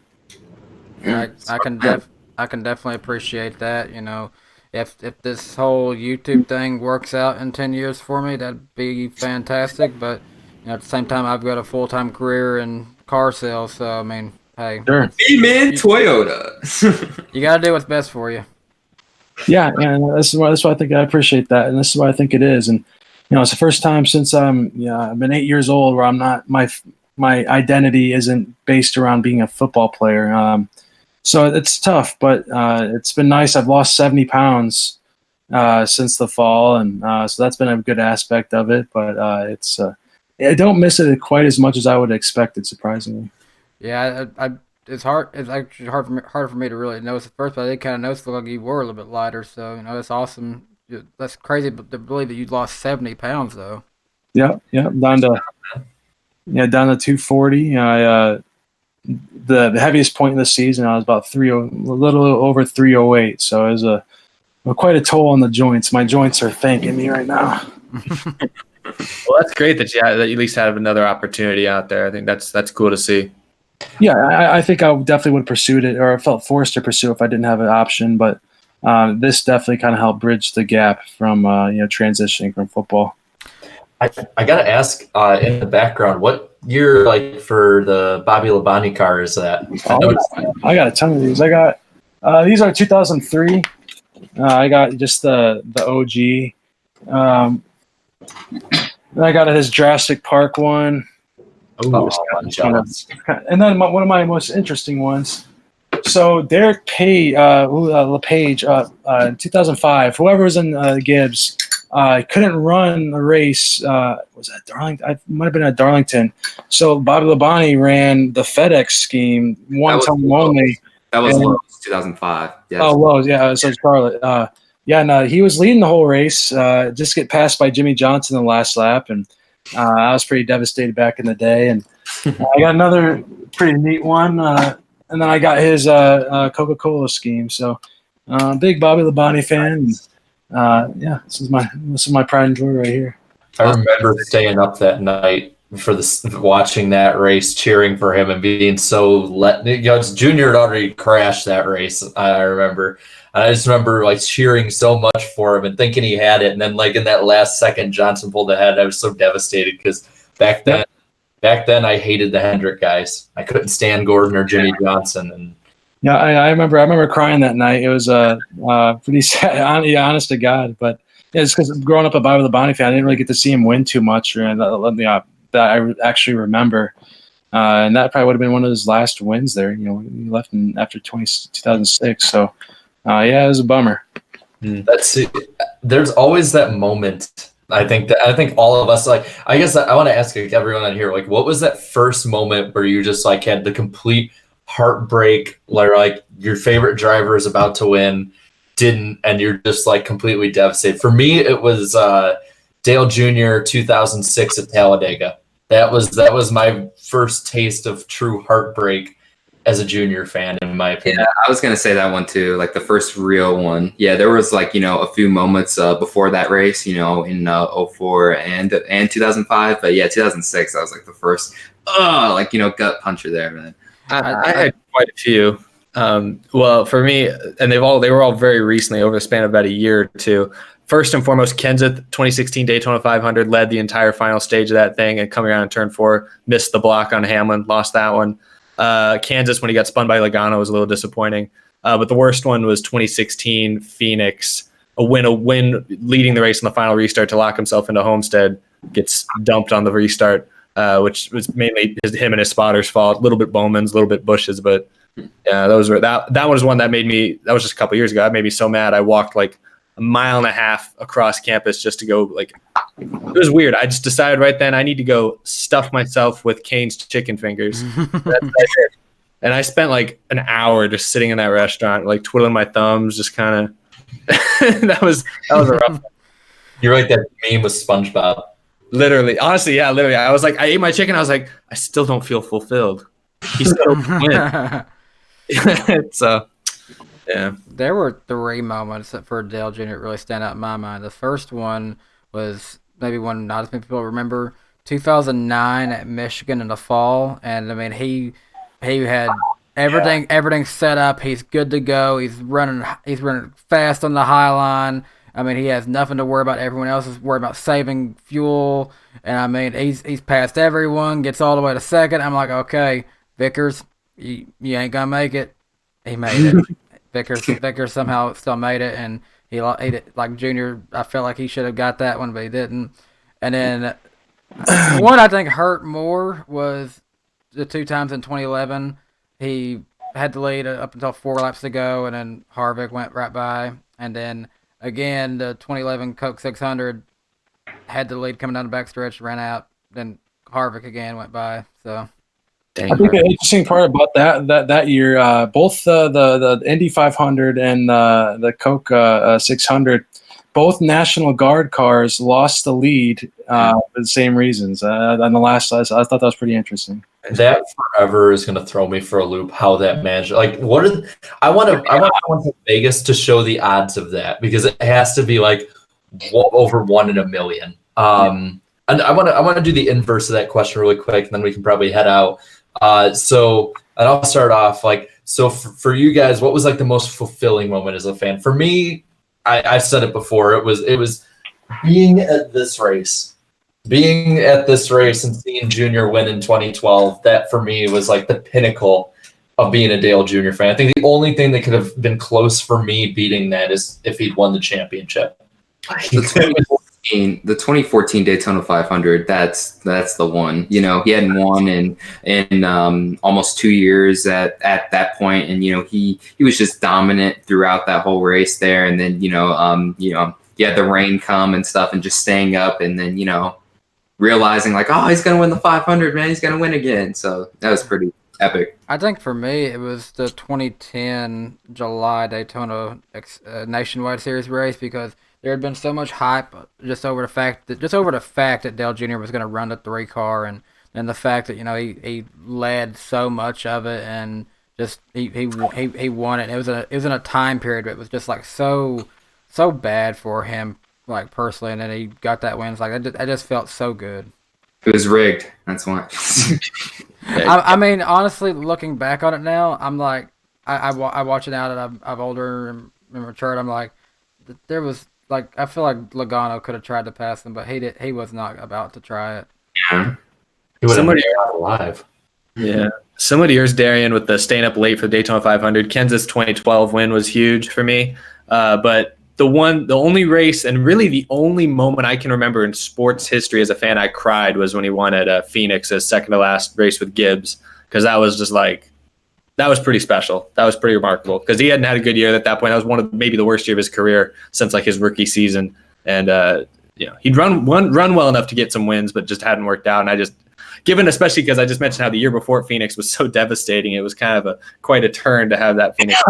I can definitely appreciate that, you know. If this whole YouTube thing works out in 10 years for me, that'd be fantastic. But you know, at the same time, I've got a full-time career in car sales, so I mean, hey, sure. Amen, Toyota. You got to do what's best for you. Yeah, and this is why I think I appreciate that, and this is why I think it is. And you know, it's the first time since I've been 8 years old where I'm not my identity isn't based around being a football player. So it's tough, but it's been nice. I've lost 70 pounds since the fall, and so that's been a good aspect of it. But I don't miss it quite as much as I would have expected, surprisingly. Yeah, it's hard. It's actually hard for me to really notice at first, but I did kind of notice like you were a little bit lighter. So you know, that's awesome. That's crazy to believe that you lost 70 pounds though. Yeah, down to 240. The heaviest point in the season, I was about a little over 308. So it was quite a toll on the joints. My joints are thanking me right now. Well, that's great that you at least have another opportunity out there. I think that's cool to see. Yeah, I think I definitely would have pursued it, or I felt forced to pursue it if I didn't have an option. But this definitely kind of helped bridge the gap from transitioning from football. I got to ask in the background, what year, like, for the Bobby Labonte car is that? I got a ton of these. I got these are 2003. I got just the OG. Then I got his Jurassic Park one. And then one of my most interesting ones. So Derek LePage, in 2005, whoever was in Gibbs, I couldn't run a race. Was that Darlington? I might have been at Darlington. So Bobby Labonte ran the FedEx scheme one time only. That was Lowe's 2005. Yes. Oh, Lowe's, yeah. So Charlotte. No, he was leading the whole race. Just get passed by Jimmy Johnson in the last lap, and I was pretty devastated back in the day. And I got another pretty neat one, and then I got his Coca-Cola scheme. So big Bobby Labonte fan. This is my pride and joy right here. I remember staying up that night for watching that race, cheering for him, and being so Junior had already crashed that race. I remember. I just remember like cheering so much for him and thinking he had it, and then like in that last second, Johnson pulled ahead. I was so devastated because back then I hated the Hendrick guys. I couldn't stand Gordon or Jimmy Johnson, and yeah, I remember crying that night. It was pretty sad, honest to God. But yeah, it's because growing up a Bobby Labonte fan, I didn't really get to see him win too much, or that I actually remember. And that probably would have been one of his last wins there. You know, he left after 2006. So. It was a bummer. That's it. There's always that moment. I think all of us, like, I guess I want to ask everyone on here, like, what was that first moment where you just like had the complete heartbreak, where like your favorite driver is about to win, didn't, and you're just like completely devastated? For me, it was Dale Jr. 2006 at Talladega. That was my first taste of true heartbreak as a Junior fan, in my opinion. Yeah, I was going to say that one too, like the first real one. Yeah, there was like, a few moments before that race, in 04 and 2005. But yeah, 2006, that was like the first, gut puncher there, man. I had quite a few. Well, for me, and they were all very recently, over the span of about a year or two. First and foremost, Kenseth, 2016 Daytona 500, led the entire final stage of that thing, and coming around in turn 4, missed the block on Hamlin, lost that one. Kansas, when he got spun by Logano, was a little disappointing. But the worst one was 2016 Phoenix, a win leading the race in the final restart to lock himself into Homestead, gets dumped on the restart, which was mainly him and his spotter's fault. A little bit Bowman's, a little bit Bush's, but yeah, that one was one that made me. That was just a couple years ago. That made me so mad. I walked like a mile and a half across campus just to go. Like, it was weird. I just decided right then I need to go stuff myself with Cane's chicken fingers. That's it. And I spent like an hour just sitting in that restaurant, like twiddling my thumbs, just kind of. that was a rough one. You're like that meme with SpongeBob. Literally, honestly, yeah, literally. I was like, I ate my chicken. I was like, I still don't feel fulfilled. He's still win. So, yeah. There were 3 moments that for Dale Jr. that really stand out in my mind. The first one was maybe one not as many people remember. 2009 at Michigan in the fall, and I mean he had everything set up. He's good to go. He's running fast on the high line. I mean, he has nothing to worry about. Everyone else is worried about saving fuel, and I mean he's passed everyone. Gets all the way to second. I'm like, okay, Vickers, you ain't gonna make it. He made it. Vickers somehow still made it, and he did, like Junior. I felt like he should have got that one, but he didn't. And then one I think hurt more was the 2 times in 2011. He had the lead up until 4 laps to go, and then Harvick went right by. And then again, the 2011 Coke 600 had the lead coming down the backstretch, ran out. Then Harvick again went by. So. I think the interesting part about that year, both the Indy 500 and the Coke 600, both National Guard cars lost the lead for the same reasons. On the last, I thought that was pretty interesting. That forever is going to throw me for a loop. How that managed, like, I want Vegas to show the odds of that, because it has to be like over 1 in a million. And I want to do the inverse of that question really quick, and then we can probably head out. So, and I'll start off like, so for you guys, what was like the most fulfilling moment as a fan? For me, I've said it before. It was being at this race and seeing Junior win in 2012. That for me was like the pinnacle of being a Dale Jr. fan. I think the only thing that could have been close for me beating that is if he'd won the championship. The 2014 Daytona 500, that's the one. He hadn't won in almost 2 years at that point, and he was just dominant throughout that whole race there. And then you had the rain come and stuff, and just staying up, and then realizing like, oh, he's gonna win the 500, man, he's gonna win again. So that was pretty epic. I think for me, it was the 2010 July Daytona Nationwide Series race, because there had been so much hype just over the fact that Dale Jr. was going to run the 3-car, and the fact that he led so much of it, and just he won it. It was in a time period that was just like so bad for him, like personally, and then he got that win. It's like I just felt so good. It was rigged. That's why. I mean, honestly, looking back on it now, I'm like, I watch it now that I'm older and matured. I'm like, there was like, I feel like Logano could have tried to pass him, but he was not about to try it. Yeah, he would have been alive. Yeah, similar to yours, Darian, with the staying up late for the Daytona 500. Kansas 2012 win was huge for me, but the only race and really the only moment I can remember in sports history as a fan I cried was when he won at Phoenix, his second to last race with Gibbs, because that was just like, that was pretty special. That was pretty remarkable, because he hadn't had a good year at that point. That was one of maybe the worst year of his career since like his rookie season, and he'd run well enough to get some wins, but just hadn't worked out. And I just, given especially because I just mentioned how the year before Phoenix was so devastating, it was kind of quite a turn to have that Phoenix.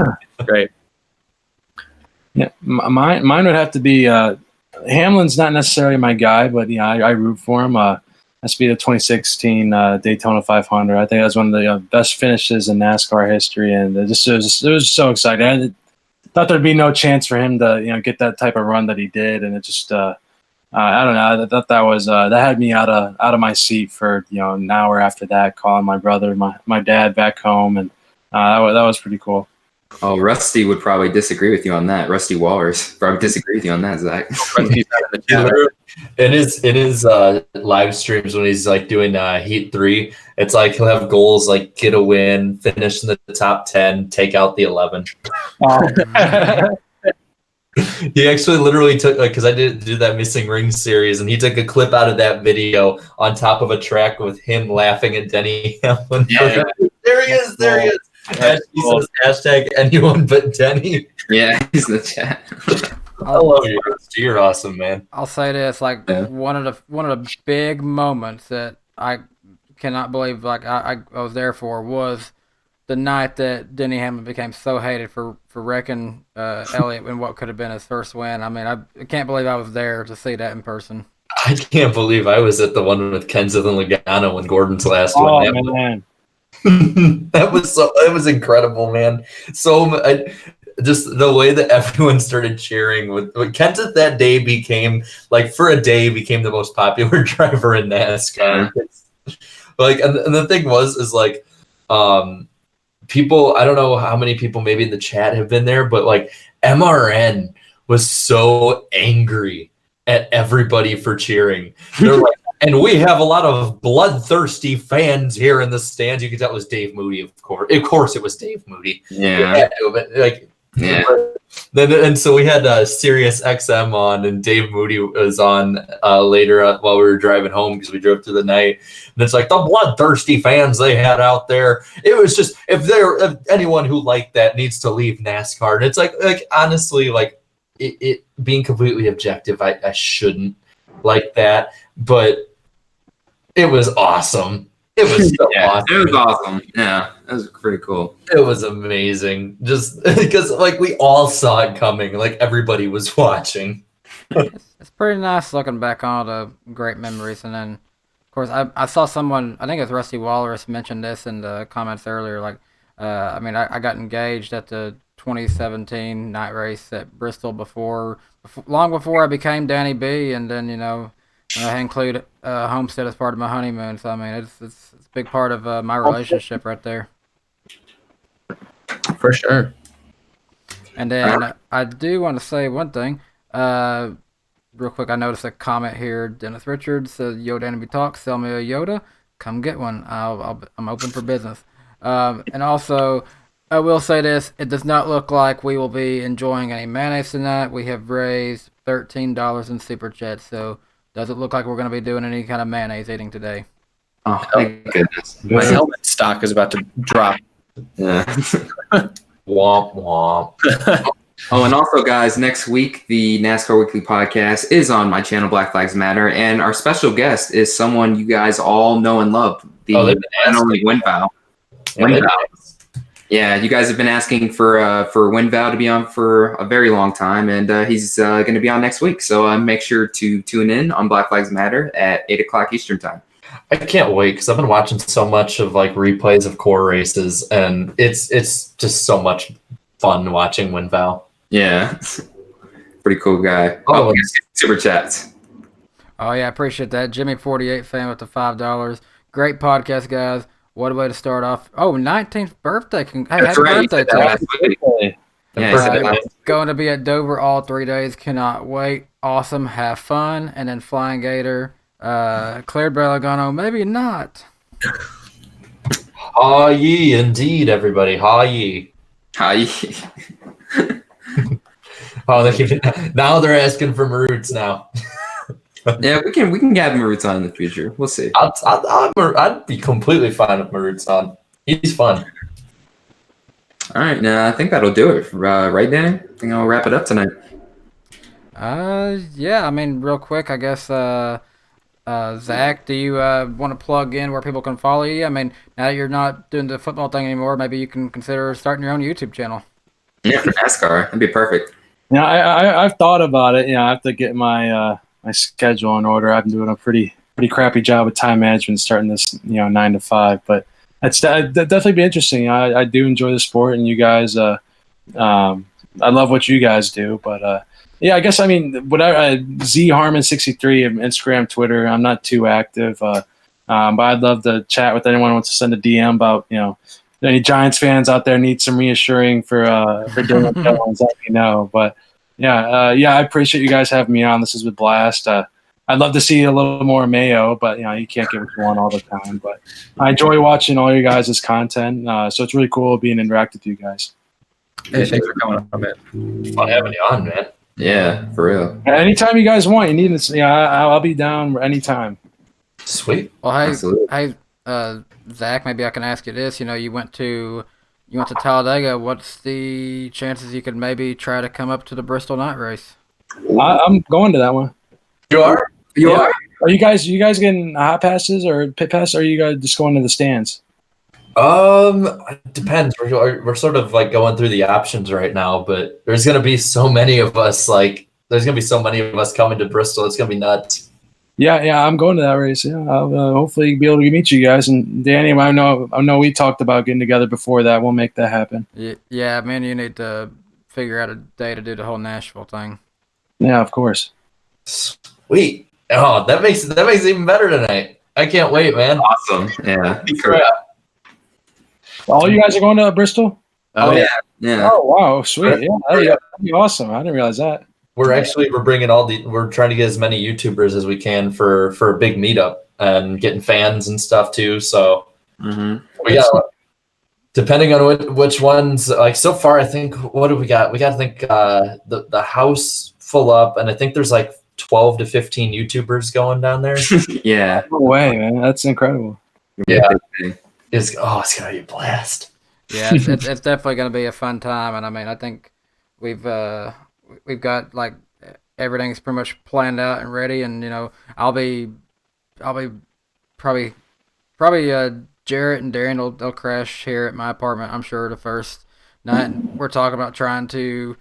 Great. Yeah, mine would have to be Hamlin's not necessarily my guy, but I root for him. That's be the 2016 Daytona 500. I think that's one of the best finishes in NASCAR history, and it was so exciting. I thought there'd be no chance for him to get that type of run that he did, and it just I don't know. I thought that was that had me out of my seat for an hour after that, calling my brother, my dad back home, and that was pretty cool. Oh, Rusty would probably disagree with you on that. Rusty Walrus probably disagree with you on that, Zach. In his live streams when he's like doing Heat 3, it's like he'll have goals like get a win, finish in the top 10, take out the 11. He actually literally took, because I did do that Missing Ring series, and he took a clip out of that video on top of a track with him laughing at Denny Hamlin. Yeah. There he is. And he says hashtag anyone but Denny. Yeah, he's in the chat. I love you. You're awesome, man. I'll say this, like one of the big moments that I cannot believe I was there for was the night that Denny Hamlin became so hated for wrecking Elliott in what could have been his first win. I mean, I can't believe I was there to see that in person. I can't believe I was at the one with Kenseth and Logano when Gordon's last win. Oh, man. That was incredible, man. So just the way that everyone started cheering with Kenseth that day became the most popular driver in NASCAR. Like, and the thing is like, people, I don't know how many people maybe in the chat have been there, but like MRN was so angry at everybody for cheering. They're like, and we have a lot of bloodthirsty fans here in the stands. You could tell it was Dave Moody, of course. Of course, it was Dave Moody. Yeah. And so we had Sirius XM on, and Dave Moody was on later while we were driving home because we drove through the night. And it's like the bloodthirsty fans they had out there. It was just if anyone who liked that needs to leave NASCAR. And it's like honestly, like it being completely objective, I shouldn't like that, but it was awesome. It was so awesome. It was awesome. Yeah, that was pretty cool. It was amazing. Just because, like, we all saw it coming. Like, everybody was watching. It's pretty nice looking back on the great memories. And then, of course, I saw someone, I think it was Rusty Walrus, mentioned this in the comments earlier. Like, I got engaged at the 2017 night race at Bristol long before I became Danny B. And then, I include Homestead as part of my honeymoon. So, I mean, it's a big part of my relationship right there. For sure. And then I do want to say one thing. Real quick, I noticed a comment here. Dennis Richards says, Yoda Enemy Talk, sell me a Yoda. Come get one. I'm open for business. And also, I will say this. It does not look like we will be enjoying any mayonnaise tonight. We have raised $13 in Super Chat, so doesn't look like we're going to be doing any kind of mayonnaise eating today. Oh, thank goodness. My helmet stock is about to drop. Yeah. Womp womp. Oh, and also, guys, next week the NASCAR Weekly Podcast is on my channel, Black Flags Matter, and our special guest is someone you guys all know and love, the one and only WinVal. Yeah, you guys have been asking for WinVal to be on for a very long time, and he's going to be on next week. So make sure to tune in on Black Flags Matter at 8 o'clock Eastern Time. I can't wait because I've been watching so much of like replays of core races, and it's just so much fun watching WinVal. Yeah, pretty cool guy. Oh, super chats. Oh yeah, I appreciate that. Jimmy48 fan with the $5. Great podcast, guys. What a way to start off. Oh, 19th birthday. Hey, happy birthday to you. Going to be at Dover all 3 days. Cannot wait. Awesome. Have fun. And then Flying Gator. Claire Bellagano, maybe not. Ha ye, indeed, everybody. Ha ye. Ha ye. Oh, now they're asking for Maroots now. Yeah, we can have Maroots on in the future. We'll see. I'd be completely fine with Maroots on. He's fun. All right, now I think that'll do it. Right, Danny? I think I'll wrap it up tonight. Yeah. I mean, real quick, I guess. Zach, do you want to plug in where people can follow you? I mean, now that you're not doing the football thing anymore, maybe you can consider starting your own YouTube channel. Yeah, for NASCAR, that'd be perfect. Yeah, I've thought about it. I have to get my my schedule in order. I've been doing a pretty crappy job with time management, starting this 9 to 5. But that'd definitely be interesting. I do enjoy the sport, and you guys, I love what you guys do. But yeah, I guess whatever. Harmon63 of Instagram, Twitter. I'm not too active, but I'd love to chat with anyone who wants to send a DM about any Giants fans out there need some reassuring for Dylan Jones. Let me know. But yeah, I appreciate you guys having me on. This has been a blast. I'd love to see a little more Mayo, but you can't get what you want all the time. But I enjoy watching all you guys' content, so it's really cool being interactive with you guys. Hey, thanks for coming on, man. Fun having you on, man. Yeah, for real. Anytime you guys want, you need this. I'll be down anytime. Sweet. Well, hey, Zach, maybe I can ask you this. You went to Talladega. What's the chances you could maybe try to come up to the Bristol night race? I'm going to that one. You are? You are? Are you guys getting hot passes or pit passes? Or are you guys just going to the stands? It depends. We're sort of like going through the options right now, but there's gonna be so many of us. There's gonna be so many of us coming to Bristol. It's gonna be nuts. Yeah, I'm going to that race. Yeah, I'll hopefully be able to meet you guys. And Danny, I know we talked about getting together before that. We'll make that happen. Yeah, man, you need to figure out a day to do the whole Nashville thing. Yeah, of course. Sweet. Oh, that makes it even better tonight. I can't wait, man. Awesome. Yeah. All you guys are going to Bristol? Oh yeah. Yeah. Oh wow, sweet. Yeah, that'd be awesome. I didn't realize that. We're bringing we're trying to get as many YouTubers as we can for a big meetup and getting fans and stuff too. So depending on which ones, like so far, I think what do we got? We got to think the house full up, and I think there's like 12 to 15 YouTubers going down there. Yeah. No way, man. That's incredible. Yeah. It's gonna be a blast. Yeah, it's definitely gonna be a fun time, and I think we've got like everything's pretty much planned out and ready, and I'll be probably Jarrett and Darren they'll crash here at my apartment, I'm sure, the first night. We're talking about trying to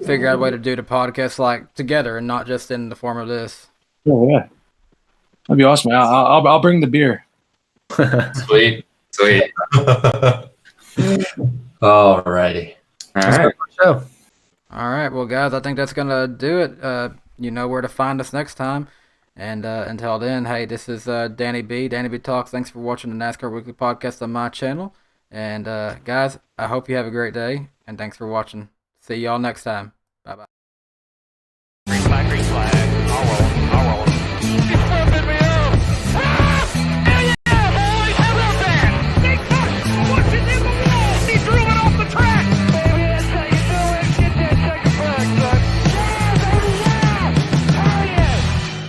figure out a way to do the podcast like together and not just in the form of this. Oh yeah, that'd be awesome. I'll bring the beer. Sweet. Alrighty. All right. Show. All right, well, guys, I think that's gonna do it. You know where to find us next time, and until then, hey, this is Danny B. Danny B Talks. Thanks for watching the NASCAR Weekly Podcast on my channel, and guys, I hope you have a great day, and thanks for watching. See y'all next time. Bye bye.